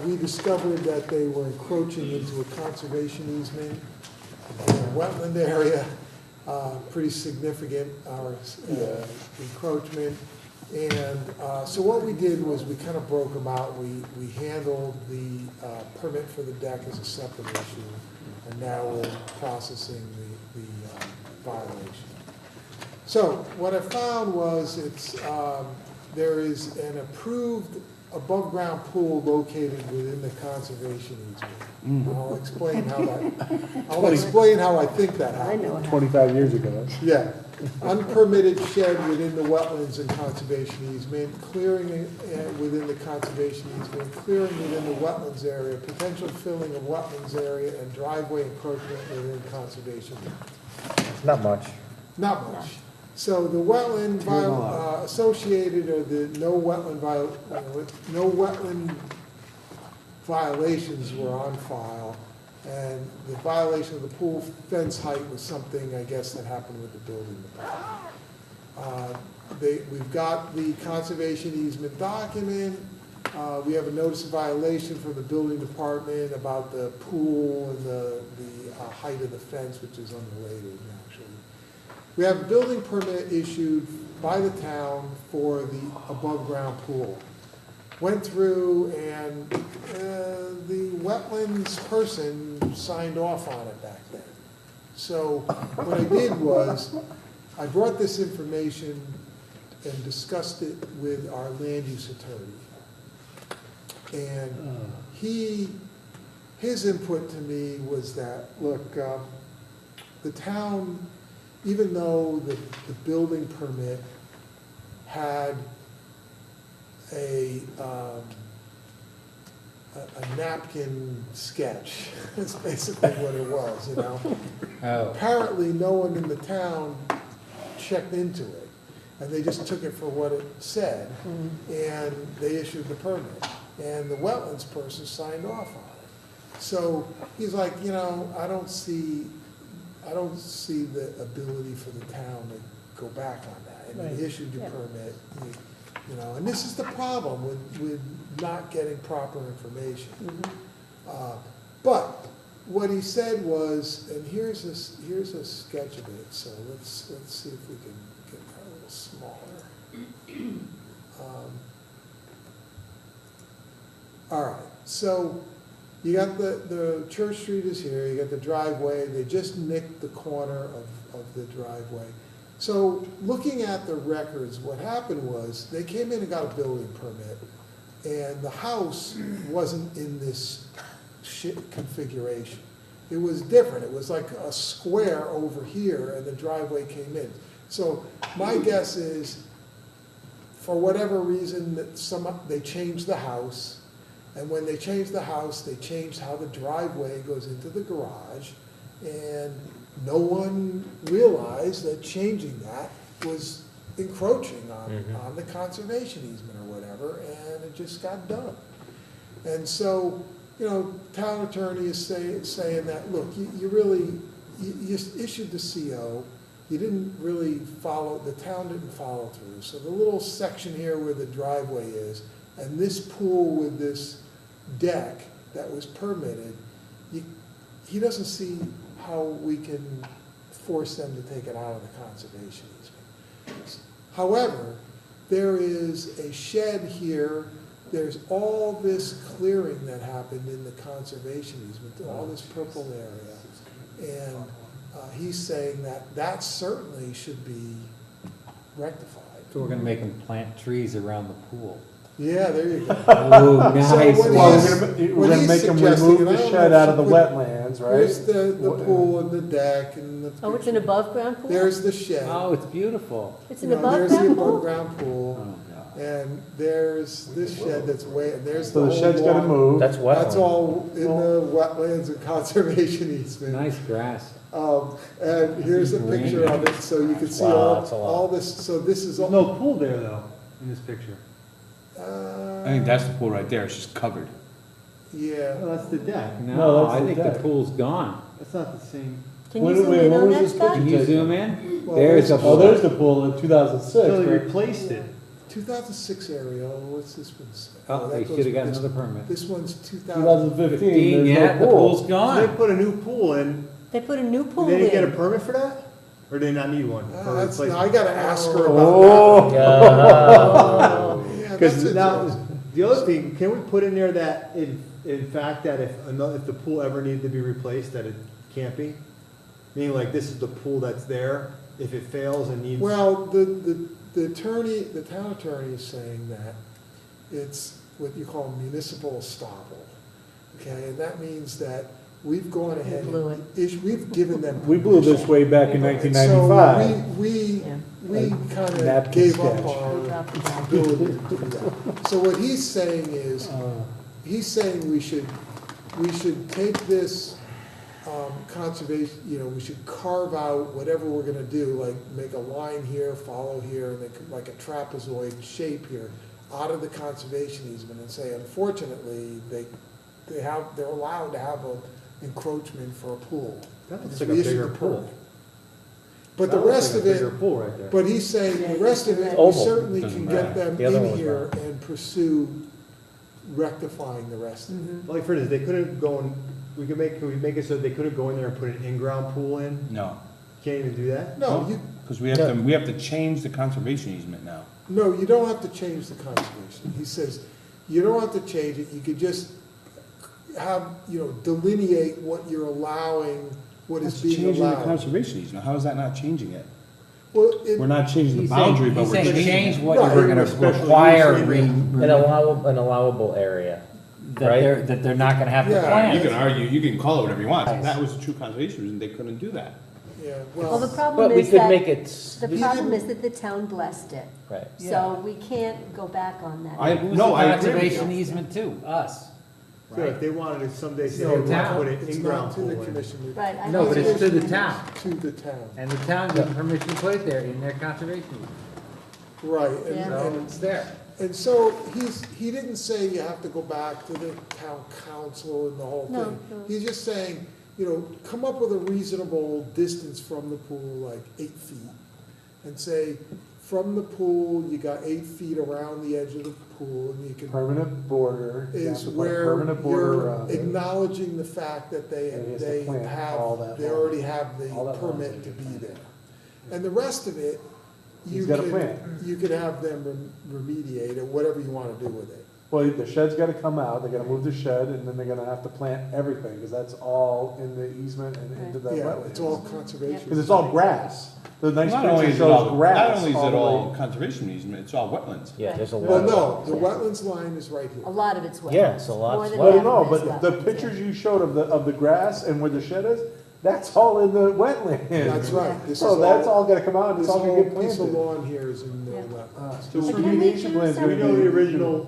we discovered that they were encroaching into a conservation easement in a wetland area, pretty significant encroachment. And so what we did was we kind of broke them out. We handled the permit for the deck as a separate issue, and now we're processing the violation. So what I found was there is an approved above-ground pool located within the conservation easement. I'll explain how I think that I happened. know how. 25 years ago. Yeah, unpermitted shed within the wetlands and conservation easement, clearing within the conservation easement, clearing within the wetlands area, potential filling of wetlands area, and driveway encroachment within conservation. Not much. Not much. So the wetland associated, or the no wetland violations were on file. And the violation of the pool fence height was something, I guess, that happened with the building department. We've got the conservation easement document. We have a notice of violation from the building department about the pool and the height of the fence, which is unrelated, actually. We have a building permit issued by the town for the above-ground pool. Went through and the wetlands person signed off on it back then. So what I did was, I brought this information and discussed it with our land use attorney. And his input to me was that, look, the town, even though the building permit had a napkin sketch, that's basically what it was, you know. Oh. Apparently, no one in the town checked into it. and they just took it for what it said, and they issued the permit, and the wetlands person signed off on it. So he's like, I don't see the ability for the town to go back on that. And you issued your permit, and this is the problem with not getting proper information. But what he said was, and here's a sketch of it, so let's see if we can get that a little smaller. All right, so you got the Church Street is here, you got the driveway, they just nicked the corner of the driveway. So looking at the records, what happened was, they came in and got a building permit, and the house wasn't in this configuration. It was different, it was like a square over here, and the driveway came in. So my guess is, for whatever reason, that they changed the house, and when they changed the house, they changed how the driveway goes into the garage, and no one realized that changing that was encroaching on the conservation easement or whatever, and it just got done. And so, town attorney is saying that, look, you issued the CO, you didn't really follow, the town didn't follow through. So the little section here where the driveway is, and this pool with this deck that was permitted, he doesn't see how we can force them to take it out of the conservation easement. However, there is a shed here, there's all this clearing that happened in the conservation easement, all this purple area. And he's saying that certainly should be rectified. So we're gonna make them plant trees around the pool. Yeah, there you go. Oh, nice. So We're gonna make them remove the shed out of the wetlands, right? Here's the pool and the deck and the. Oh, it's an above-ground pool? There's the shed. Oh, it's beautiful. It's an There's the above-ground pool? above-ground pool. Oh, God. And there's this shed that's way, and there's the So the whole shed's gotta lawn. move. That's wetland. That's all in the wetlands and conservation easement. Nice grass. And here's a picture of it, so you can see Wow, that's a lot. all this, so this is all. There's no pool there, though, in this picture. I think that's the pool right there, it's just covered. Yeah, that's the deck. No, that's I the think the deck. pool's gone. That's not the same. Can you zoom in on that, Scott? Can you zoom in? Well, There's a Oh, pool. there's the pool in 2006. So they right? replaced it. 2006 area, what's this one? Oh, that they goes should've got with this- another permit. This one's 2015, Yeah, there's the no pool. pool's They gone. put a new pool in. They put a new pool They didn't get a in. permit for that? Or did they not need one? for That's, replacement? I gotta ask her Oh. about Oh. that. Yeah, that's Because it. now, the other thing, can we put in there that in fact, that if the pool ever needed to be replaced, that it can't be? Meaning like this is the pool that's there, if it fails and needs. Well, the attorney, the town attorney is saying that it's what you call municipal estoppel. Okay, and that means that we've gone ahead, blew and we've given them. We blew this permission. way back in And 1995. So we kind of Napkin gave up sketch. our ability to do that. So what he's saying is, he's saying we should take this conservation, we should carve out whatever we're gonna do, like make a line here, follow here, and like a trapezoid shape here, out of the conservation easement, and say, unfortunately, they're allowed to have an encroachment for a pool. That looks Because like a we issued bigger the pool. permit. But the That looks rest like of a it, bigger pool right there. but he's saying the rest of it, we Oval. certainly Doesn't can get matter. them The other in one's here not. and pursue rectifying the rest of it. Like for instance, they couldn't go in, can we make it so they couldn't go in there and put an in-ground pool in? No, Can't even do that? No, because we have to change the conservation easement now. no, you don't have to change the conservation. He says, you don't have to change it, you could just have, delineate what you're allowing, what is That's being changing the allowed. conservation easement, how is that not changing it? Well, We're not changing the He's boundary, saying, but he's we're saying changing change it. what No, you were gonna special require, use An allowable area. that they're not gonna have to Yeah. plant. You can argue, you can call it whatever you want, if that was a true conservation reason, they couldn't do that. yeah, Well, the well, problem But we is could that, make it, the problem is that the town blessed it. right. So we can't go back on that. I- Who's no, the I agree with conservation you. easement to? Us. So if they wanted to someday say, no, hey, we want to town. put an it's in-ground not to pool the in. commission. Right, I No, but it's to the Conservation town. To the town. And the town got permission to put it there in their conservation easement. Right, Yeah. So and, it's there. and so he didn't say you have to go back to the town council and the whole No, thing. no. He's just saying, come up with a reasonable distance from the pool, like 8 feet. And say, from the pool, you got 8 feet around the edge of the pool, and you can, Permanent border. you have is to put a where permanent border you're around it. acknowledging the fact that And he has to plant all that they lawn. already have the All that lawn. permit to be there. And the rest of it, He's gotta plant. you could have them remediate or whatever you wanna do with it. Well, the shed's gotta come out, they gotta move the shed, and then they're gonna have to plant everything, because that's all in the easement and into that Yeah, wetland. it's all conservation. Because it's all grass. The next Not only picture is it shows all, grass. not only is all it the all way- conservation easement, it's all wetlands. Yeah, there's a lot. Well, no, the wetlands line is right A here. lot of it's wetlands. Yeah, it's a lot. More than Well, half no, of it's but the wetlands, pictures yeah. you showed of the grass and where the shed is, that's all in the wetland. That's right. This So is that's all gonna come out, and This it's all gonna whole get piece of planted. lawn here is in the Yeah. wetlands. The But can we remediation do plan's Do gonna we something- know be- the original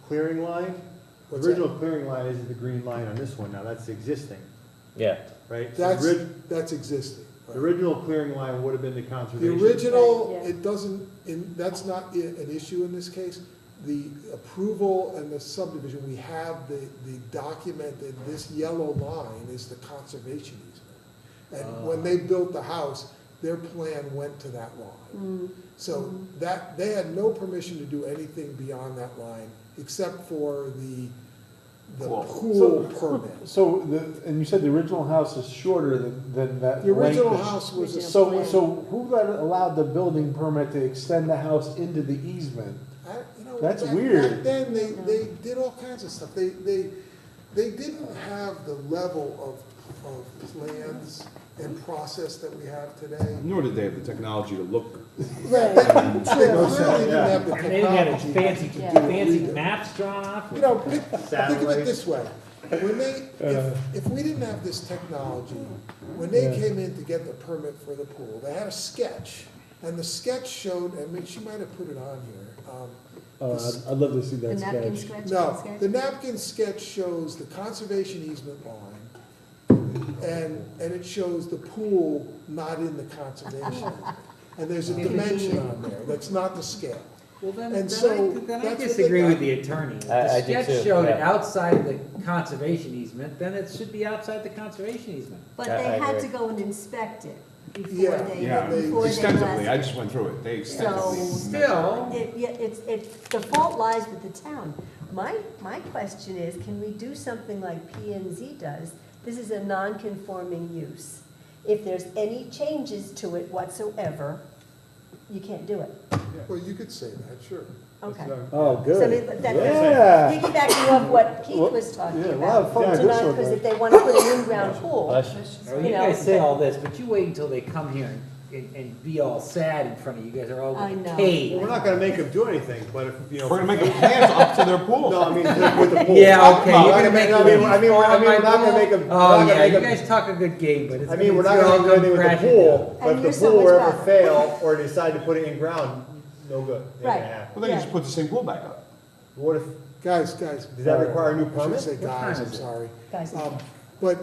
clearing line? The What's that? original clearing line isn't the green line on this one now, that's existing, Yeah. right? So That's existing. The right. original clearing line would have been the The conservation. original, Right, yeah. it doesn't, that's not an issue in this case. The approval and the subdivision, we have the document that this yellow line is the conservation easement. And when they built the house, their plan went to that line. So that, they had no permission to do anything beyond that line, except for the pool permit. So, and you said the original house is shorter than that. The original length. house was a So who allowed the building permit to extend the house into the easement? That's Back weird. then, they did all kinds of stuff. They didn't have the level of plans and process that we have today. Nor did they have the technology to look. Right. They clearly didn't have the And they didn't have technology. fancy maps drawn off. Think of it this way. When if we didn't have this technology, when they came in to get the permit for the pool, they had a sketch. And the sketch showed, she might have put it on here. I'd love to see The that napkin sketch. sketch? No, sketch? the napkin sketch shows the conservation easement line, and it shows the pool not in the conservation easement. And there's a dimension on there, that's not the scale. Well, then And so, I that's what disagree they- with the attorney. If I the do sketch too, showed it yeah. outside the conservation easement, then it should be outside the conservation easement. But I they had agree. to go and inspect it before Yeah, they, Yeah, before they extensively, I blessed just went through it, they So extensively. Still, the fault lies with the town. My question is, can we do something like P and Z does? This is a non-conforming use. If there's any changes to it whatsoever, you can't do it. Well, you could say that, sure. Okay. Oh, So I mean, good. that- Yeah. Piggybacking off what Pete was talking Yeah, we'll have about. fun with So this not, one, because then. if they want to put an in-ground pool, Bless well, you you know, guys say but- all this, but you wait until they come here and be all sad in front of you. You guys are all I going to know. cave. Well, we're not gonna make them do anything, but if, We're gonna make them plans up to their pool. No, I mean, with the pool. Yeah, okay, you're gonna make I them. mean, we're not gonna make them. Oh, yeah, you guys talk a good game, but it's. I mean, we're not it's gonna all do anything with the crashing pool, but And if you're the so pool much were ever better. fail or decide to put it in ground, no good. Ain't gonna Right. happen. Well, they can just put the same pool back up. What if, Guys, does that require a new I should permit? say guys, time I'm is it? sorry. guys, But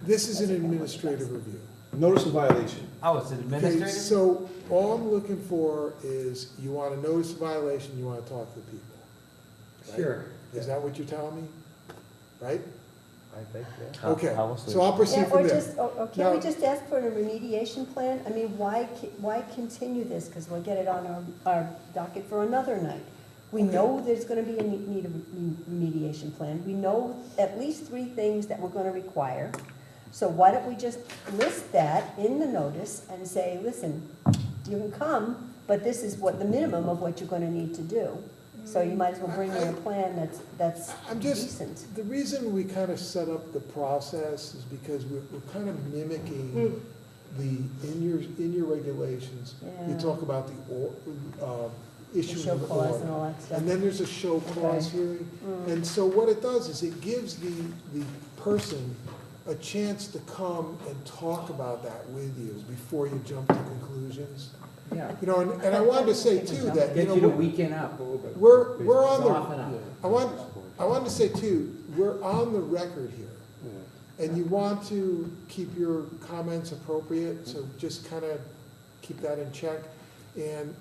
this is an administrative review. Notice of violation. Oh, it's an Okay, administrative? so all I'm looking for is, you want to notice a violation, you want to talk to the people. right? Sure. Is that what you're telling me? Right? I think, yeah. Okay, how else so I'll proceed Or from there. just, or can't we Now- just ask for a remediation plan? I mean, why continue this? Because we'll get it on our docket for another night. We know there's gonna be a need of remediation plan. We know at least 3 things that we're gonna require. So why don't we just list that in the notice and say, listen, you can come, but this is what the minimum of what you're gonna need to do. So you might as well bring in a plan that's I'm just, decent. the reason we kind of set up the process is because we're kind of mimicking the, in your regulations, you Yeah. talk about the The issuing show of the cause order. and all that stuff. And then there's a show cause hearing. And so what it does is it gives the person a chance to come and talk about that with you before you jump to conclusions. Yeah. You know, and I wanted to say too that, Get you to know, weaken up a little bit. we're on Soften up. I wanted to say too, we're on the record here. And you want to keep your comments appropriate, so just kind of keep that in check. And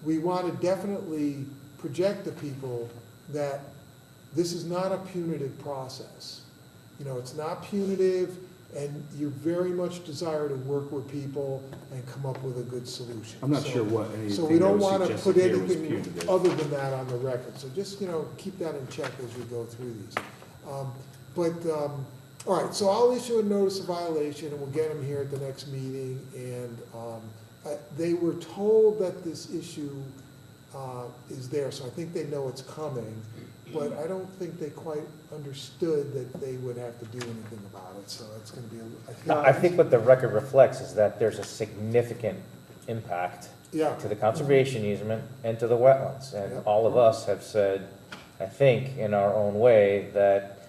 we want to definitely project to people that this is not a punitive process. You know, it's not punitive, and you very much desire to work with people and come up with a good solution. I'm not So- sure what anything So we don't that was want to suggested put here was anything punitive. other than that on the record. So just, you know, keep that in check as we go through these. All right, so I'll issue a notice of violation, and we'll get them here at the next meeting. And they were told that this issue is there, so I think they know it's coming. But I don't think they quite understood that they would have to do anything about it, so it's gonna be, I think what the record reflects is that there's a significant impact yeah, to the conservation easement and to the wetlands. And Yep. all of us have said, I think, in our own way, that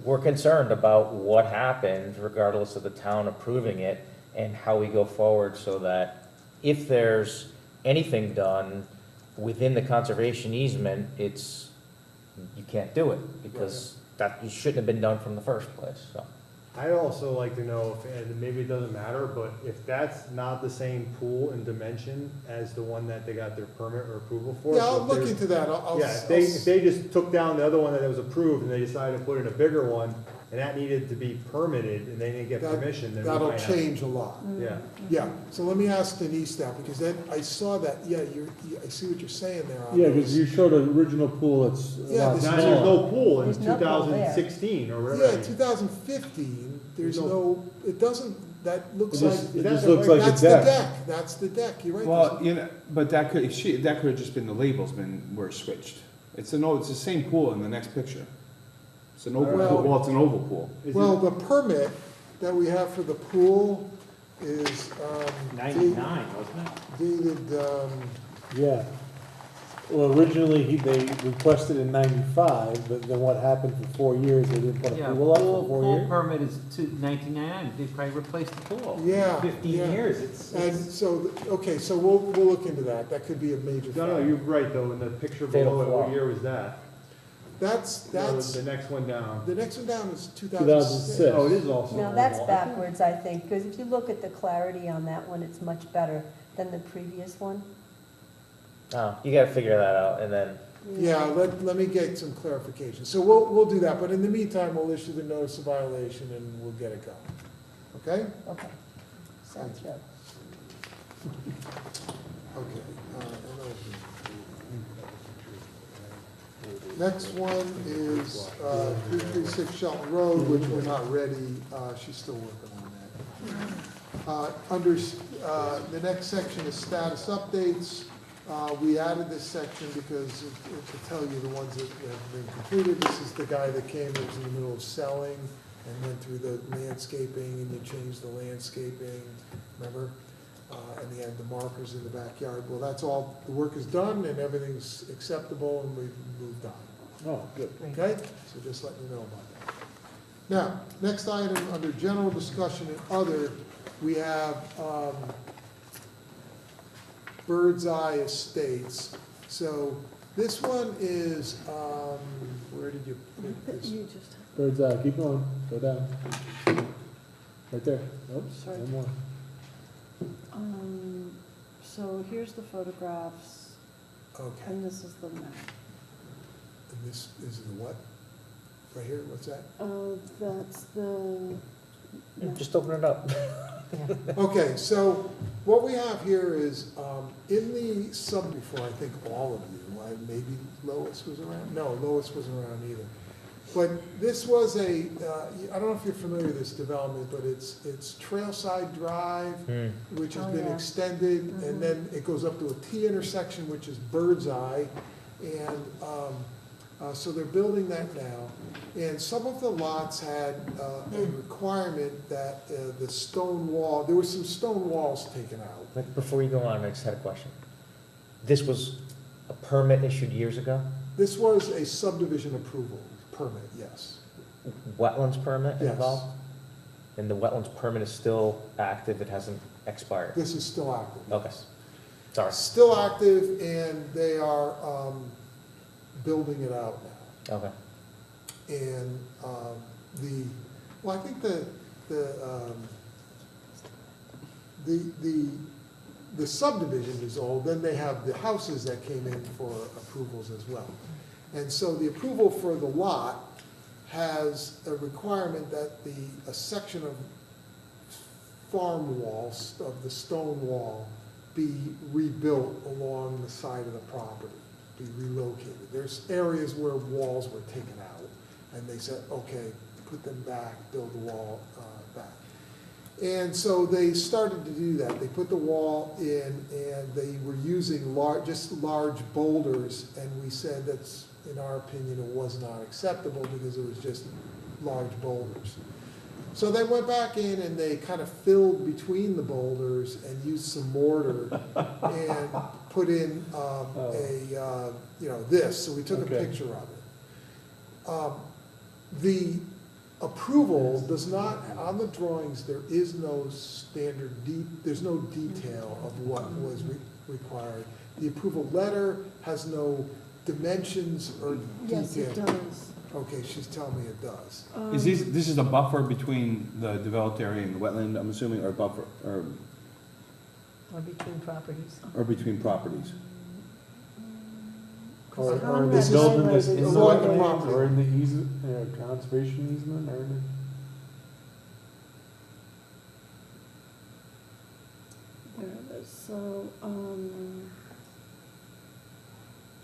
we're concerned about what happened regardless of the town approving it and how we go forward so that if there's anything done within the conservation easement, you can't do it because that shouldn't have been done from the first place, so. I'd also like to know, and maybe it doesn't matter, but if that's not the same pool and dimension as the one that they got their permit or approval for. yeah, so I'll if look there's- into that. Yeah, if they just took down the other one that was approved and they decided to put in a bigger one, and that needed to be permitted, and they didn't get permission, then we That'll might have. change a lot. Yeah, Yeah, so let me ask Denise that, because then I saw that, yeah, I see what you're saying there. on Yeah, those. because you showed an original pool that's a Yeah, lot this now is- there's smaller. no pool in There's no pool there. 2016 or whatever. Yeah, 2015, there's No. no, it doesn't, that looks It like, just, it that's just the looks right- like a that's the deck. deck, that's the deck, you're right. Well, you know, but that could have just been the labels were switched. It's the same pool in the next picture. It's an oval Well- pool, well, it's an oval pool. Is Well, it- the permit that we have for the pool is, 99, wasn't it? dated, Yeah. Well, originally, they requested in 95, but then what happened for 4 years, they didn't put a Yeah, pool up for 4 pool years? permit is to 1999, they probably replaced the pool. Yeah, 15 yeah. years, and it's, so, okay, so we'll look into that, that could be a major No, no, factor. you're right, though, in the picture Fatal below it, flaw. what year was that? That's, No, the next one down. the next one down is 2006. 2006. Oh, it is also. No, that's oval. backwards, I think, because if you look at the clarity on that one, it's much better than the previous one. Oh, you gotta figure that out, and then, Yeah, let me get some clarification. So we'll do that, but in the meantime, we'll issue the notice of violation and we'll get it going. Okay? Okay, sounds good. Okay. Next one is 336 Shelton Road, which we're not ready, she's still working on that. The next section is status updates. We added this section because it to tell you the ones that have been completed. This is the guy that came, that was in the middle of selling and went through the landscaping, and you changed the landscaping, remember? And he had the markers in the backyard. Well, that's all, the work is done and everything's acceptable and we've moved on. Oh, good. Okay? So just letting you know about that. Now, next item, under general discussion and other, we have Bird's Eye Estates. So this one is, where did you put this? You just, Bird's eye, keep going, go down. Right there. Oops, Sorry. one more. so here's the photographs, Okay, and this is the map. and this is the what? Right here, what's that? That's the. just open it up. Okay, so what we have here is, in the sub before, I think all of you, maybe Lois was around? No, Lois wasn't around either. But this was I don't know if you're familiar with this development, but it's Trailside Drive, which has Oh, been yeah. extended, and then it goes up to a T intersection, which is Bird's Eye. And so they're building that now. And some of the lots had a requirement that the stone wall, there were some stone walls taken out. But before you go on, I just had a question. This was a permit issued years ago? This was a subdivision approval permit, yes. Wetlands permit Yes. involved? And the wetlands permit is still active, it hasn't expired? This is still active. Okay, sorry. Still active, and they are building it out now. Okay. And the subdivision is old, then they have the houses that came in for approvals as well. And so the approval for the lot has a requirement that a section of farm walls, of the stone wall, be rebuilt along the side of the property, be relocated. There's areas where walls were taken out, and they said, okay, put them back, build the wall back. And so they started to do that. They put the wall in, and they were using just large boulders, and we said that's, in our opinion, it was not acceptable because it was just large boulders. So they went back in and they kind of filled between the boulders and used some mortar and put in this. So we took a picture of it. The approval does not, on the drawings, there is no standard, there's no detail of what was required. The approval letter has no dimensions or detail. Yes, it does. Okay, she's telling me it does. This is a buffer between the developed area and the wetland, I'm assuming, or buffer, Or between properties. or between properties? Or Conrad they building this highlighted in the along the wetland, property. or in the conservation easement, or in the? There it is, so,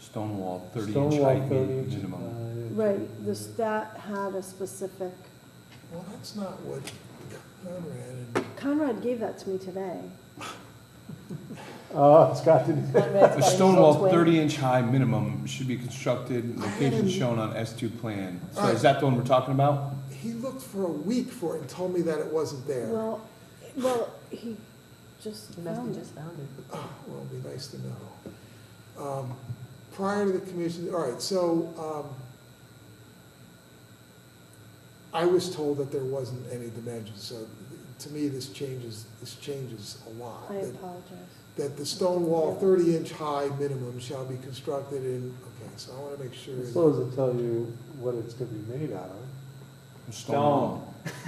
Stone wall, 30-inch Stone wall, height 30 inch, minimum. right, the stat had a specific, Well, that's not what Conrad and Conrad gave that to me today. Scott didn't. A stone wall 30-inch high minimum should be constructed, location shown on S2 plan. So is that the one we're talking about? he looked for a week for it and told me that it wasn't there. Well, he just You must have found it. just found it. Oh, well, it'd be nice to know. Prior to the commission, all right, so, I was told that there wasn't any dimensions, so to me, this changes a lot. I That- apologize. That the stone wall 30-inch high minimum shall be constructed in, okay, so I wanna make sure. As long as it tell you what it's gonna be made out of. Stone wall.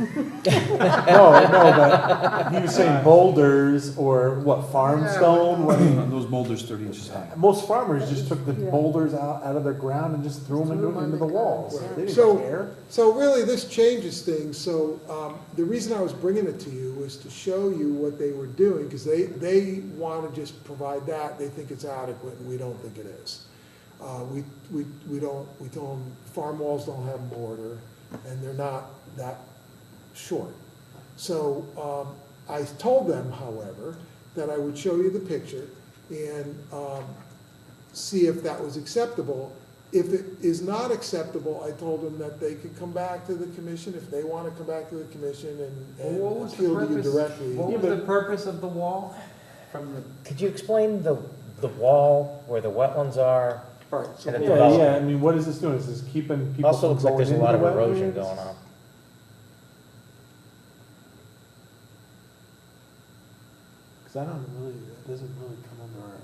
No, but he was saying boulders or what, farm stone? What- Those boulders 30 inches high. Most farmers just took the Yeah. boulders out of the ground and just threw them into the walls. Right. They So- didn't care. So really, this changes things, so, the reason I was bringing it to you was to show you what they were doing, because they want to just provide that, they think it's adequate, and we don't think it is. We told them, farm walls don't have mortar, and they're not that short. So, I told them, however, that I would show you the picture and, see if that was acceptable. If it is not acceptable, I told them that they could come back to the commission, if they want to come back to the commission and appeal to you directly. What was the purpose of the wall from the? Could you explain the wall, where the wetlands are? All right, so And it Yeah, developed. I mean, what is this doing? Is this keeping people Also from looks like going there's a into lot the of erosion wetlands? going on. Because I don't really, it doesn't really come under our,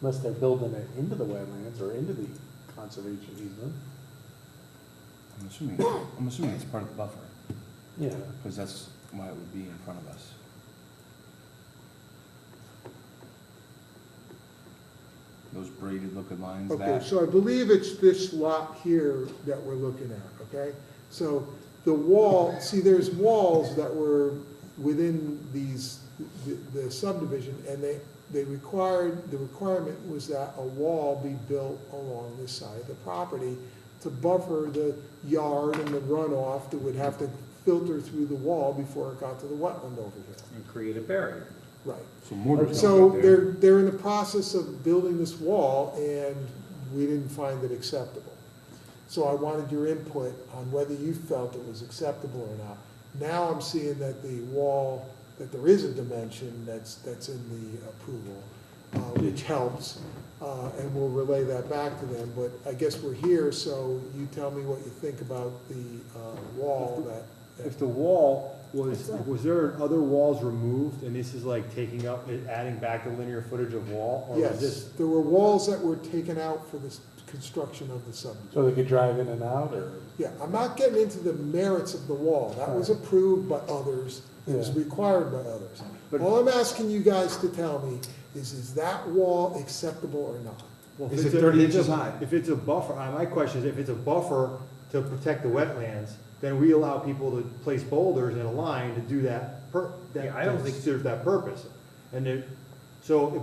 unless they're building it into the wetlands or into the conservation easement. I'm assuming it's part of the buffer, Yeah. because that's why it would be in front of us. Those braided looking lines, Okay, that. so I believe it's this lot here that we're looking at, okay? So the wall, see, there's walls that were within the subdivision, and the requirement was that a wall be built along this side of the property to buffer the yard and the runoff that would have to filter through the wall before it got to the wetland over here. And create a barrier. Right. So mortar's So not right there. they're in the process of building this wall, and we didn't find it acceptable. So I wanted your input on whether you felt it was acceptable or not. Now I'm seeing that the wall, that there is a dimension that's in the approval, which helps, and we'll relay that back to them. But I guess we're here, so you tell me what you think about the wall that. If the wall was there other walls removed, and this is like taking up, adding back the linear footage of wall? Or was Yes, this, there were walls that were taken out for the construction of the subdivision. So they could drive in and out, or? Yeah, I'm not getting into the merits of the wall. That was approved by others. It was Yeah. required by others. All I'm asking you guys to tell me is that wall acceptable or not? Well, Is if it it's 30 if inches it's a- high? If it's a buffer, my question is, if it's a buffer to protect the wetlands, then we allow people to place boulders in a line to do that, Yeah, I don't to think- serve that purpose. And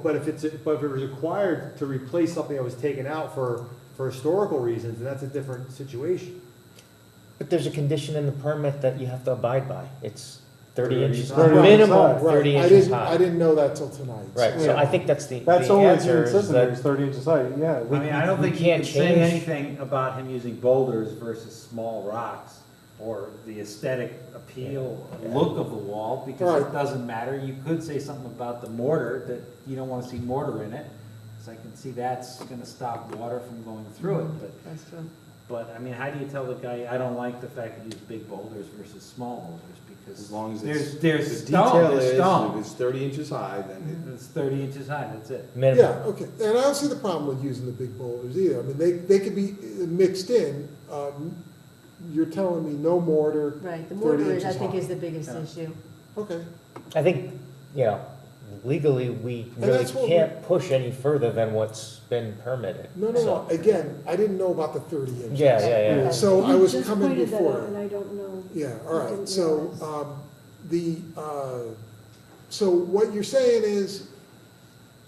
but if it was required to replace something that was taken out for historical reasons, then that's a different situation. But there's a condition in the permit that you have to abide by. It's 30 inches, 30 inches minimum high. Right, 30 I inches didn't, I high. didn't know that till tonight. Right, so Yeah. I think that's the That's the only answer if is it's in there, it's that 30 inches high, yeah. I mean, I don't we think you can't can say change- anything about him using boulders versus small rocks or the aesthetic appeal, Yeah. look of the wall, because it Right. doesn't matter. You could say something about the mortar, that you don't want to see mortar in it, because I can see that's gonna stop water from going through it, That's true. but, I mean, how do you tell the guy, I don't like the fact that you use big boulders versus small boulders, because As long as there's, it's, there's the stone, detail there's is, if stone. it's 30 inches high, then It's 30 inches high, that's it. minimum. Yeah, okay, and I don't see the problem with using the big boulders either. I mean, they could be mixed in. You're telling me no mortar, Right, the 30 mortar is, I inches think, high. is the biggest issue. Okay, I think, you know, legally, we And really that's what we- can't push any further than what's been permitted. no, So- again, I didn't know about the 30 inches. Yeah, yeah, yeah. So I You was just coming pointed that before. out, and I don't know. Yeah, all I right, didn't so, realize. so what you're saying is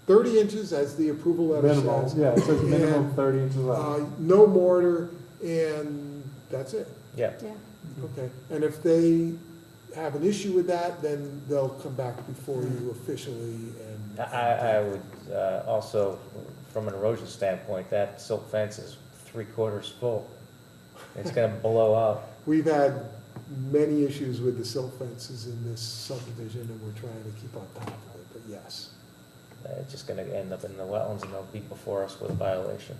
30 inches, as the approval letter Minimum, says. yeah, it says minimum and, 30 inches high. No mortar, and that's it. Yeah. Yeah. Okay, and if they have an issue with that, then they'll come back before you officially and. I would also, from an erosion standpoint, that silt fence is 3/4 full. It's gonna blow up. We've had many issues with the silt fences in this subdivision, and we're trying to keep on top of it, but yes. It's just gonna end up in the wetlands and they'll be before us with a violation.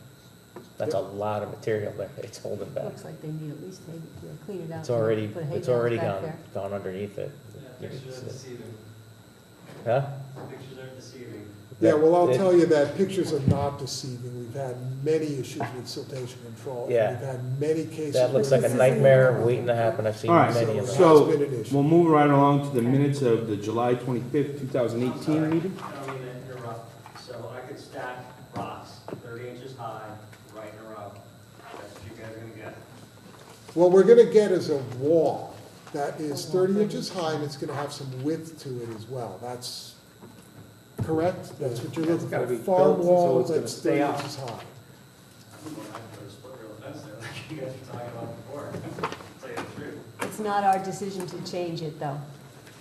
That's a lot of material there, it's holding back. Looks like they need at least maybe clean it out. It's already, put hay it's bales already back there. gone underneath it. You can Pictures see are it. deceiving. Huh? Pictures are deceiving. Yeah, well, I'll It- tell you that pictures are not deceiving. We've had many issues with siltation control. Yeah. We've had many cases. That looks where like a the- nightmare waiting to happen, I've seen All right, many of them. so It's been an issue. we'll move right along to the minutes of the July 25th, 2018 meeting. I don't mean to interrupt. So I could stack rocks 30 inches high, right in a row. That's what you guys are gonna get. What we're gonna get is a wall that is 30 inches high, and it's gonna have some width to it as well. That's correct? That's what you're It's looking gotta for, be farm built so wall it's gonna that's stay 30 up. inches high. I'm going to put a split rail fence there, like you guys were talking about before. Tell you the truth. It's not our decision to change it, though.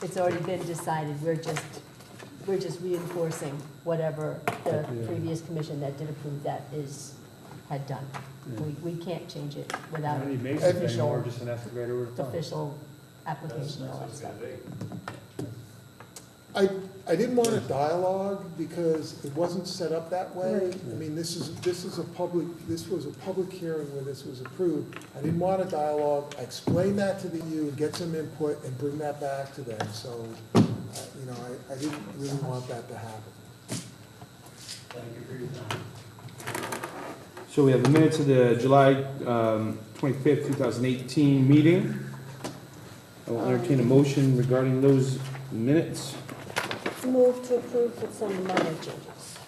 It's already been decided. We're just reinforcing whatever the previous commission that did approve that had done. We can't change it I without don't need masons anymore, official, just an excavator with a thumb. official application and all that That's stuff. what it's gonna be. I didn't want a dialogue because it wasn't set up that way. I mean, this was a public hearing where this was approved. I didn't want a dialogue. I explained that to you, get some input, and bring that back to them. So, you know, I didn't really want that to happen. Thank you for your time. So we have the minutes of the July 25th, 2018 meeting. I will entertain a motion regarding those minutes. Move to approve with some minor changes.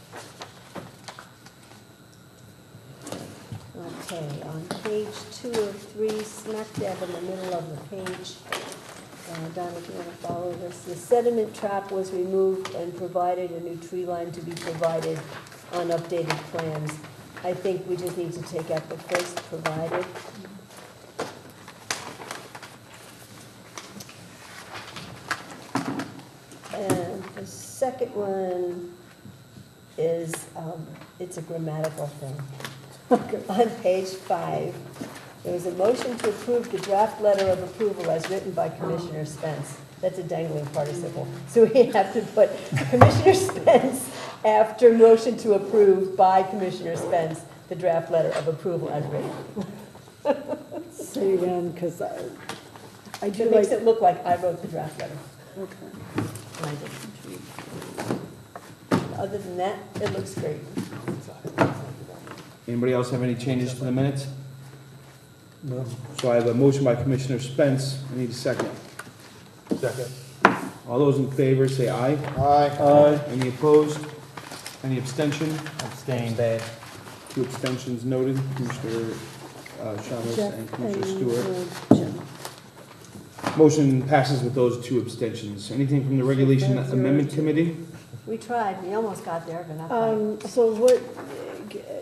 Okay, on page 2 of 3, smack dab in the middle of the page, Don, if you want to follow this, the sediment trap was removed and provided a new tree line to be provided on updated plans. I think we just need to take out the first provided. And the second one is, it's a grammatical thing. On page 5, there was a motion to approve the draft letter of approval as written by Commissioner Spence. That's a dangling participle. So we have to put Commissioner Spence after motion to approve by Commissioner Spence, the draft letter of approval as written. Say again, because I do It like. makes it look like I wrote the draft letter. Okay. And I didn't. Other than that, it looks great. Anybody else have any changes to the minutes? No. So I have a motion by Commissioner Spence. I need a second. Second. All those in favor say aye. Aye. Any opposed? Any abstention? Abstain. Abstain. 2 abstentions noted, Commissioner Chavez Jeff and Commissioner Stewart. Jim. Motion passes with those 2 abstentions. Anything from the Regulation Amendment Committee? We tried, we almost got there, but not quite. So what,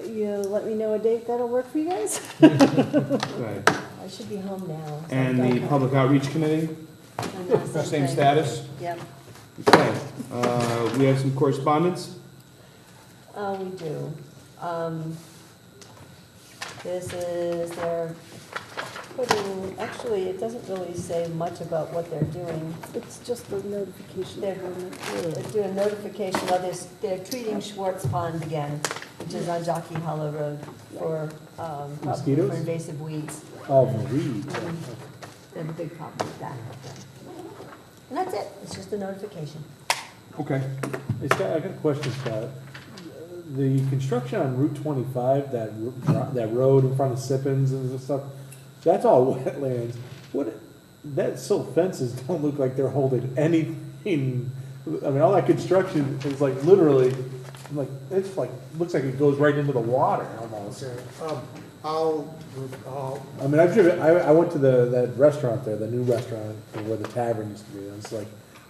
you let me know a date that'll work for you guys? Okay. I should be home now. so And don't the have- Public Outreach Committee? and that's the Same thing. status? Yep, Okay. We have some correspondence? we do. This is, they're putting, actually, it doesn't really say much about what they're doing. It's just the notification. They're doing notification of this, they're treating Schwartz Pond again, which is on Jockey Hollow Road for, probably for Mosquitoes? invasive weeds. Oh, weeds. They have a big problem with that. And that's it, it's just a notification. Okay. Hey, Scott, I got a question, Scott. The construction on Route 25, that road in front of Sippins and stuff, that's all wetlands. That silt fences don't look like they're holding anything. I mean, all that construction is like literally, like, it's like, looks like it goes right into the water almost. Okay, I'll, I mean, I went to that restaurant there, the new restaurant where the tavern used to be. I was like,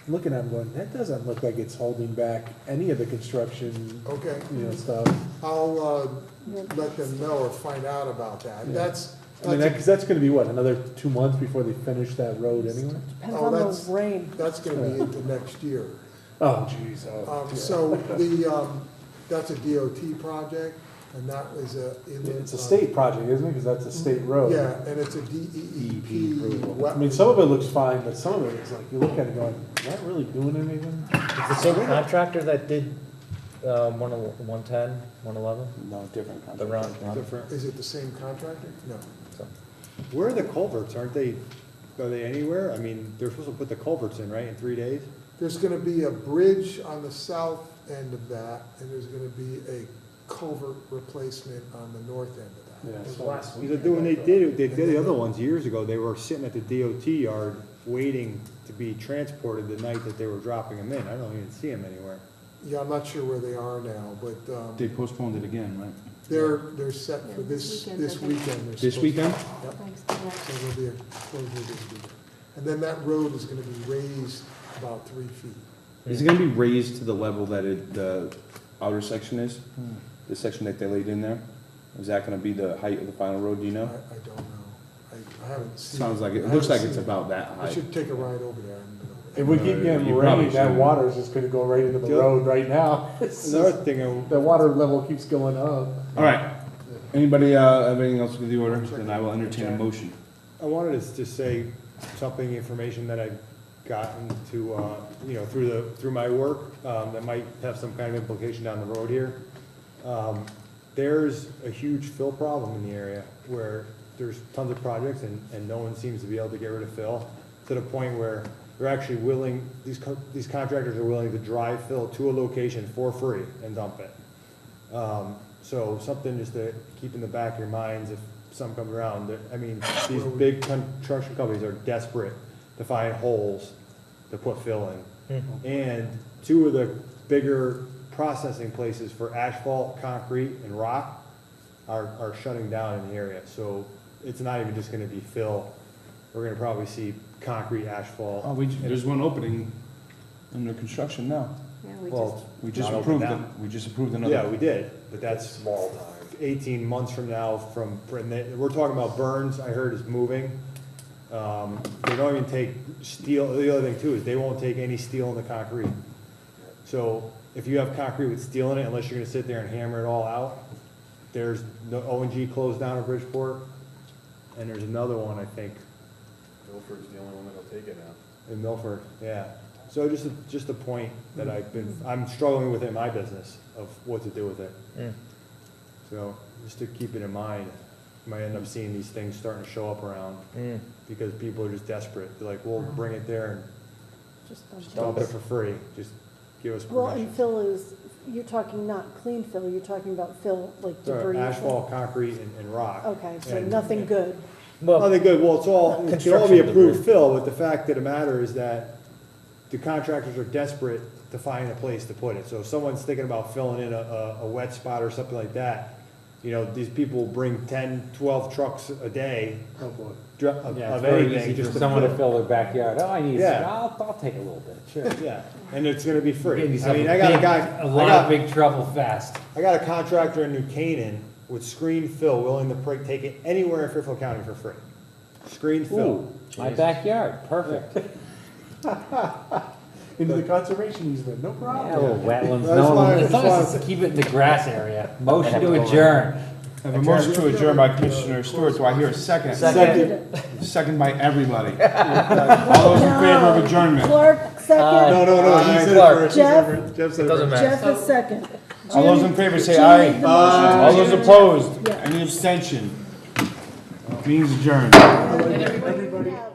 looking at it going, that doesn't look like it's holding back any of the construction, okay, stuff. I'll, let them know or find out about that. Yeah. That's, I mean, because that's gonna be what, another 2 months before they finish that road anyway? Depends Oh, on that's- the rain. that's gonna be into next year. Oh, geez, oh. yeah. So that's a DOT project, and that is a. It's a state project, isn't it? Because that's a state road. Yeah, and it's a DEP I mean, some of it looks fine, but some of it is like, you look at it going, is that really doing anything? It's the same contractor that did 110, 111? No, different The round. Different. Is it the same contractor? No. Where are the culverts? Are they anywhere? I mean, they're supposed to put the culverts in, right, in 3 days? There's gonna be a bridge on the south end of that, and there's gonna be a culvert replacement on the north end of that. Yeah, so Last week. When they did the other ones years ago, they were sitting at the DOT yard waiting to be transported the night that they were dropping them in. I don't even see them anywhere. Yeah, I'm not sure where they are now, but They postponed it again, right? they're set for Yeah, this this weekend, I think. weekend. They're This supposed to- weekend? Yep. Thanks, So there'll be a closure this weekend. And then that road is gonna be raised about 3 feet. Is it gonna be raised to the level that the outer section is? The section that they laid in there? Is that gonna be the height of the final road, do you I know? don't know. I haven't seen. Sounds like, it I looks like haven't it's seen about that I high. should take a ride over there. If we keep getting You probably rain, that should. water is just gonna go right into the Yeah. road right now. It's Another just- thing, The water level keeps going up. All right. Anybody have anything else with the order? Then I will entertain a motion. I wanted to just say something, information that I've gotten to, through my work, that might have some kind of implication down the road here. There's a huge fill problem in the area where there's tons of projects and no one seems to be able to get rid of fill, to the point where they're actually willing, these contractors are willing to drive fill to a location for free and dump it. So something just to keep in the back of your minds if some comes around. I mean, these big construction companies are desperate to find holes to put fill in. And 2 of the bigger processing places for asphalt, concrete, and rock are shutting down in the area. So it's not even just gonna be fill. We're gonna probably see concrete, asphalt. Oh, there's one opening under construction now. Yeah, we Well, We just Not approved open it. now. We just approved another. Yeah, we did, but that's Small time. 18 months from now we're talking about Burns, I heard is moving. They don't even take steel, the other thing too is they won't take any steel in the concrete. So if you have concrete with steel in it, unless you're gonna sit there and hammer it all out, there's the O&G closed down in Bridgeport, and there's another one, I think, Milford's the only one that'll take it now. in Milford, yeah. So just a point that I'm struggling with in my business of what to do with it. So just to keep it in mind, you might end up seeing these things starting to show up around because people are just desperate. They're like, we'll bring it there and Just dump it for free. Just give us Well, and permission. fill is, you're talking not clean fill, you're talking about fill, like debris. Asphalt, concrete, and rock. Okay, so And- nothing good. Nothing good. Well, it can all be Construction approved debris. fill, but the fact of the matter is that the contractors are desperate to find a place to put it. So if someone's thinking about filling in a wet spot or something like that, you know, these people bring 10, 12 trucks a day Oh, boy. of Yeah, it's very anything easy just for to someone to fill. fill their backyard. Oh, I need, Yeah. I'll take a little bit, sure. Yeah, and it's gonna be Getting free. I yourself mean, a I got a big- guy, a lot of big trouble fast. I got a contractor in New Canaan with screen fill willing to take it anywhere in Fairfield County for free. Screen fill. Ooh, my backyard, perfect. Into the conservation easement, no problem. Yeah, a little wetlands, That's no, why- as long that's as it's keep it in the grass area. Motion to adjourn. I have a motion to adjourn by Commissioner Stewart. Do I hear a second? Second by everybody. All those in favor of adjournment? Clark, second. No, he said it Clark. first. Jeff? Jeff said It it doesn't first. matter. Jeff is second. All those in favor say aye. Jim made the motion. All those opposed? Yeah. Any abstention? Meeting's adjourned. Everybody have